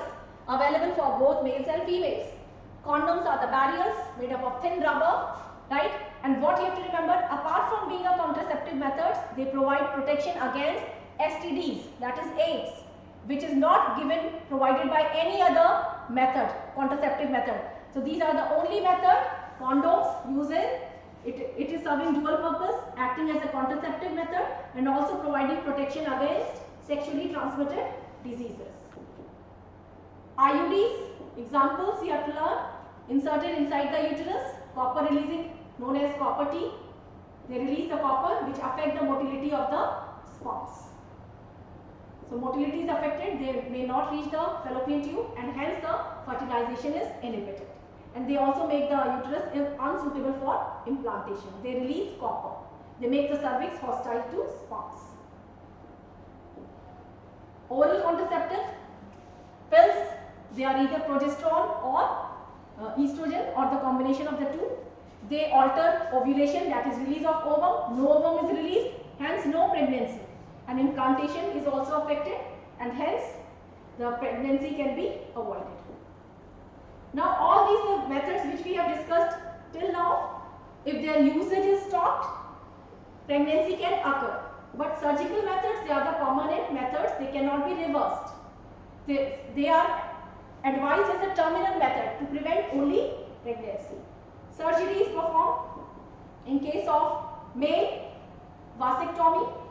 available for both males and females. Condoms are the barriers made up of thin rubber, right? And what you have to remember, apart from being a contraceptive method, they provide protection against STDs, that is AIDS, which is not provided by any other method, contraceptive method. So these are the only method. Condoms uses it is serving dual purpose, acting as a contraceptive method and also providing protection against sexually transmitted diseases. IUDs, examples you have to learn, inserted inside the uterus, copper releasing, known as copper T. They release the copper which affect the motility of the sperms. So motility is affected, they may not reach the fallopian tube and hence the fertilization is inhibited. And they also make the uterus unsuitable for implantation. They release copper. They make the cervix hostile to sperms. Oral contraceptive pills, they are either progesterone or estrogen or the combination of the two. They alter ovulation, that is release of ovum. No ovum is released, hence no pregnancy. And implantation is also affected and hence the pregnancy can be avoided. Now all these methods which we have discussed till now, if their usage is stopped, pregnancy can occur. But surgical methods, they are the permanent methods, they cannot be reversed. They are advised as a terminal method to prevent only pregnancy. Surgery is performed in case of male vasectomy.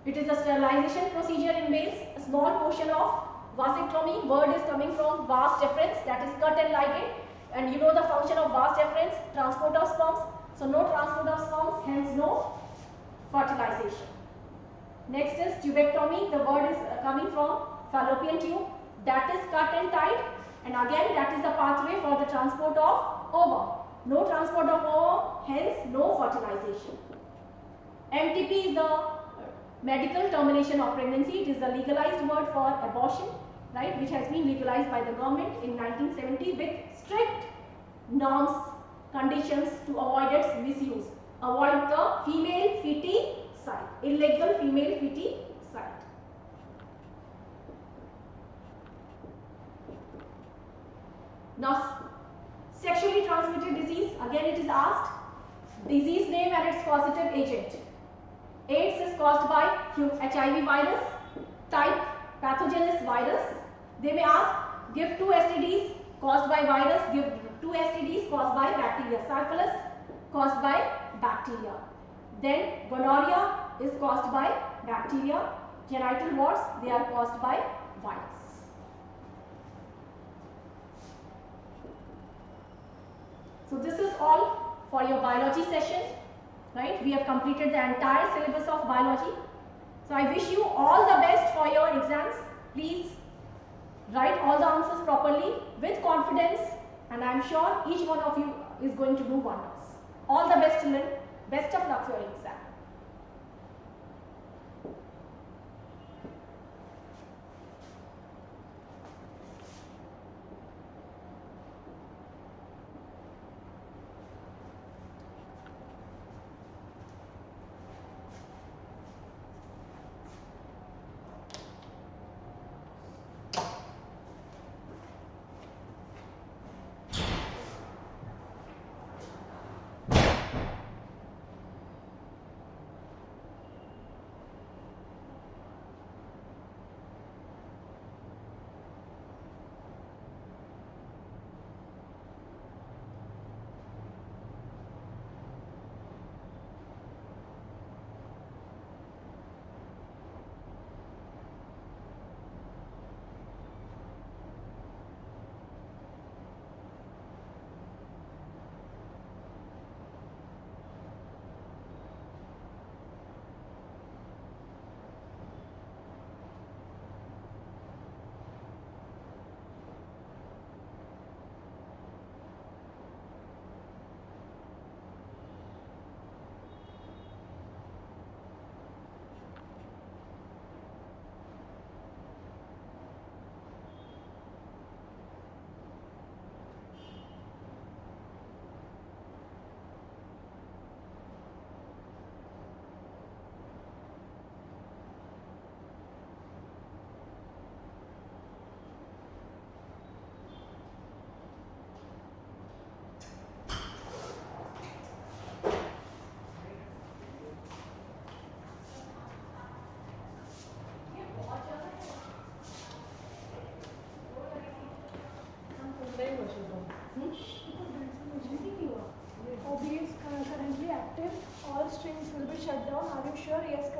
It is a sterilization procedure in males. A small portion of vasectomy, word is coming from vas deferens, that is cut and ligate. And you know the function of vas deferens, transport of sperms. So no transport of sperms, hence no fertilization. Next is tubectomy. The word is coming from fallopian tube, that is cut and tied. And again that is the pathway for the transport of ovum. No transport of ovum, hence no fertilization. MTP is the medical termination of pregnancy. It is the legalized word for abortion, right, which has been legalized by the government in 1970 with strict norms, conditions to avoid its misuse. Avoid the female feti site, illegal female feti site. Now, sexually transmitted disease, again it is asked, disease name and its causative agent. AIDS is caused by HIV virus, type pathogenous virus. They may ask, give 2 STDs caused by virus, give 2 STDs caused by bacteria. Syphilis caused by bacteria. Then gonorrhea is caused by bacteria. Genital warts, they are caused by virus. So this is all for your biology session. Right? We have completed the entire syllabus of biology. So I wish you all the best for your exams. Please write all the answers properly with confidence and I am sure each one of you is going to do wonders. All the best children. Best of luck for your exam. Obese currently active. All strings will be shut down. Are you sure? Yes.